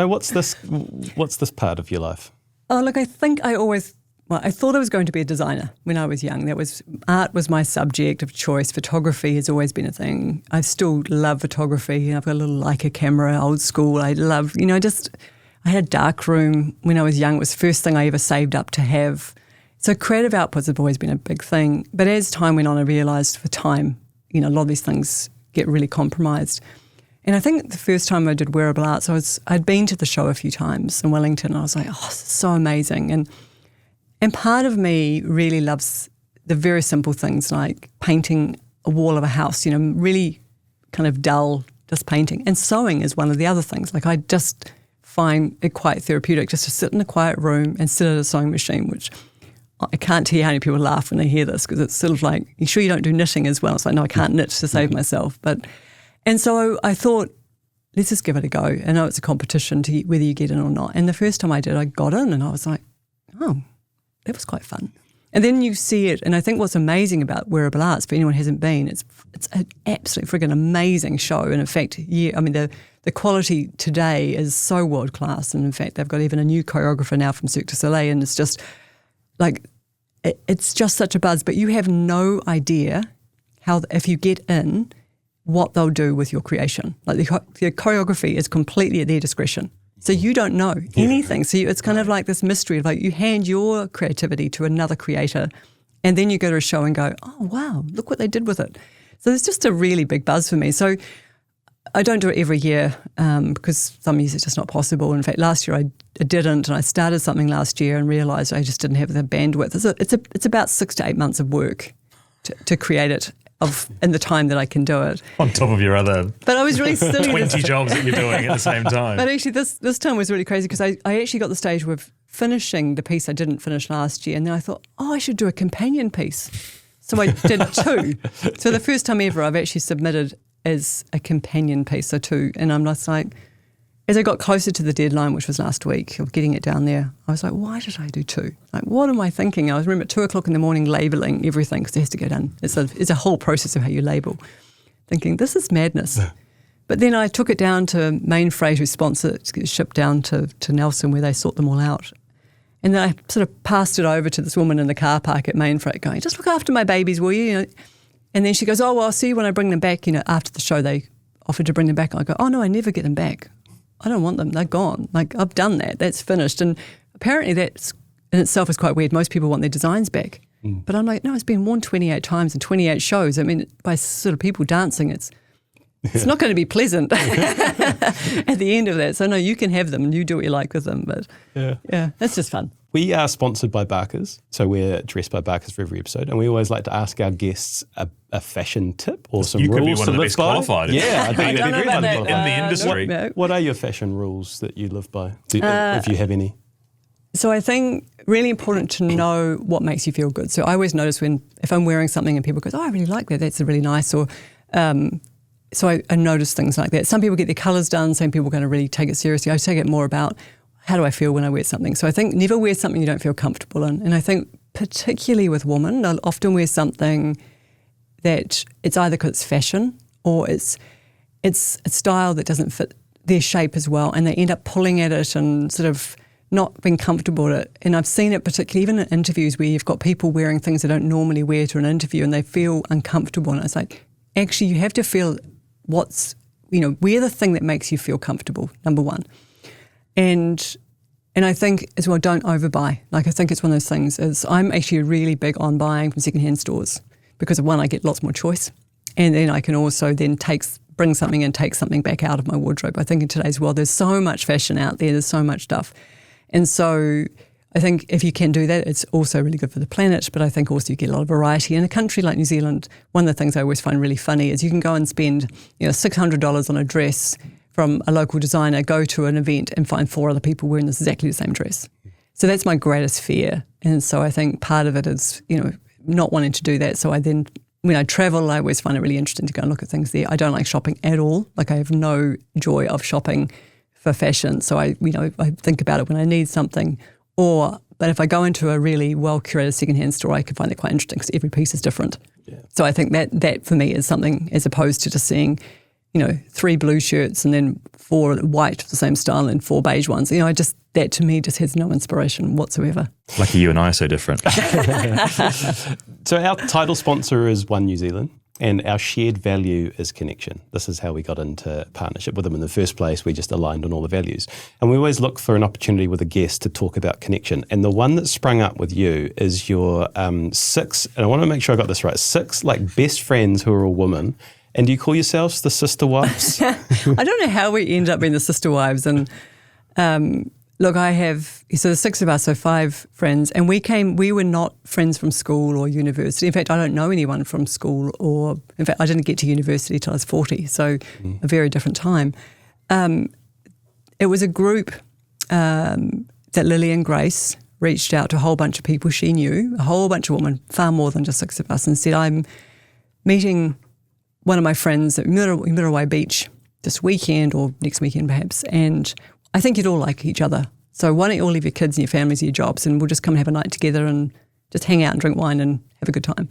[SPEAKER 4] what's this part of your life?
[SPEAKER 1] Oh, look, I think I thought I was going to be a designer when I was young. Art was my subject of choice. Photography has always been a thing. I still love photography. I've got a little Leica camera, old school. I love, I had a dark room when I was young. It was the first thing I ever saved up to have. So creative outputs have always been a big thing. But as time went on, I realised for time, a lot of these things get really compromised. And I think the first time I did wearable art, so I'd been to the show a few times in Wellington, and I was like, oh, this is so amazing. And part of me really loves the very simple things like painting a wall of a house, really kind of dull, just painting. And sewing is one of the other things. Like I just find it quite therapeutic just to sit in a quiet room and sit at a sewing machine, which I can't tell you how many people laugh when they hear this, because it's sort of like, you sure you don't do knitting as well? It's like, no, I can't knit to save myself. And so I thought, let's just give it a go. I know it's a competition to whether you get in or not. And the first time I did, I got in and I was like, oh, that was quite fun. And then you see it, and I think what's amazing about Wearable Arts, for anyone who hasn't been, it's an absolute friggin' amazing show. And in fact, the quality today is so world class. And in fact, they've got even a new choreographer now from Cirque du Soleil, and it's just like, it's just such a buzz. But you have no idea how, if you get in, what they'll do with your creation. Like the choreography is completely at their discretion. So you don't know anything. So it's kind of like this mystery of like, you hand your creativity to another creator, and then you go to a show and go, oh, wow, look what they did with it. So it's just a really big buzz for me. So I don't do it every year because some years it's just not possible. In fact, last year I didn't, and I started something last year and realised I just didn't have the bandwidth. It's about 6 to 8 months of work to create it in the time that I can do it.
[SPEAKER 3] On top of your other
[SPEAKER 1] but I was really silly
[SPEAKER 3] 20 jobs that you're doing at the same time.
[SPEAKER 1] But actually this time was really crazy because I actually got the stage with finishing the piece I didn't finish last year, and then I thought, oh, I should do a companion piece. So I did 2. So the first time ever I've actually submitted as a companion piece, so 2. And I'm just like, as I got closer to the deadline, which was last week, of getting it down there, I was like, why did I do 2? Like, what am I thinking? I remember at 2 o'clock in the morning labelling everything because it has to go done. It's a whole process of how you label. Thinking, this is madness. But then I took it down to Main Freight, who sponsor it, to get shipped down to Nelson where they sort them all out. And then I sort of passed it over to this woman in the car park at Main Freight going, just look after my babies, will you? And then she goes, oh, well, I'll see you when I bring them back. After the show, they offered to bring them back. I go, oh, no, I never get them back. I don't want them. They're gone. Like, I've done that. That's finished. And apparently that's in itself is quite weird. Most people want their designs back. But I'm like, no, it's been worn 28 times in 28 shows. I mean, by sort of people dancing, it's not going to be pleasant at the end of that. So, no, you can have them and you do what you like with them. But, yeah that's just fun.
[SPEAKER 4] We are sponsored by Barker's, so we're dressed by Barker's for every episode, and we always like to ask our guests a fashion tip or some
[SPEAKER 3] you
[SPEAKER 4] rules
[SPEAKER 3] could be one
[SPEAKER 4] to
[SPEAKER 3] of the
[SPEAKER 4] live
[SPEAKER 3] best
[SPEAKER 4] by.
[SPEAKER 3] qualified.
[SPEAKER 4] Yeah, I think
[SPEAKER 1] don't know about that.
[SPEAKER 3] in the industry.
[SPEAKER 1] No.
[SPEAKER 4] What are your fashion rules that you live by, if you have any?
[SPEAKER 1] So I think really important to know what makes you feel good. So I always notice if I'm wearing something and people go, oh, I really like that, that's really nice, or so I notice things like that. Some people get their colours done, some people are going to really take it seriously. I take it more about how do I feel when I wear something. So I think never wear something you don't feel comfortable in. And I think particularly with women, they'll often wear something that it's either because it's fashion or it's a style that doesn't fit their shape as well, and they end up pulling at it and sort of not being comfortable at it. And I've seen it particularly even in interviews where you've got people wearing things they don't normally wear to an interview and they feel uncomfortable. And it's like, actually, you have to feel wear the thing that makes you feel comfortable, number one. And I think as well, don't overbuy. Like, I think it's one of those things is I'm actually really big on buying from secondhand stores because, one, I get lots more choice. And then I can also then bring something and take something back out of my wardrobe. I think in today's world, there's so much fashion out there. There's so much stuff. And so I think if you can do that, it's also really good for the planet. But I think also you get a lot of variety. In a country like New Zealand, one of the things I always find really funny is you can go and spend $600 on a dress from a local designer, go to an event and find 4 other people wearing exactly the same dress. So that's my greatest fear. And so I think part of it is, not wanting to do that. So when I travel, I always find it really interesting to go and look at things there. I don't like shopping at all. Like, I have no joy of shopping for fashion. So I think about it when I need something. But if I go into a really well-curated secondhand store, I can find it quite interesting because every piece is different. Yeah. So I think that for me is something, as opposed to just seeing 3 blue shirts and then 4 white of the same style and 4 beige ones. That to me just has no inspiration whatsoever.
[SPEAKER 3] Lucky you and I are so different.
[SPEAKER 4] So our title sponsor is One New Zealand, and our shared value is connection. This is how we got into partnership with them in the first place. We just aligned on all the values. And we always look for an opportunity with a guest to talk about connection. And the one that sprung up with you is your 6, and I want to make sure I got this right, 6 like best friends who are all women. And do you call yourselves the sister wives?
[SPEAKER 1] I don't know how we end up being the sister wives. And look, so there's 6 of us, so 5 friends. And we were not friends from school or university. In fact, I don't know anyone from school in fact, I didn't get to university till I was 40. So a very different time. It was a group that Lily and Grace reached out to a whole bunch of people she knew, a whole bunch of women, far more than just 6 of us, and said, I'm meeting one of my friends at Middleway Beach this weekend or next weekend perhaps, and I think you'd all like each other. So why don't you all leave your kids and your families and your jobs, and we'll just come and have a night together and just hang out and drink wine and have a good time.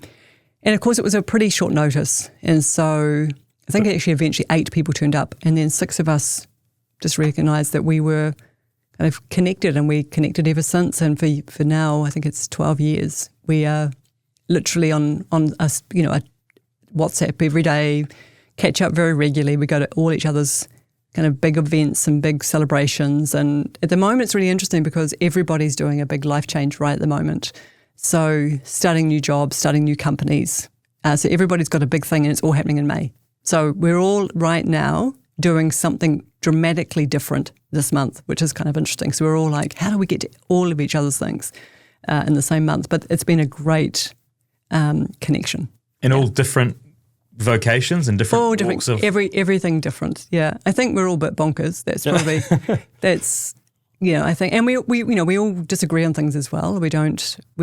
[SPEAKER 1] And of course it was a pretty short notice. And so I think actually eventually 8 people turned up, and then 6 of us just recognised that we were kind of connected, and we connected ever since. And for now, I think it's 12 years, we are literally on a WhatsApp every day, catch up very regularly. We go to all each other's kind of big events and big celebrations. And at the moment, it's really interesting because everybody's doing a big life change right at the moment. So starting new jobs, starting new companies. So everybody's got a big thing, and it's all happening in May. So we're all right now doing something dramatically different this month, which is kind of interesting. So we're all like, how do we get to all of each other's things in the same month? But it's been a great connection.
[SPEAKER 3] And all different vocations and different walks of...
[SPEAKER 1] Everything different, yeah. I think we're all a bit bonkers. That's probably, I think, and we all disagree on things as well. We're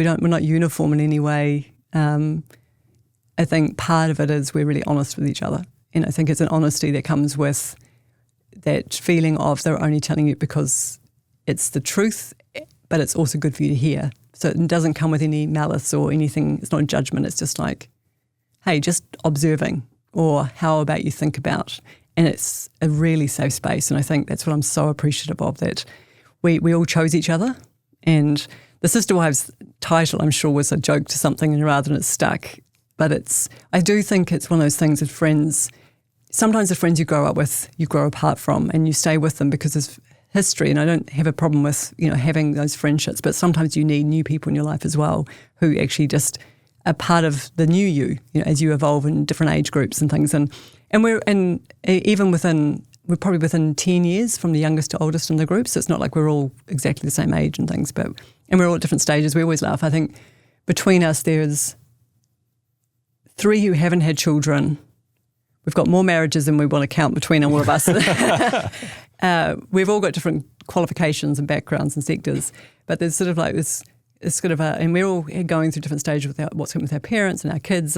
[SPEAKER 1] not uniform in any way. I think part of it is we're really honest with each other. And I think it's an honesty that comes with that feeling of they're only telling you because it's the truth, but it's also good for you to hear. So it doesn't come with any malice or anything. It's not judgment. It's just like, hey, just observing, or how about you think about. And it's a really safe space. And I think that's what I'm so appreciative of, that we all chose each other. And the Sister Wives title, I'm sure, was a joke to something rather than it's stuck. But I do think it's one of those things with friends. Sometimes the friends you grow up with, you grow apart from, and you stay with them because of history. And I don't have a problem with, having those friendships, but sometimes you need new people in your life as well who actually just are part of the new you, as you evolve in different age groups and things. And we're probably within 10 years from the youngest to oldest in the group. So it's not like we're all exactly the same age and things, and we're all at different stages. We always laugh. I think between us, there's 3 who haven't had children. We've got more marriages than we want to count between all of us. We've all got different qualifications and backgrounds and sectors, but there's sort of like this, it's sort of and we're all going through different stages with what's happening with our parents and our kids,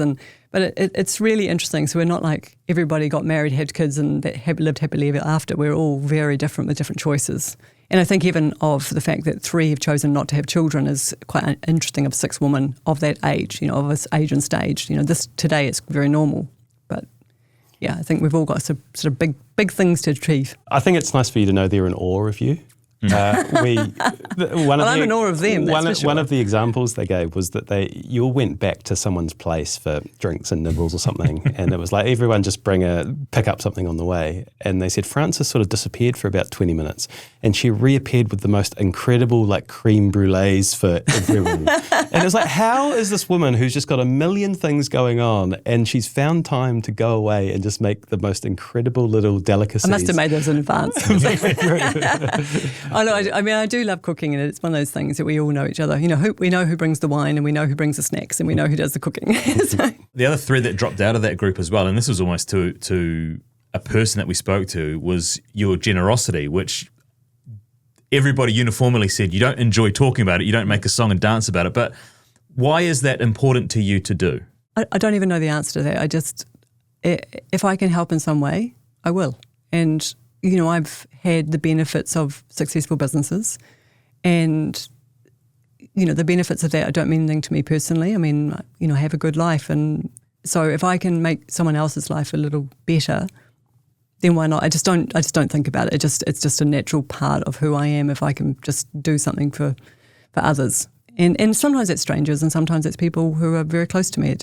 [SPEAKER 1] but it's really interesting. So we're not like everybody got married, had kids, and lived happily ever after. We're all very different with different choices. And I think even of the fact that 3 have chosen not to have children is quite interesting, of 6 women of that age, of this age and stage. Today it's very normal. But yeah, I think we've all got sort of big things to achieve.
[SPEAKER 4] I think it's nice for you to know they're in awe of you. I'm
[SPEAKER 1] in awe of them.
[SPEAKER 4] One of the examples they gave was that you all went back to someone's place for drinks and nibbles or something, and it was like everyone just pick up something on the way. And they said Frances sort of disappeared for about 20 minutes, and she reappeared with the most incredible creme brulees for everyone. And it was like, how is this woman who's just got a million things going on, and she's found time to go away and just make the most incredible little delicacies?
[SPEAKER 1] I must have made those in advance. I do love cooking, and it's one of those things that we all know each other. We know who brings the wine, and we know who brings the snacks, and we know who does the cooking. So.
[SPEAKER 3] The other thread that dropped out of that group as well, and this was almost to a person that we spoke to, was your generosity, which everybody uniformly said you don't enjoy talking about it, you don't make a song and dance about it. But why is that important to you to do?
[SPEAKER 1] I don't even know the answer to that. If I can help in some way, I will. And I've had the benefits of successful businesses, and, the benefits of that don't mean anything to me personally. I mean, I have a good life. And so if I can make someone else's life a little better, then why not? I just don't think about it. It's just a natural part of who I am if I can just do something for others. And sometimes it's strangers, and sometimes it's people who are very close to me.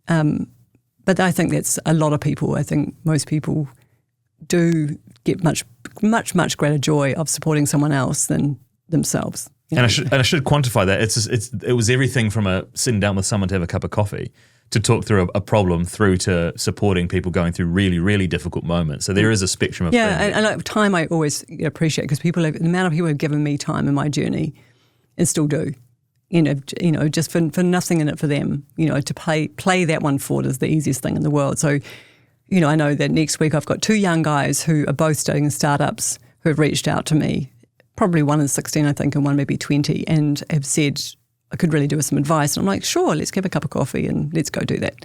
[SPEAKER 1] But I think that's a lot of people. I think most people do get much greater joy of supporting someone else than themselves.
[SPEAKER 3] And I should quantify that. It was everything from sitting down with someone to have a cup of coffee, to talk through a problem, through to supporting people going through really, really difficult moments. So there is a spectrum of things.
[SPEAKER 1] And time I always appreciate, because the amount of people have given me time in my journey and still do. Just for nothing in it for them. To play that one forward is the easiest thing in the world. So. I know that next week I've got 2 young guys who are both starting startups who have reached out to me probably one is 16, I think, and one maybe 20, and have said, I could really do with some advice. And I'm like, sure, let's have a cup of coffee and let's go do that.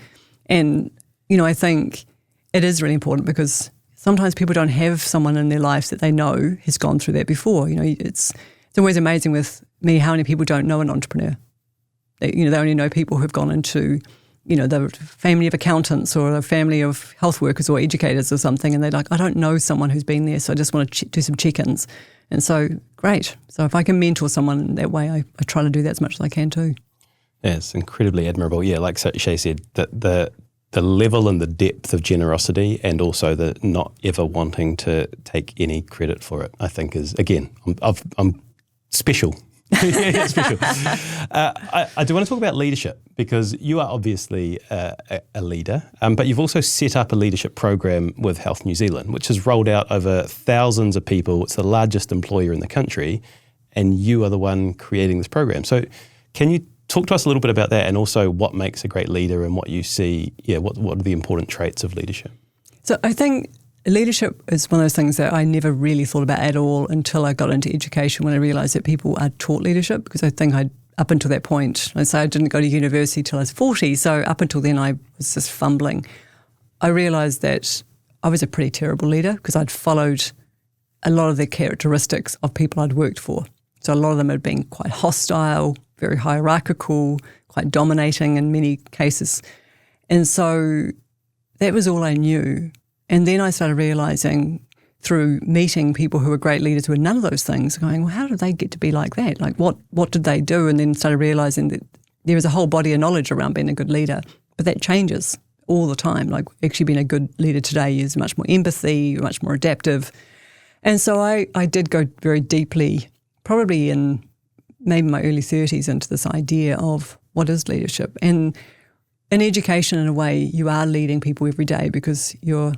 [SPEAKER 1] And, I think it is really important because sometimes people don't have someone in their lives that they know has gone through that before. It's always amazing with me how many people don't know an entrepreneur. They only know people who've gone into, the family of accountants or a family of health workers or educators or something, and they're like, I don't know someone who's been there, so I just want to do some check-ins. And so, great. So if I can mentor someone in that way, I try to do that as much as I can too.
[SPEAKER 4] Yeah, it's incredibly admirable. Yeah, like Shay said, that the level and the depth of generosity and also the not ever wanting to take any credit for it, I think is, again, I'm special. Yeah, special. I do want to talk about leadership because you are obviously a leader, but you've also set up a leadership program with Health New Zealand, which has rolled out over thousands of people. It's the largest employer in the country, and you are the one creating this program. So can you talk to us a little bit about that and also what makes a great leader and what you see, what are the important traits of leadership?
[SPEAKER 1] So I think leadership is one of those things that I never really thought about at all until I got into education, when I realised that people are taught leadership, because I think up until that point, I didn't go to university till I was 40, so up until then I was just fumbling. I realised that I was a pretty terrible leader because I'd followed a lot of the characteristics of people I'd worked for. So a lot of them had been quite hostile, very hierarchical, quite dominating in many cases. And so that was all I knew. And then I started realising through meeting people who were great leaders who were none of those things, going, well, how did they get to be like that? Like what did they do? And then started realising that there is a whole body of knowledge around being a good leader, but that changes all the time. Like actually being a good leader today is much more empathy, much more adaptive. And so I did go very deeply, probably in maybe my early 30s, into this idea of what is leadership. And in education, in a way, you are leading people every day because you're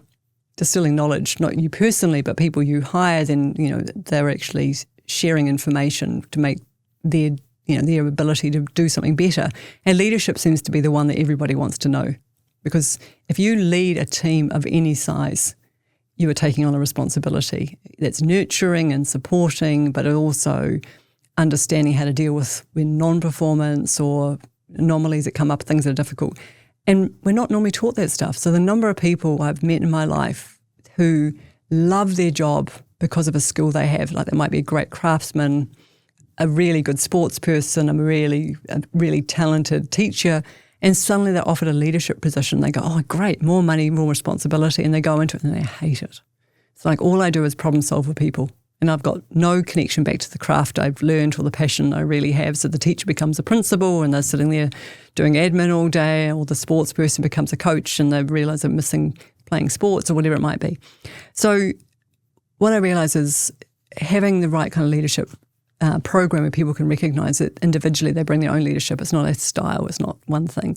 [SPEAKER 1] distilling knowledge, not you personally, but people you hire, then, they're actually sharing information to make their ability to do something better. And leadership seems to be the one that everybody wants to know, because if you lead a team of any size, you are taking on a responsibility that's nurturing and supporting, but also understanding how to deal with when non-performance or anomalies that come up, things that are difficult. And we're not normally taught that stuff. So the number of people I've met in my life who love their job because of a skill they have, like they might be a great craftsman, a really good sports person, a really talented teacher, and suddenly they're offered a leadership position. They go, oh, great, more money, more responsibility, and they go into it and they hate it. It's like all I do is problem solve for people. And I've got no connection back to the craft I've learned or the passion I really have. So the teacher becomes a principal and they're sitting there doing admin all day, or the sports person becomes a coach and they realise they're missing playing sports or whatever it might be. So what I realise is having the right kind of leadership program where people can recognise that individually they bring their own leadership. It's not a style, it's not one thing.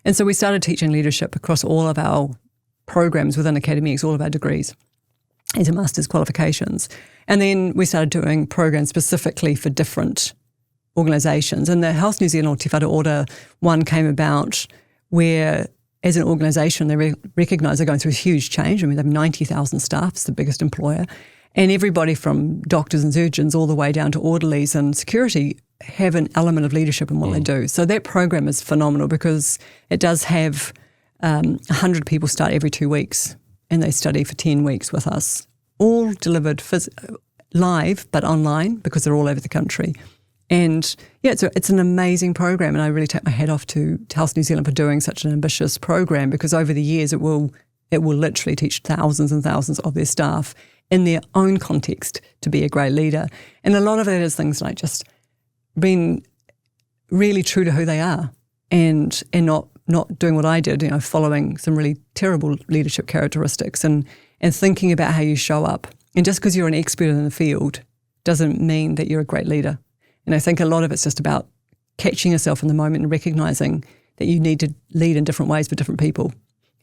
[SPEAKER 1] And so we started teaching leadership across all of our programs within academics, all of our degrees, as a master's qualifications. And then we started doing programs specifically for different organisations. And the Health New Zealand Te Whatu Ora one came about where, as an organisation, they recognise they're going through a huge change. I mean, they have 90,000 staff, it's the biggest employer. And everybody from doctors and surgeons all the way down to orderlies and security have an element of leadership in what they do. So that program is phenomenal because it does have 100 people start every 2 weeks, and they study for 10 weeks with us, all delivered live but online because they're all over the country. And yeah, it's an amazing program, and I really take my hat off to Health New Zealand for doing such an ambitious program, because over the years it will literally teach thousands and thousands of their staff in their own context to be a great leader. And a lot of it is things like just being really true to who they are and not doing what I did, following some really terrible leadership characteristics and thinking about how you show up. And just because you're an expert in the field doesn't mean that you're a great leader. And I think a lot of it's just about catching yourself in the moment and recognising that you need to lead in different ways for different people.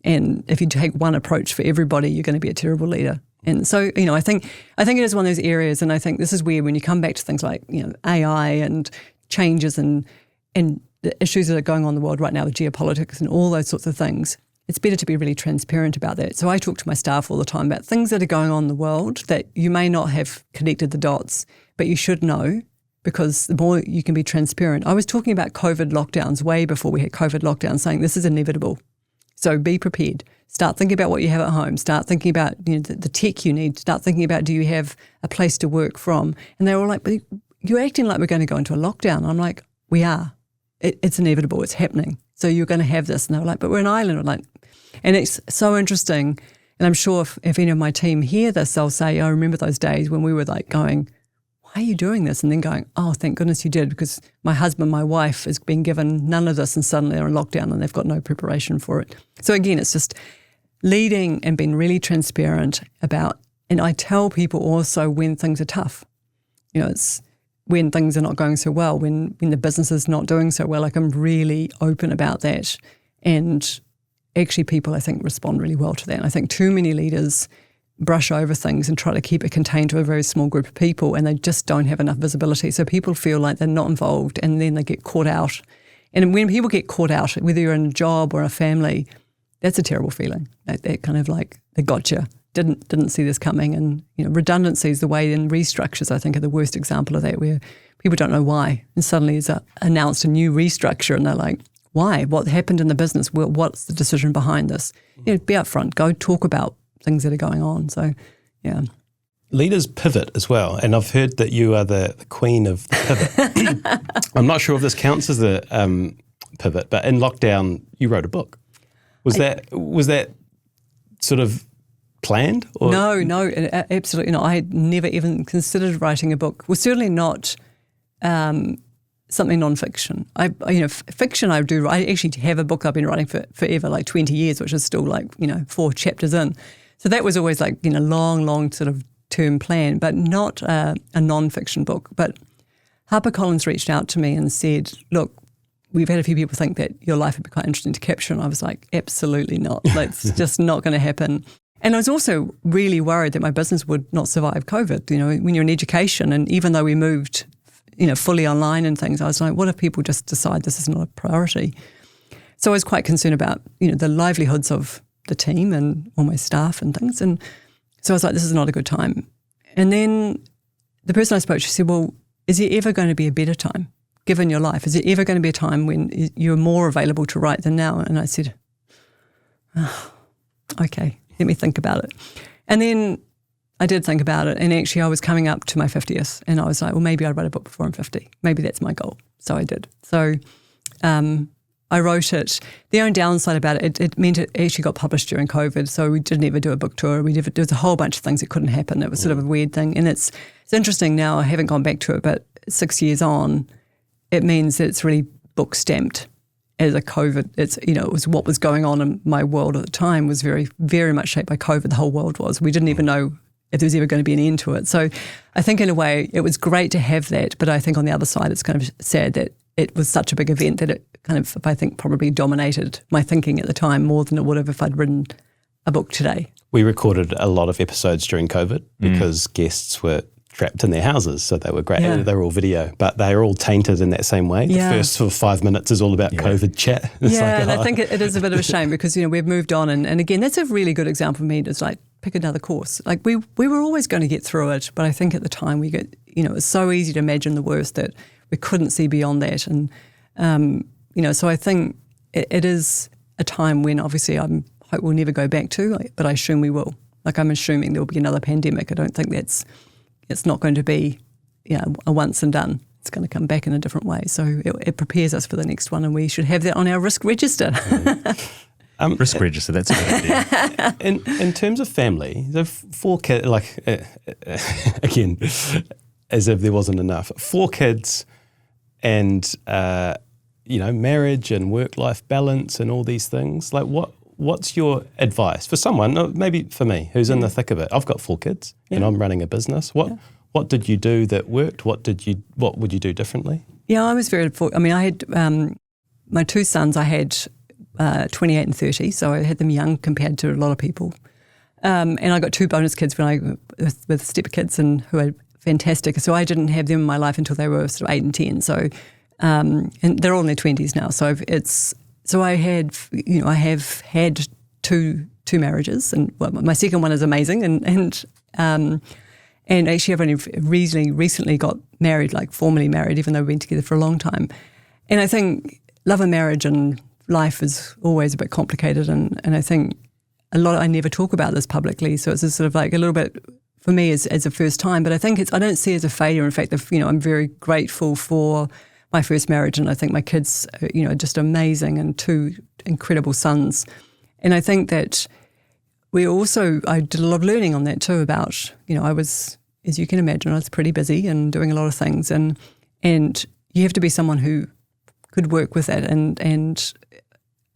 [SPEAKER 1] And if you take one approach for everybody, you're going to be a terrible leader. And so, I think it is one of those areas, and I think this is where when you come back to things like, AI and changes and the issues that are going on in the world right now, the geopolitics and all those sorts of things, it's better to be really transparent about that. So I talk to my staff all the time about things that are going on in the world that you may not have connected the dots, but you should know, because the more you can be transparent. I was talking about COVID lockdowns way before we had COVID lockdowns, saying this is inevitable. So be prepared. Start thinking about what you have at home. Start thinking about the tech you need. Start thinking about, do you have a place to work from? And they were all like, but you're acting like we're going to go into a lockdown. I'm like, we are. It's inevitable. It's happening. So you're going to have this. And they were like, but we're an island. I'm like, and it's so interesting. And I'm sure if any of my team hear this, they'll say, I remember those days when we were like going, why are you doing this? And then going, oh, thank goodness you did, because my husband, my wife has been given none of this and suddenly they're in lockdown and they've got no preparation for it. So again, it's just leading and being really transparent about, and I tell people also when things are tough. It's when things are not going so well, when the business is not doing so well, like I'm really open about that. And actually people, I think, respond really well to that. And I think too many leaders brush over things and try to keep it contained to a very small group of people, and they just don't have enough visibility. So people feel like they're not involved, and then they get caught out. And when people get caught out, whether you're in a job or a family, that's a terrible feeling. That kind of like, they got you, didn't see this coming. And redundancies, the way in restructures, I think, are the worst example of that, where people don't know why. And suddenly it's announced a new restructure, and they're like, why? What happened in the business? What's the decision behind this? Be upfront. Go talk about things that are going on. So, yeah.
[SPEAKER 4] Leaders pivot as well, and I've heard that you are the queen of the pivot. I'm not sure if this counts as a pivot, but in lockdown, you wrote a book. Was that sort of planned? Or?
[SPEAKER 1] No, absolutely not. I had never even considered writing a book. Well, certainly not something non-fiction. Fiction I do. I actually have a book I've been writing for forever, like 20 years, which is still like 4 chapters in. So that was always like long sort of term plan, but not a non-fiction book. But HarperCollins reached out to me and said, look, we've had a few people think that your life would be quite interesting to capture. And I was like, absolutely not. That's just not going to happen. And I was also really worried that my business would not survive COVID. When you're in education, and even though we moved, fully online and things, I was like, what if people just decide this is not a priority? So I was quite concerned about, the livelihoods of the team and all my staff and things. And so I was like, this is not a good time. And then the person I spoke to said, well, is there ever going to be a better time given your life? Is there ever going to be a time when you're more available to write than now? And I said, okay, let me think about it. And then I did think about it, and actually I was coming up to my 50th, and I was like, well, maybe I'd write a book before I'm 50. Maybe that's my goal. So I did. So I wrote it. The only downside about it meant it actually got published during COVID, so we didn't ever do a book tour. There was a whole bunch of things that couldn't happen. It was sort of a weird thing. And it's interesting now, I haven't gone back to it, but 6 years on, it means that it's really book stamped as a COVID. It was what was going on in my world at the time was very, very much shaped by COVID. The whole world was. We didn't even know if there was ever going to be an end to it. So I think in a way it was great to have that, but I think on the other side it's kind of sad that it was such a big event that it kind of, I think, probably dominated my thinking at the time more than it would have if I'd written a book today.
[SPEAKER 4] We recorded a lot of episodes during COVID because guests were trapped in their houses, so they were great.
[SPEAKER 1] Yeah.
[SPEAKER 4] They were all video, but they are all tainted in that same way.
[SPEAKER 1] Yeah.
[SPEAKER 4] The first sort of 5 minutes is all about COVID chat. It's
[SPEAKER 1] and I think it is a bit of a shame because, we've moved on. And again, that's a really good example for me. It's like, pick another course. Like we were always going to get through it, but I think at the time it was so easy to imagine the worst that we couldn't see beyond that. And, so I think it is a time when obviously I hope we'll never go back to, but I assume we will. Like I'm assuming there will be another pandemic. I don't think it's not going to be, a once and done. It's going to come back in a different way. So it prepares us for the next one, and we should have that on our risk register.
[SPEAKER 3] Risk register, that's a good idea.
[SPEAKER 4] In terms of family, the 4 kids, again, as if there wasn't enough, 4 kids and, marriage and work-life balance and all these things. Like what's your advice for someone, maybe for me, who's in the thick of it? I've got 4 kids and I'm running a business. What did you do that worked? What would you do differently? Yeah,
[SPEAKER 1] I was very fortunate. I mean, I had my 2 sons, I had 28 and 30, so I had them young compared to a lot of people. And I got 2 bonus kids with step kids and who are fantastic. So I didn't have them in my life until they were sort of 8 and 10. So, and they're all in their 20s now. So I have had two marriages, and well, my second one is amazing, and actually I've only recently got married, like formally married, even though we've been together for a long time. And I think love and marriage and life is always a bit complicated, and I think I never talk about this publicly, so it's just sort of like a little bit for me as a first time. But I think I don't see it as a failure. In fact, I'm very grateful for my first marriage, and I think my kids, are just amazing, and two incredible sons. And I think that I did a lot of learning on that too about, I was, as you can imagine, I was pretty busy and doing a lot of things, and you have to be someone who could work with that. And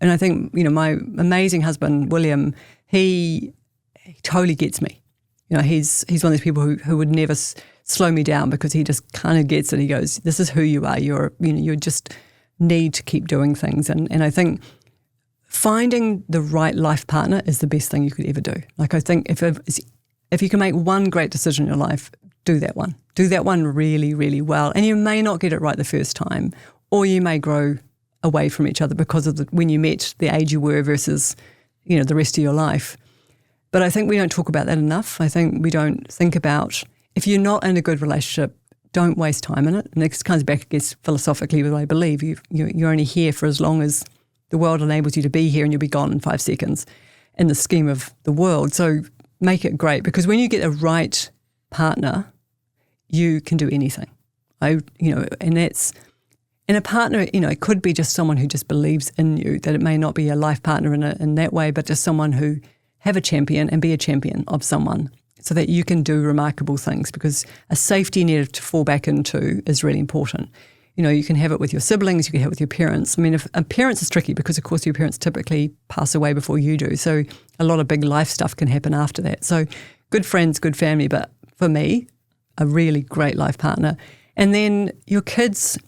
[SPEAKER 1] I think, my amazing husband, William, he totally gets me. He's one of these people who would never slow me down, because he just kind of gets it. He goes, this is who you are. You just need to keep doing things. And I think finding the right life partner is the best thing you could ever do. Like, I think if you can make one great decision in your life, do that one. Do that one really, really well. And you may not get it right the first time, or you may grow away from each other because of when you met, the age you were versus, the rest of your life. But I think we don't talk about that enough. I think we don't think about, if you're not in a good relationship, don't waste time in it. And this comes back, I guess, philosophically, what I believe. You're only here for as long as the world enables you to be here, and you'll be gone in 5 seconds in the scheme of the world. So make it great, because when you get a right partner, you can do anything. And a partner, it could be just someone who just believes in you, that it may not be a life partner in that way, but just someone who have a champion and be a champion of someone, so that you can do remarkable things, because a safety net to fall back into is really important. You can have it with your siblings, you can have it with your parents. I mean, if parents is tricky, because of course your parents typically pass away before you do. So a lot of big life stuff can happen after that. So good friends, good family, but for me, a really great life partner. And then your kids,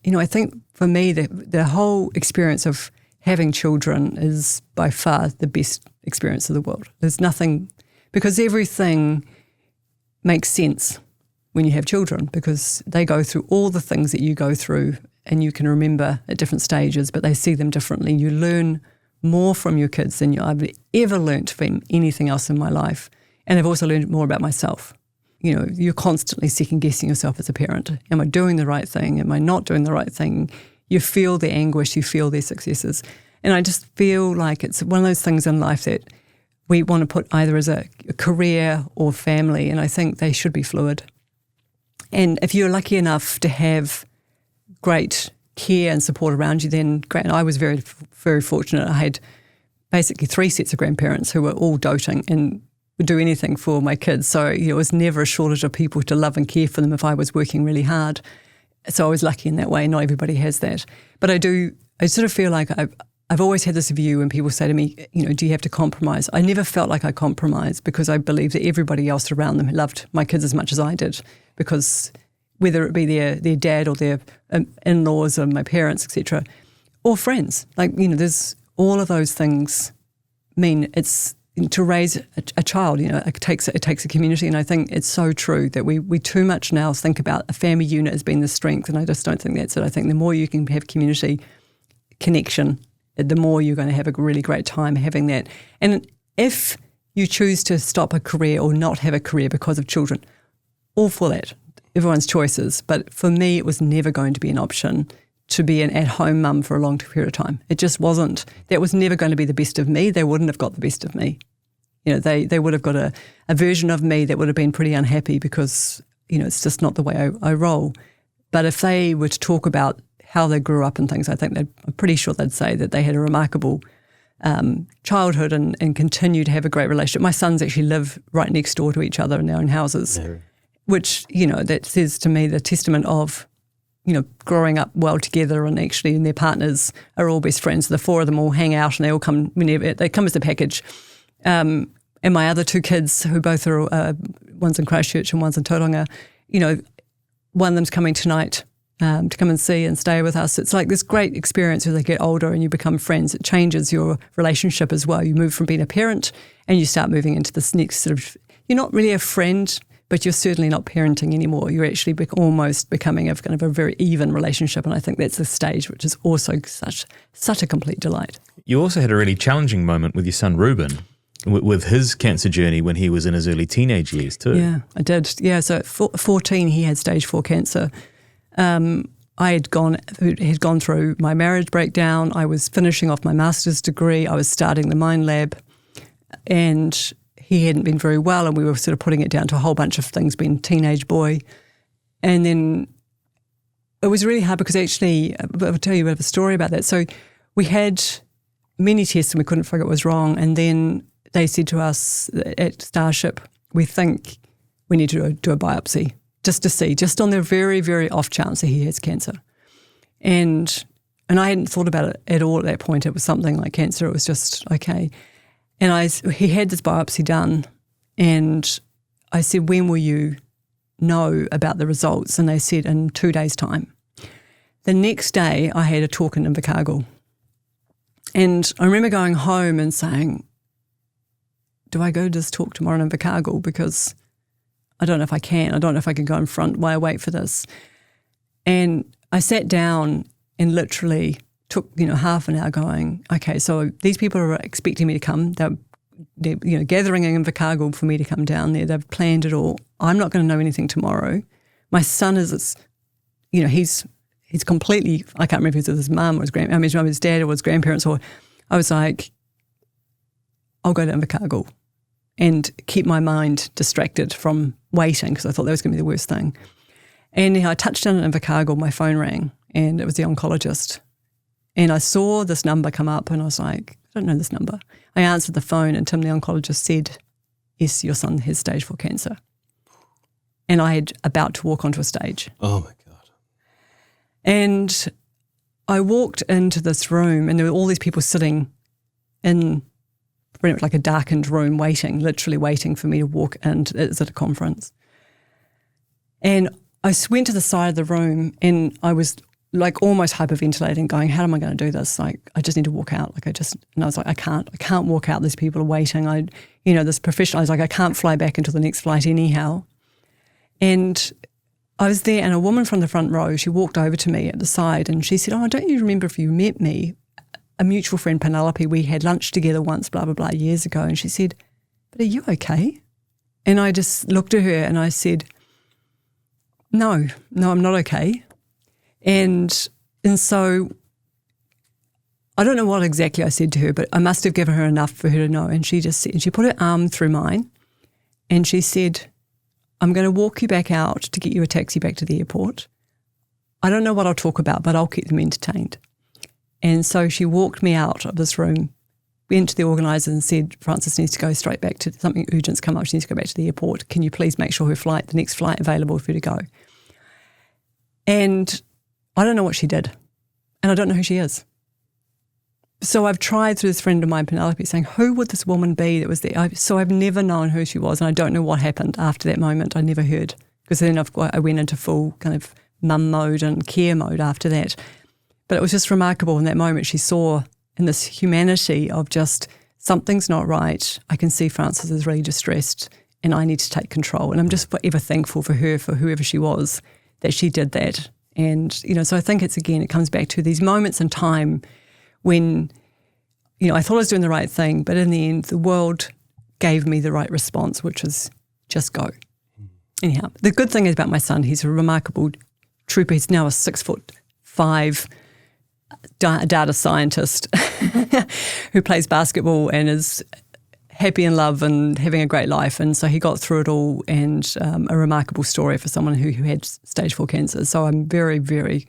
[SPEAKER 1] I think for me, the whole experience of having children is by far the best experience of the world. There's nothing, because everything makes sense when you have children, because they go through all the things that you go through, and you can remember at different stages, but they see them differently. You learn more from your kids than I've ever learnt from anything else in my life. And I've also learned more about myself. You're constantly second-guessing yourself as a parent. Am I doing the right thing? Am I not doing the right thing? You feel the anguish, you feel their successes. And I just feel like it's one of those things in life that we want to put either as a career or family, and I think they should be fluid. And if you're lucky enough to have great care and support around you, then great. And I was very, very fortunate. I had basically 3 sets of grandparents who were all doting and would do anything for my kids. So it was never a shortage of people to love and care for them if I was working really hard. So I was lucky in that way. Not everybody has that. But I sort of feel like I've always had this view when people say to me, do you have to compromise? I never felt like I compromised, because I believe that everybody else around them loved my kids as much as I did, because whether it be their dad or their in-laws or my parents, etc., or friends, there's all of those things mean it's to raise a child, it takes a community. And I think it's so true that we too much now think about a family unit as being the strength, and I just don't think that's it. I think the more you can have community connection, the more you're going to have a really great time having that. And if you choose to stop a career or not have a career because of children, all for that, everyone's choices. But for me, it was never going to be an option to be an at-home mum for a long period of time. It just wasn't. That was never going to be the best of me. They wouldn't have got the best of me. They would have got a version of me that would have been pretty unhappy, because, it's just not the way I roll. But if they were to talk about how they grew up and things, I think I'm pretty sure they'd say that they had a remarkable childhood and continue to have a great relationship. My sons actually live right next door to each other in their own houses, which, that says to me the testament of, growing up well together, and their partners are all best friends. The 4 of them all hang out, and they all come whenever they come as a package. And my other 2 kids, who both are, one's in Christchurch and one's in Tauranga, one of them's coming tonight to come and see and stay with us. It's like this great experience as they get older and you become friends. It changes your relationship as well. You move from being a parent and you start moving into this next sort of, you're not really a friend, but you're certainly not parenting anymore. You're actually almost becoming a kind of a very even relationship, and I think that's the stage, which is also such a complete delight.
[SPEAKER 3] You also had a really challenging moment with your son Ruben, with his cancer journey when he was in his early teenage years too.
[SPEAKER 1] Yeah, I did. Yeah, so at 14 he had stage 4 cancer. I had gone through my marriage breakdown. I was finishing off my master's degree. I was starting the Mind Lab, and he hadn't been very well, and we were sort of putting it down to a whole bunch of things, being a teenage boy. And then it was really hard because actually, I'll tell you a bit of a story about that. So we had many tests and we couldn't figure out what was wrong. And then they said to us at Starship, we think we need to do a biopsy just to see, just on the very, very off chance that he has cancer. And I hadn't thought about it at all at that point. It was something like cancer. It was just, okay. And he had this biopsy done, and I said, when will you know about the results? And they said, in 2 days' time. The next day, I had a talk in Invercargill. And I remember going home and saying, do I go to this talk tomorrow in Invercargill? Because I don't know if I can. I don't know if I can go in front while I wait for this. And I sat down and literally took half an hour going, okay, so these people are expecting me to come. They're gathering in Invercargill for me to come down there. They've planned it all. I'm not going to know anything tomorrow. My son is, he's completely, I can't remember if it was his mum or his dad or his grandparents, or I was like, I'll go to Invercargill and keep my mind distracted from waiting, because I thought that was going to be the worst thing. And I touched down at Invercargill, my phone rang, and it was the oncologist. And I saw this number come up, and I was like, I don't know this number. I answered the phone, and Tim, the oncologist, said, yes, your son has stage 4 cancer. And I had about to walk onto a stage.
[SPEAKER 4] Oh, my God.
[SPEAKER 1] And I walked into this room, and there were all these people sitting in pretty much like a darkened room literally waiting for me to walk in. It was at a conference. And I went to the side of the room, and I was like almost hyperventilating, going, how am I going to do this? Like, I just need to walk out. And I was like, I can't walk out. These people are waiting. This professional, I was like, I can't fly back until the next flight anyhow. And I was there, and a woman from the front row, she walked over to me at the side, and she said, oh, don't you remember if you met me? A mutual friend, Penelope, we had lunch together once, blah, blah, blah, years ago. And she said, but are you okay? And I just looked at her and I said, no, I'm not okay. And so I don't know what exactly I said to her, but I must have given her enough for her to know. And she just said, and she put her arm through mine, and she said, I'm going to walk you back out to get you a taxi back to the airport. I don't know what I'll talk about, but I'll keep them entertained. And so she walked me out of this room, went to the organiser and said, Frances needs to go straight back to something urgent's come up. She needs to go back to the airport. Can you please make sure the next flight available for her to go? And I don't know what she did, and I don't know who she is. So I've tried through this friend of mine, Penelope, saying, who would this woman be that was there? So I've never known who she was, and I don't know what happened after that moment. I never heard, because then I went into full kind of mum mode and care mode after that. But it was just remarkable in that moment. She saw in this humanity of just, something's not right. I can see Frances is really distressed, and I need to take control. And I'm just forever thankful for her, for whoever she was, that she did that. And, so I think it comes back to these moments in time when, I thought I was doing the right thing, but in the end, the world gave me the right response, which was just go. Anyhow, the good thing is about my son, he's a remarkable trooper. He's now a 6'5" data scientist who plays basketball and is happy in love and having a great life. And so he got through it all, and a remarkable story for someone who had stage 4 cancer. So I'm very, very,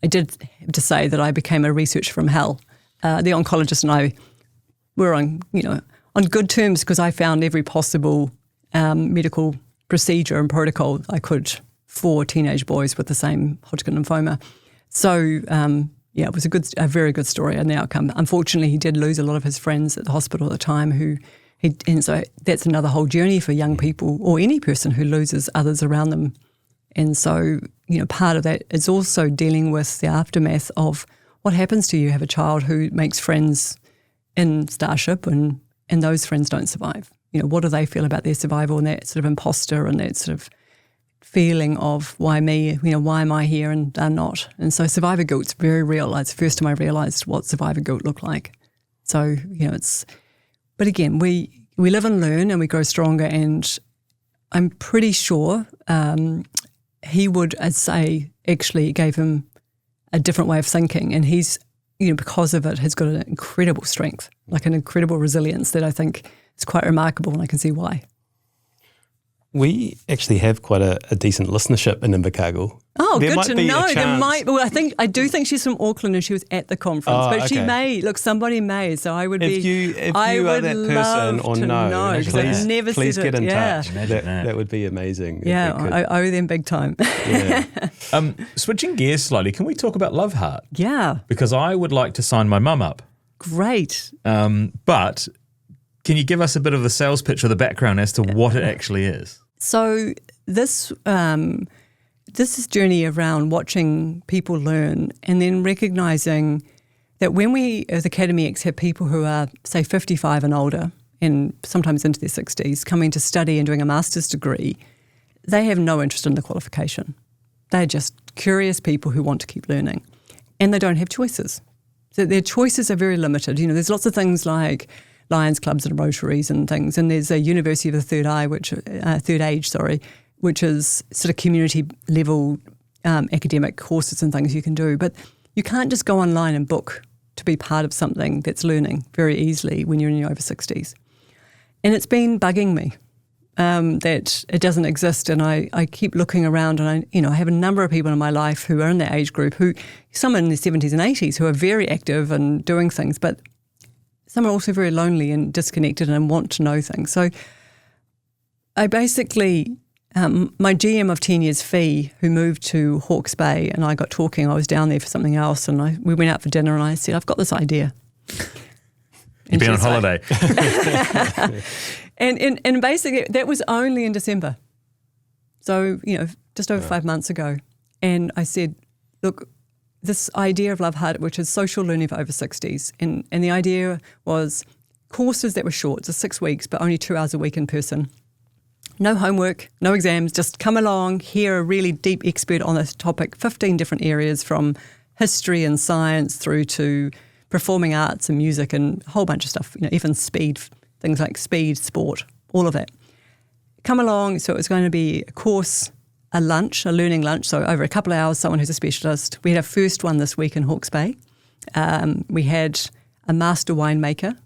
[SPEAKER 1] I did have to say that I became a researcher from hell. The oncologist and I were on good terms, because I found every possible medical procedure and protocol I could for teenage boys with the same Hodgkin lymphoma. So it was a very good story and the outcome. Unfortunately, he did lose a lot of his friends at the hospital at the time, and so that's another whole journey for young people, or any person who loses others around them. And so, part of that is also dealing with the aftermath of what happens to you have a child who makes friends in Starship, and those friends don't survive. what do they feel about their survival and that sort of imposter and that sort of feeling of why me, why am I here and they're not. And so survivor guilt's very real. It's the first time I realised what survivor guilt looked like. So, but again, we live and learn and we grow stronger, and I'm pretty sure he would, I'd say, actually gave him a different way of thinking, and he's, because of it, has got an incredible strength, like an incredible resilience that I think is quite remarkable, and I can see why.
[SPEAKER 4] We actually have quite a decent listenership in Invercargill.
[SPEAKER 1] Oh,
[SPEAKER 4] there
[SPEAKER 1] good
[SPEAKER 4] might
[SPEAKER 1] to
[SPEAKER 4] be
[SPEAKER 1] know.
[SPEAKER 4] a
[SPEAKER 1] There
[SPEAKER 4] chance.
[SPEAKER 1] might. Well, I do think she's from Auckland and she was at the conference, but she
[SPEAKER 4] okay.
[SPEAKER 1] may. Look, somebody may. So I would
[SPEAKER 4] If
[SPEAKER 1] be.
[SPEAKER 4] you
[SPEAKER 1] I
[SPEAKER 4] are
[SPEAKER 1] would
[SPEAKER 4] that
[SPEAKER 1] love
[SPEAKER 4] person or
[SPEAKER 1] to
[SPEAKER 4] know,
[SPEAKER 1] because I've never
[SPEAKER 4] please
[SPEAKER 1] said
[SPEAKER 4] get
[SPEAKER 1] it.
[SPEAKER 4] in touch.
[SPEAKER 3] Imagine that.
[SPEAKER 4] That would be amazing.
[SPEAKER 1] Yeah,
[SPEAKER 4] if we could.
[SPEAKER 1] I owe them big time.
[SPEAKER 4] Yeah.
[SPEAKER 3] Switching gears slightly, can we talk about Love Heart?
[SPEAKER 1] Yeah,
[SPEAKER 3] Because I would like to sign my mum up.
[SPEAKER 1] great.
[SPEAKER 3] But can you give us a bit of the sales pitch or the background as to what it actually is?
[SPEAKER 1] So this is journey around watching people learn and then recognising that when we as Academy X have people who are, say, 55 and older and sometimes into their 60s coming to study and doing a master's degree, they have no interest in the qualification. They're just curious people who want to keep learning, and they don't have choices. So their choices are very limited. There's lots of things like Lions clubs and Rotaries and things, and there's a University of the Third Age, which is sort of community level academic courses and things you can do. But you can't just go online and book to be part of something that's learning very easily when you're in your over 60s. And it's been bugging me that it doesn't exist, and I keep looking around, and I have a number of people in my life who are in that age group, who some in their 70s and 80s who are very active and doing things, but some are also very lonely and disconnected and want to know things. So I basically, my GM of 10 years, Fee, who moved to Hawke's Bay, and I got talking, I was down there for something else, and we went out for dinner, and I said, I've got this idea.
[SPEAKER 3] You've been on
[SPEAKER 1] she's like-
[SPEAKER 3] holiday.
[SPEAKER 1] And basically that was only in December. So, just over 5 months ago. And I said, look, this idea of Love Heart, which is social learning for over 60s. And the idea was courses that were short, so 6 weeks, but only 2 hours a week in person. No homework, no exams, just come along, hear a really deep expert on this topic, 15 different areas from history and science through to performing arts and music and a whole bunch of stuff, even speed, things like speed, sport, all of that. Come along, so it was going to be a course, a lunch, a learning lunch, so over a couple of hours, someone who's a specialist. We had our first one this week in Hawke's Bay. We had a master winemaker.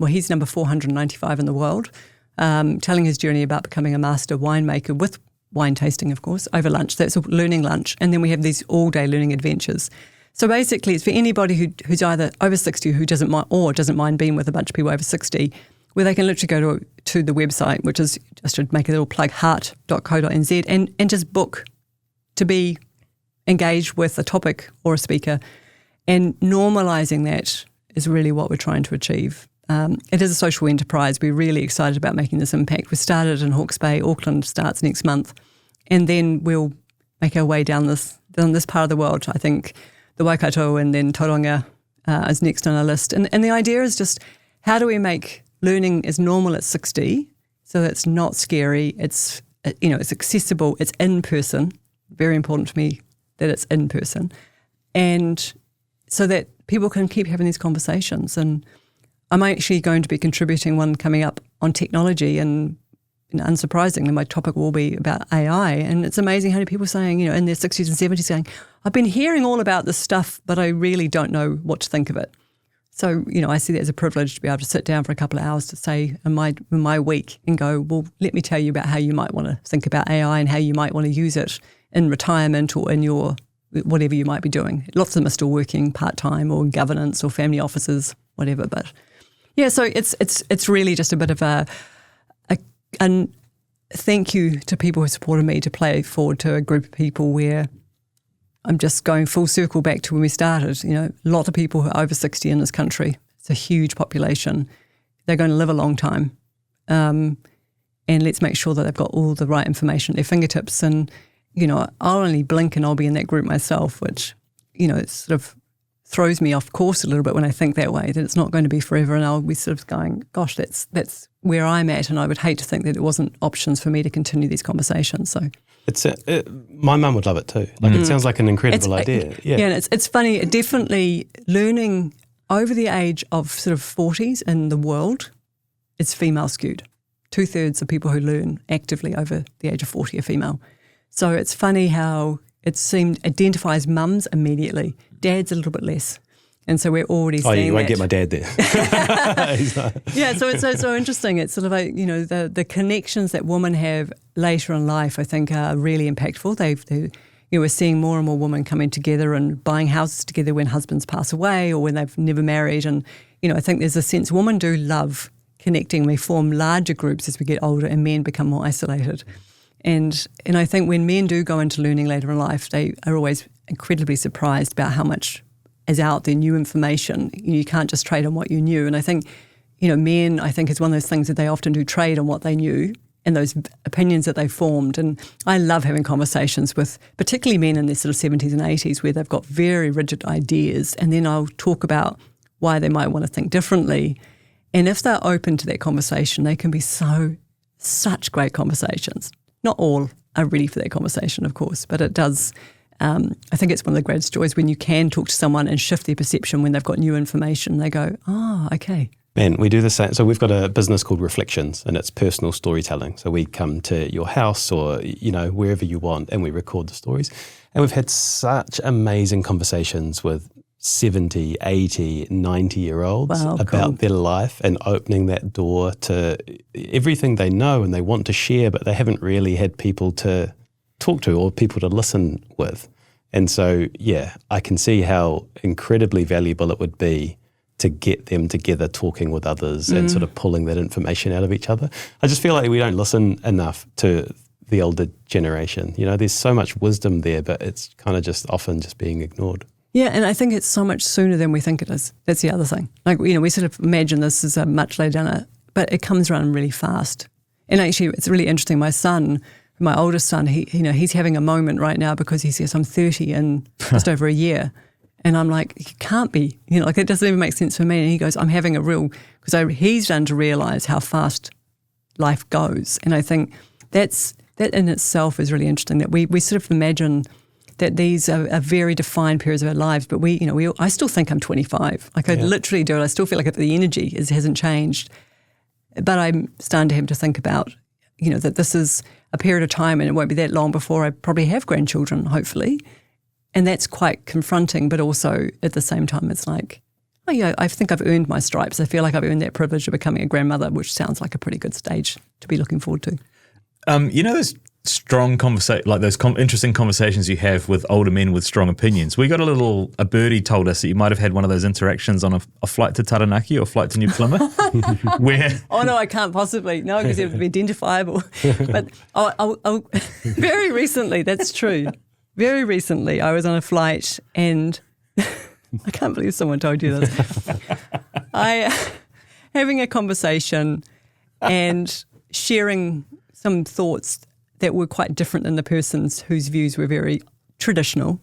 [SPEAKER 1] He's number 495 in the world, telling his journey about becoming a master winemaker with wine tasting, of course, over lunch. That's a learning lunch. And then we have these all-day learning adventures. So basically, it's for anybody who's either over 60 who doesn't mind, or doesn't mind being with a bunch of people over 60, where they can literally go to the website, which is, just to make a little plug, heart.co.nz, and just book to be engaged with a topic or a speaker. And normalising that is really what we're trying to achieve. It is a social enterprise. We're really excited about making this impact. We started in Hawke's Bay. Auckland starts next month. And then we'll make our way down this part of the world. I think the Waikato and then Tauranga is next on our list. And the idea is just, how do we make learning as normal at 60 so that it's not scary, it's accessible, it's in person, very important to me that it's in person, and so that people can keep having these conversations. And I'm actually going to be contributing one coming up on technology, and unsurprisingly, my topic will be about AI. And it's amazing how many people are saying, in their 60s and 70s, saying, I've been hearing all about this stuff, but I really don't know what to think of it. So, I see that as a privilege to be able to sit down for a couple of hours to say in my week and go, well, let me tell you about how you might want to think about AI and how you might want to use it in retirement or in your whatever you might be doing. Lots of them are still working part-time or governance or family offices, whatever. But yeah, so it's really just a bit of a thank you to people who supported me to play forward to a group of people where I'm just going full circle back to when we started. A lot of people who are over 60 in this country. It's a huge population. They're going to live a long time. And let's make sure that they've got all the right information at their fingertips. And, I'll only blink and I'll be in that group myself, which, it's sort of throws me off course a little bit when I think that way, that it's not going to be forever, and I'll be sort of going, gosh, that's where I'm at, and I would hate to think that it wasn't options for me to continue these conversations. So
[SPEAKER 4] It's my mum would love it too. Like it sounds like an incredible idea. Yeah,
[SPEAKER 1] and it's funny. Definitely learning over the age of sort of 40s in the world, it's female skewed. 2/3 of people who learn actively over the age of 40 are female. So it's funny how it identifies mums immediately, dads a little bit less. And so we're already seeing
[SPEAKER 4] you won't
[SPEAKER 1] that.
[SPEAKER 4] get my dad there.
[SPEAKER 1] Yeah, so it's so interesting. It's sort of like, the connections that women have later in life, I think, are really impactful. We're seeing more and more women coming together and buying houses together when husbands pass away or when they've never married. And, I think there's a sense women do love connecting. We form larger groups as we get older and men become more isolated. And I think when men do go into learning later in life, they are always incredibly surprised about how much is out there, new information. You can't just trade on what you knew. And I think, men, I think, is one of those things that they often do trade on what they knew and those opinions that they formed. And I love having conversations with particularly men in their sort of 70s and 80s where they've got very rigid ideas, and then I'll talk about why they might want to think differently. And if they're open to that conversation, they can be such great conversations. Not all are ready for that conversation, of course, but it does. I think it's one of the greatest joys when you can talk to someone and shift their perception when they've got new information. They go, okay.
[SPEAKER 4] Man, we do the same. So we've got a business called Reflections, and it's personal storytelling. So we come to your house or, wherever you want, and we record the stories. And we've had such amazing conversations with 70, 80, 90-year-olds about their life and opening that door to everything they know and they want to share, but they haven't really had people to talk to or people to listen with. And so, I can see how incredibly valuable it would be to get them together talking with others and sort of pulling that information out of each other. I just feel like we don't listen enough to the older generation. There's so much wisdom there, but it's kind of just often just being ignored.
[SPEAKER 1] Yeah, and I think it's so much sooner than we think it is. That's the other thing. Like, we sort of imagine this is a much later dinner, but it comes around really fast. And actually, it's really interesting. My son, my oldest son, he's having a moment right now because he says, I'm 30 in just over a year. And I'm like, you can't be. It doesn't even make sense for me. And he goes, I'm having a real, because he's done to realise how fast life goes. And I think that in itself is really interesting, that we sort of imagine that these are very defined periods of our lives, but I still think I'm 25. Like I literally do it. I still feel like the energy hasn't changed. But I'm starting to have to think about, that this is a period of time and it won't be that long before I probably have grandchildren, hopefully. And that's quite confronting, but also at the same time, it's like, I think I've earned my stripes. I feel like I've earned that privilege of becoming a grandmother, which sounds like a pretty good stage to be looking forward to.
[SPEAKER 3] Those strong conversation, like those interesting conversations you have with older men with strong opinions. We got a birdie told us that you might have had one of those interactions on a flight to Taranaki or flight to New Plymouth. where
[SPEAKER 1] Oh no, I can't possibly. No, because it would be identifiable. But very recently, that's true. Very recently, I was on a flight and I can't believe someone told you this. Having a conversation and sharing some thoughts that were quite different than the person's whose views were very traditional.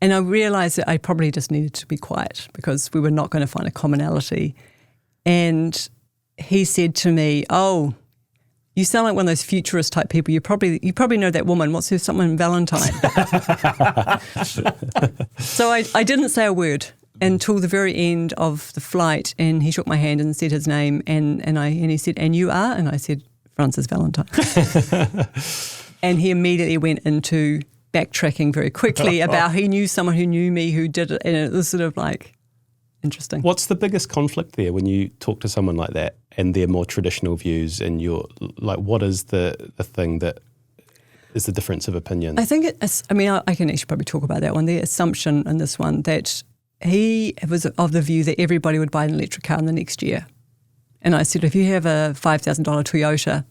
[SPEAKER 1] And I realised that I probably just needed to be quiet because we were not going to find a commonality. And he said to me, you sound like one of those futurist type people. You probably know that woman. What's her something Valentine? So I didn't say a word until the very end of the flight, and he shook my hand and said his name, and he said, "And you are?" And I said, "Frances Valintine." And he immediately went into backtracking very quickly about he knew someone who knew me who did it, and it was sort of like interesting.
[SPEAKER 4] What's the biggest conflict there when you talk to someone like that and their more traditional views, and you're like, what is the thing that is the difference of opinion?
[SPEAKER 1] I think I can actually probably talk about that one. The assumption in this one that he was of the view that everybody would buy an electric car in the next year. And I said, if you have a $5,000 Toyota,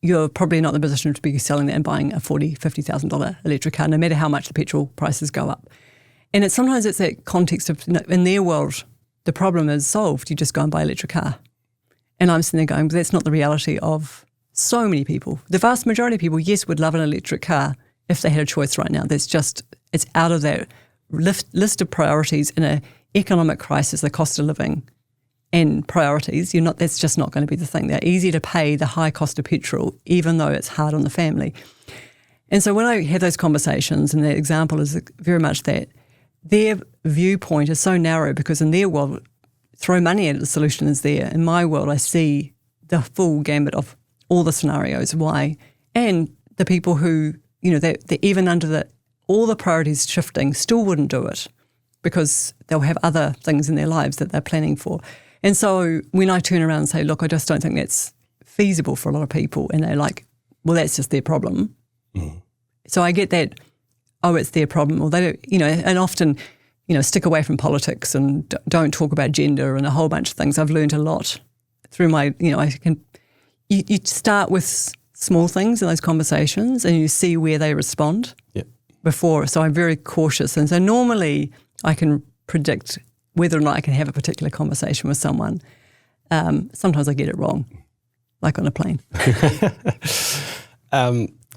[SPEAKER 1] you're probably not in the position to be selling that and buying a $40,000, $50,000 electric car, no matter how much the petrol prices go up. And sometimes it's that context of, in their world, the problem is solved. You just go and buy an electric car. And I'm sitting there going, but that's not the reality of so many people. The vast majority of people, yes, would love an electric car if they had a choice right now. It's out of that list of priorities in an economic crisis, the cost of living and priorities, that's just not going to be the thing. They're easy to pay the high cost of petrol, even though it's hard on the family. And so when I have those conversations, and the example is very much that, their viewpoint is so narrow because in their world, throw money at it, the solution is there. In my world, I see the full gambit of all the scenarios, why, and the people who, they're even under all the priorities shifting, still wouldn't do it because they'll have other things in their lives that they're planning for. And so when I turn around and say, look, I just don't think that's feasible for a lot of people, and they're like, well, that's just their problem. Mm. So I get that, it's their problem, or they don't, and often, stick away from politics and don't talk about gender and a whole bunch of things. I've learned a lot through my, you start with small things in those conversations and you see where they respond before. So I'm very cautious. And so normally I can predict whether or not I can have a particular conversation with someone. Sometimes I get it wrong, like on a plane.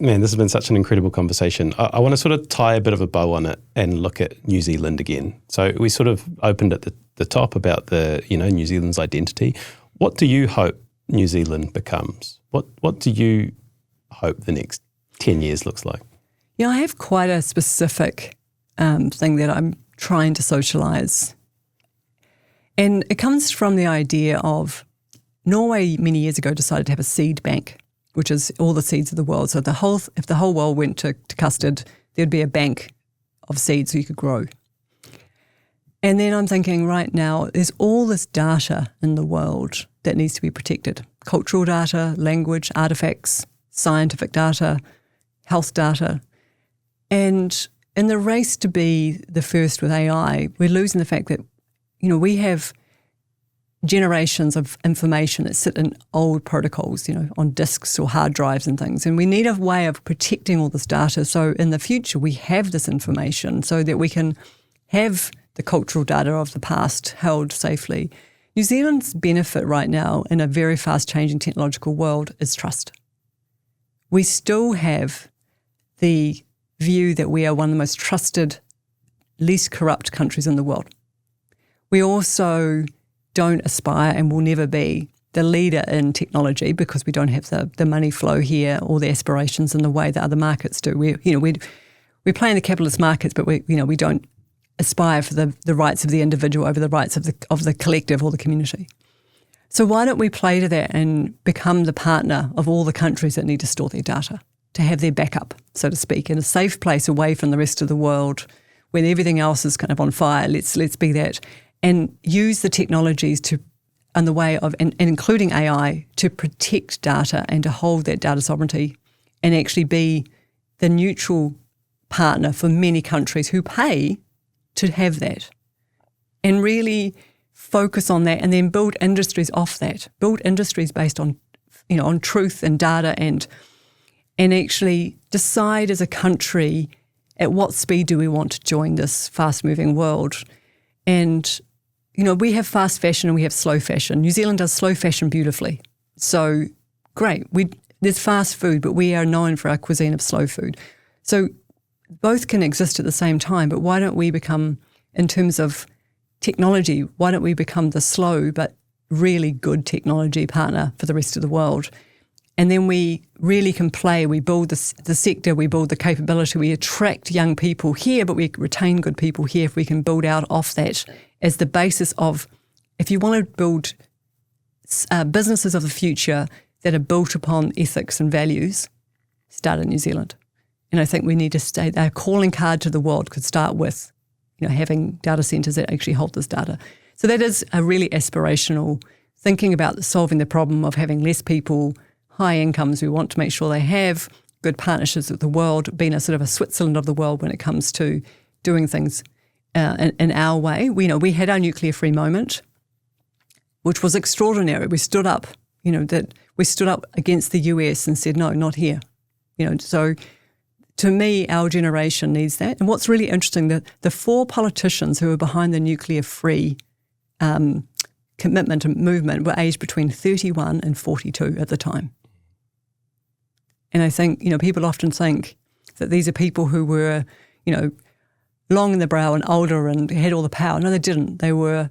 [SPEAKER 4] Man, this has been such an incredible conversation. I want to sort of tie a bit of a bow on it and look at New Zealand again. So we sort of opened at the top about New Zealand's identity. What do you hope New Zealand becomes? What do you hope the next 10 years looks like?
[SPEAKER 1] I have quite a specific thing that I'm trying to socialise. And it comes from the idea of Norway many years ago decided to have a seed bank, which is all the seeds of the world. So if the whole world went to custard, there'd be a bank of seeds so you could grow. And then I'm thinking right now, there's all this data in the world that needs to be protected. Cultural data, language, artifacts, scientific data, health data. And in the race to be the first with AI, we're losing the fact that, we have generations of information that sit in old protocols, on disks or hard drives and things. And we need a way of protecting all this data. So in the future, we have this information so that we can have the cultural data of the past held safely. New Zealand's benefit right now in a very fast-changing technological world is trust. We still have the view that we are one of the most trusted, least corrupt countries in the world. We also don't aspire and will never be the leader in technology because we don't have the money flow here or the aspirations in the way that other markets do. We play in the capitalist markets, but we don't aspire for the rights of the individual over the rights of the collective or the community. So why don't we play to that and become the partner of all the countries that need to store their data, to have their backup, so to speak, in a safe place away from the rest of the world when everything else is kind of on fire. Let's be that. And use the technologies in the way of, and including AI, to protect data and to hold that data sovereignty and actually be the neutral partner for many countries who pay to have that. And really focus on that and then build industries off that. Build industries based on, on truth and data and actually decide as a country at what speed do we want to join this fast-moving world. And we have fast fashion and we have slow fashion. New Zealand does slow fashion beautifully. So great. There's fast food, but we are known for our cuisine of slow food. So both can exist at the same time, but why don't we become, in terms of technology, why don't we become the slow but really good technology partner for the rest of the world? And then we really can play. We build the sector, we build the capability, we attract young people here, but we retain good people here if we can build out off that as the basis of, if you want to build businesses of the future that are built upon ethics and values, start in New Zealand. And I think we need to stay, our calling card to the world could start with, having data centres that actually hold this data. So that is a really aspirational thinking about solving the problem of having less people, high incomes. We want to make sure they have good partnerships with the world, being a sort of a Switzerland of the world when it comes to doing things in our way. We had our nuclear-free moment, which was extraordinary. We stood up, we stood up against the US and said, no, not here. So to me, our generation needs that. And what's really interesting, the four politicians who were behind the nuclear-free commitment and movement were aged between 31 and 42 at the time. And I think, people often think that these are people who were, long in the brow and older and had all the power. No, they didn't. They were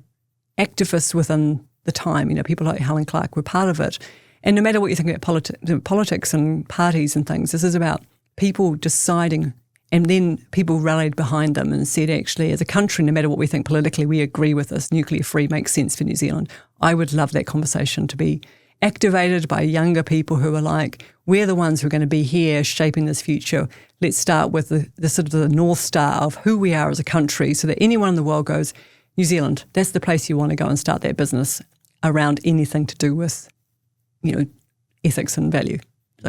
[SPEAKER 1] activists within the time. People like Helen Clark were part of it. And no matter what you think about politics and parties and things, this is about people deciding, and then people rallied behind them and said, actually, as a country, no matter what we think politically, we agree with this. Nuclear-free makes sense for New Zealand. I would love that conversation to be activated by younger people who are like, we're the ones who are going to be here shaping this future. Let's start with the sort of the North Star of who we are as a country, so that anyone in the world goes, New Zealand, that's the place you want to go and start that business around anything to do with, ethics and value. So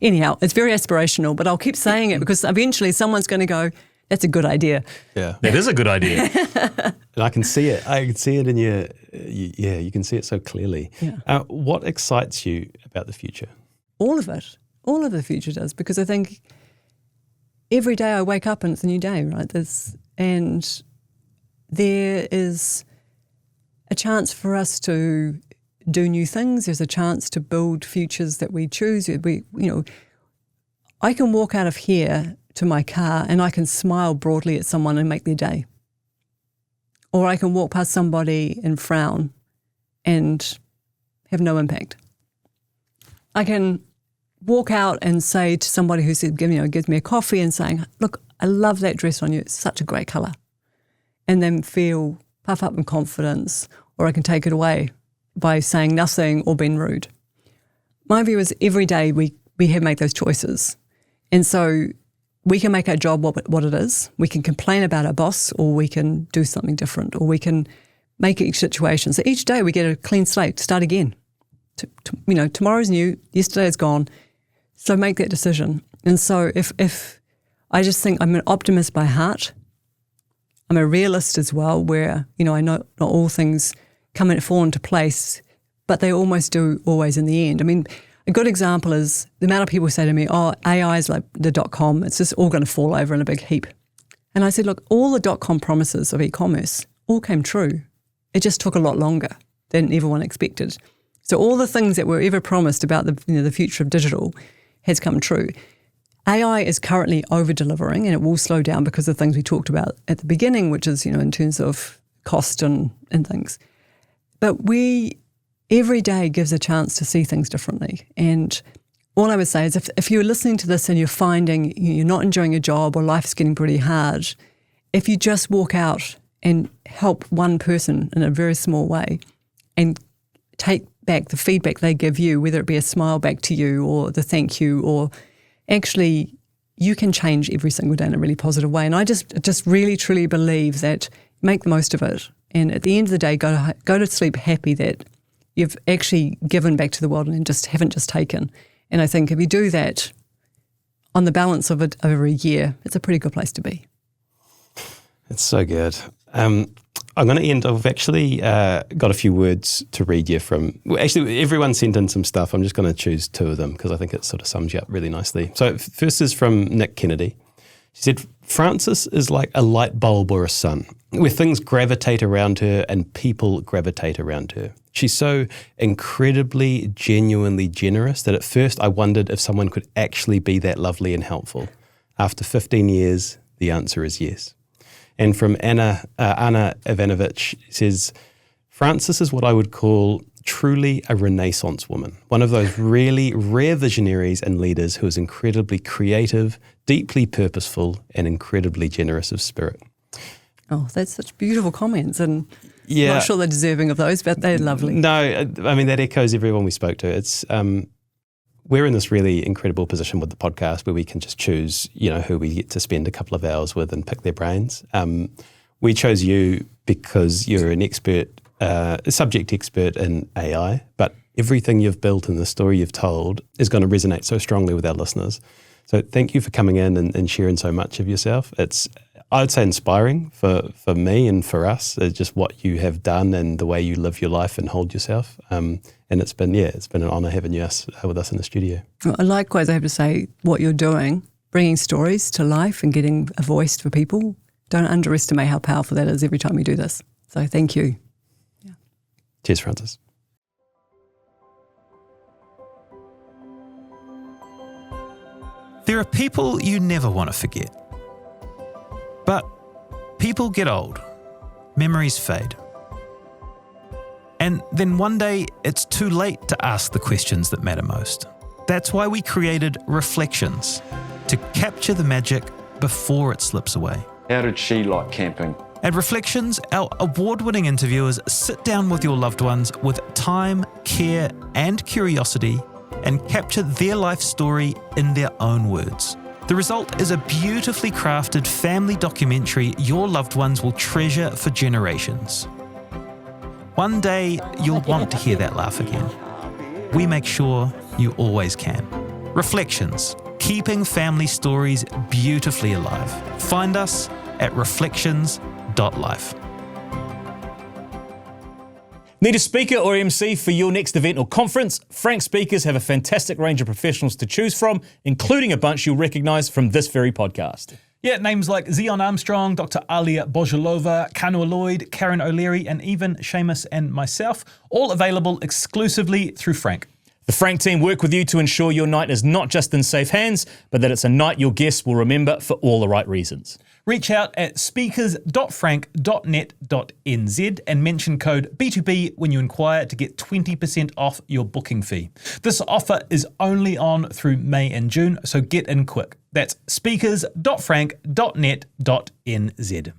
[SPEAKER 1] anyhow, it's very aspirational, but I'll keep saying it because eventually someone's going to go, that's a good idea.
[SPEAKER 4] Yeah.
[SPEAKER 3] That is a good idea.
[SPEAKER 4] And I can see it. I can see it in you can see it so clearly.
[SPEAKER 1] Yeah.
[SPEAKER 4] What excites you about the future?
[SPEAKER 1] All of it. All of the future does, because I think every day I wake up and it's a new day, right? And there is a chance for us to do new things. There's a chance to build futures that we choose. I can walk out of here to my car and I can smile broadly at someone and make their day. Or I can walk past somebody and frown and have no impact. I can walk out and say to somebody who said, gives me a coffee and saying, look, I love that dress on you. It's such a great colour. And then feel puff up in confidence, or I can take it away by saying nothing or being rude. My view is every day we make those choices. And so we can make our job what it is. We can complain about our boss, or we can do something different, or we can make each situation. So each day we get a clean slate, start again. Tomorrow's new, yesterday's gone. So make that decision. And so if I just think I'm an optimist by heart, I'm a realist as well, where, I know not all things come and fall into place, but they almost do always in the end. I mean, a good example is the amount of people say to me, AI is like the .com, it's just all going to fall over in a big heap. And I said, look, all the .com promises of e-commerce all came true. It just took a lot longer than everyone expected. So all the things that were ever promised about the future of digital has come true. AI is currently over-delivering, and it will slow down because of things we talked about at the beginning, which is, in terms of cost and things. But every day gives a chance to see things differently. And all I would say is if you're listening to this and you're finding you're not enjoying your job or life's getting pretty hard, if you just walk out and help one person in a very small way and take back the feedback they give you, whether it be a smile back to you or the thank you, or actually you can change every single day in a really positive way. And I just really, truly believe that make the most of it. And at the end of the day, go to sleep happy that you've actually given back to the world and haven't just taken. And I think if you do that on the balance of it over a year, it's a pretty good place to be.
[SPEAKER 4] It's so good. I'm going to end. I've actually got a few words to read you from. Well, actually, everyone sent in some stuff. I'm just going to choose two of them because I think it sort of sums you up really nicely. So first is from Nick Kennedy. She said, Frances is like a light bulb or a sun, where things gravitate around her and people gravitate around her. She's so incredibly, genuinely generous that at first I wondered if someone could actually be that lovely and helpful. After 15 years, the answer is yes. And from Anna Ivanovich says, Frances is what I would call truly a Renaissance woman, one of those really rare visionaries and leaders who is incredibly creative, deeply purposeful, and incredibly generous of spirit.
[SPEAKER 1] Oh, that's such beautiful comments, and
[SPEAKER 4] yeah,
[SPEAKER 1] I'm not sure they're deserving of those, but they're lovely.
[SPEAKER 4] No, I mean, that echoes everyone we spoke to. It's we're in this really incredible position with the podcast where we can just choose, who we get to spend a couple of hours with and pick their brains. We chose you because you're an expert, a subject expert in AI, but everything you've built and the story you've told is going to resonate so strongly with our listeners. So thank you for coming in and sharing so much of yourself. It's, I would say, inspiring for me and for us, just what you have done and the way you live your life and hold yourself. And it's been an honour having you with us in the studio.
[SPEAKER 1] Well, likewise, I have to say, what you're doing, bringing stories to life and getting a voice for people, don't underestimate how powerful that is every time you do this. So thank you. Yeah.
[SPEAKER 4] Cheers, Frances.
[SPEAKER 5] There are people you never want to forget. But
[SPEAKER 2] People get old. Memories fade. And then one day, it's too late to ask the questions that matter most. That's why we created Reflections, to capture the magic before it slips away.
[SPEAKER 5] How did she like camping?
[SPEAKER 2] At Reflections, our award-winning interviewers sit down with your loved ones with time, care, and curiosity and capture their life story in their own words. The result is a beautifully crafted family documentary your loved ones will treasure for generations. One day, you'll want to hear that laugh again. We make sure you always can. Reflections, keeping family stories beautifully alive. Find us at reflections.life.
[SPEAKER 3] Need a speaker or MC for your next event or conference? Frank Speakers have a fantastic range of professionals to choose from, including a bunch you'll recognise from this very podcast.
[SPEAKER 2] Yeah, names like Zion Armstrong, Dr. Alia Bojalova, Kanua Lloyd, Karen O'Leary, and even Seamus and myself, all available exclusively through Frank.
[SPEAKER 3] The Frank team work with you to ensure your night is not just in safe hands, but that it's a night your guests will remember for all the right reasons.
[SPEAKER 2] Reach out at speakers.frank.net.nz and mention code B2B when you inquire to get 20% off your booking fee. This offer is only on through May and June, so get in quick. That's speakers.frank.net.nz.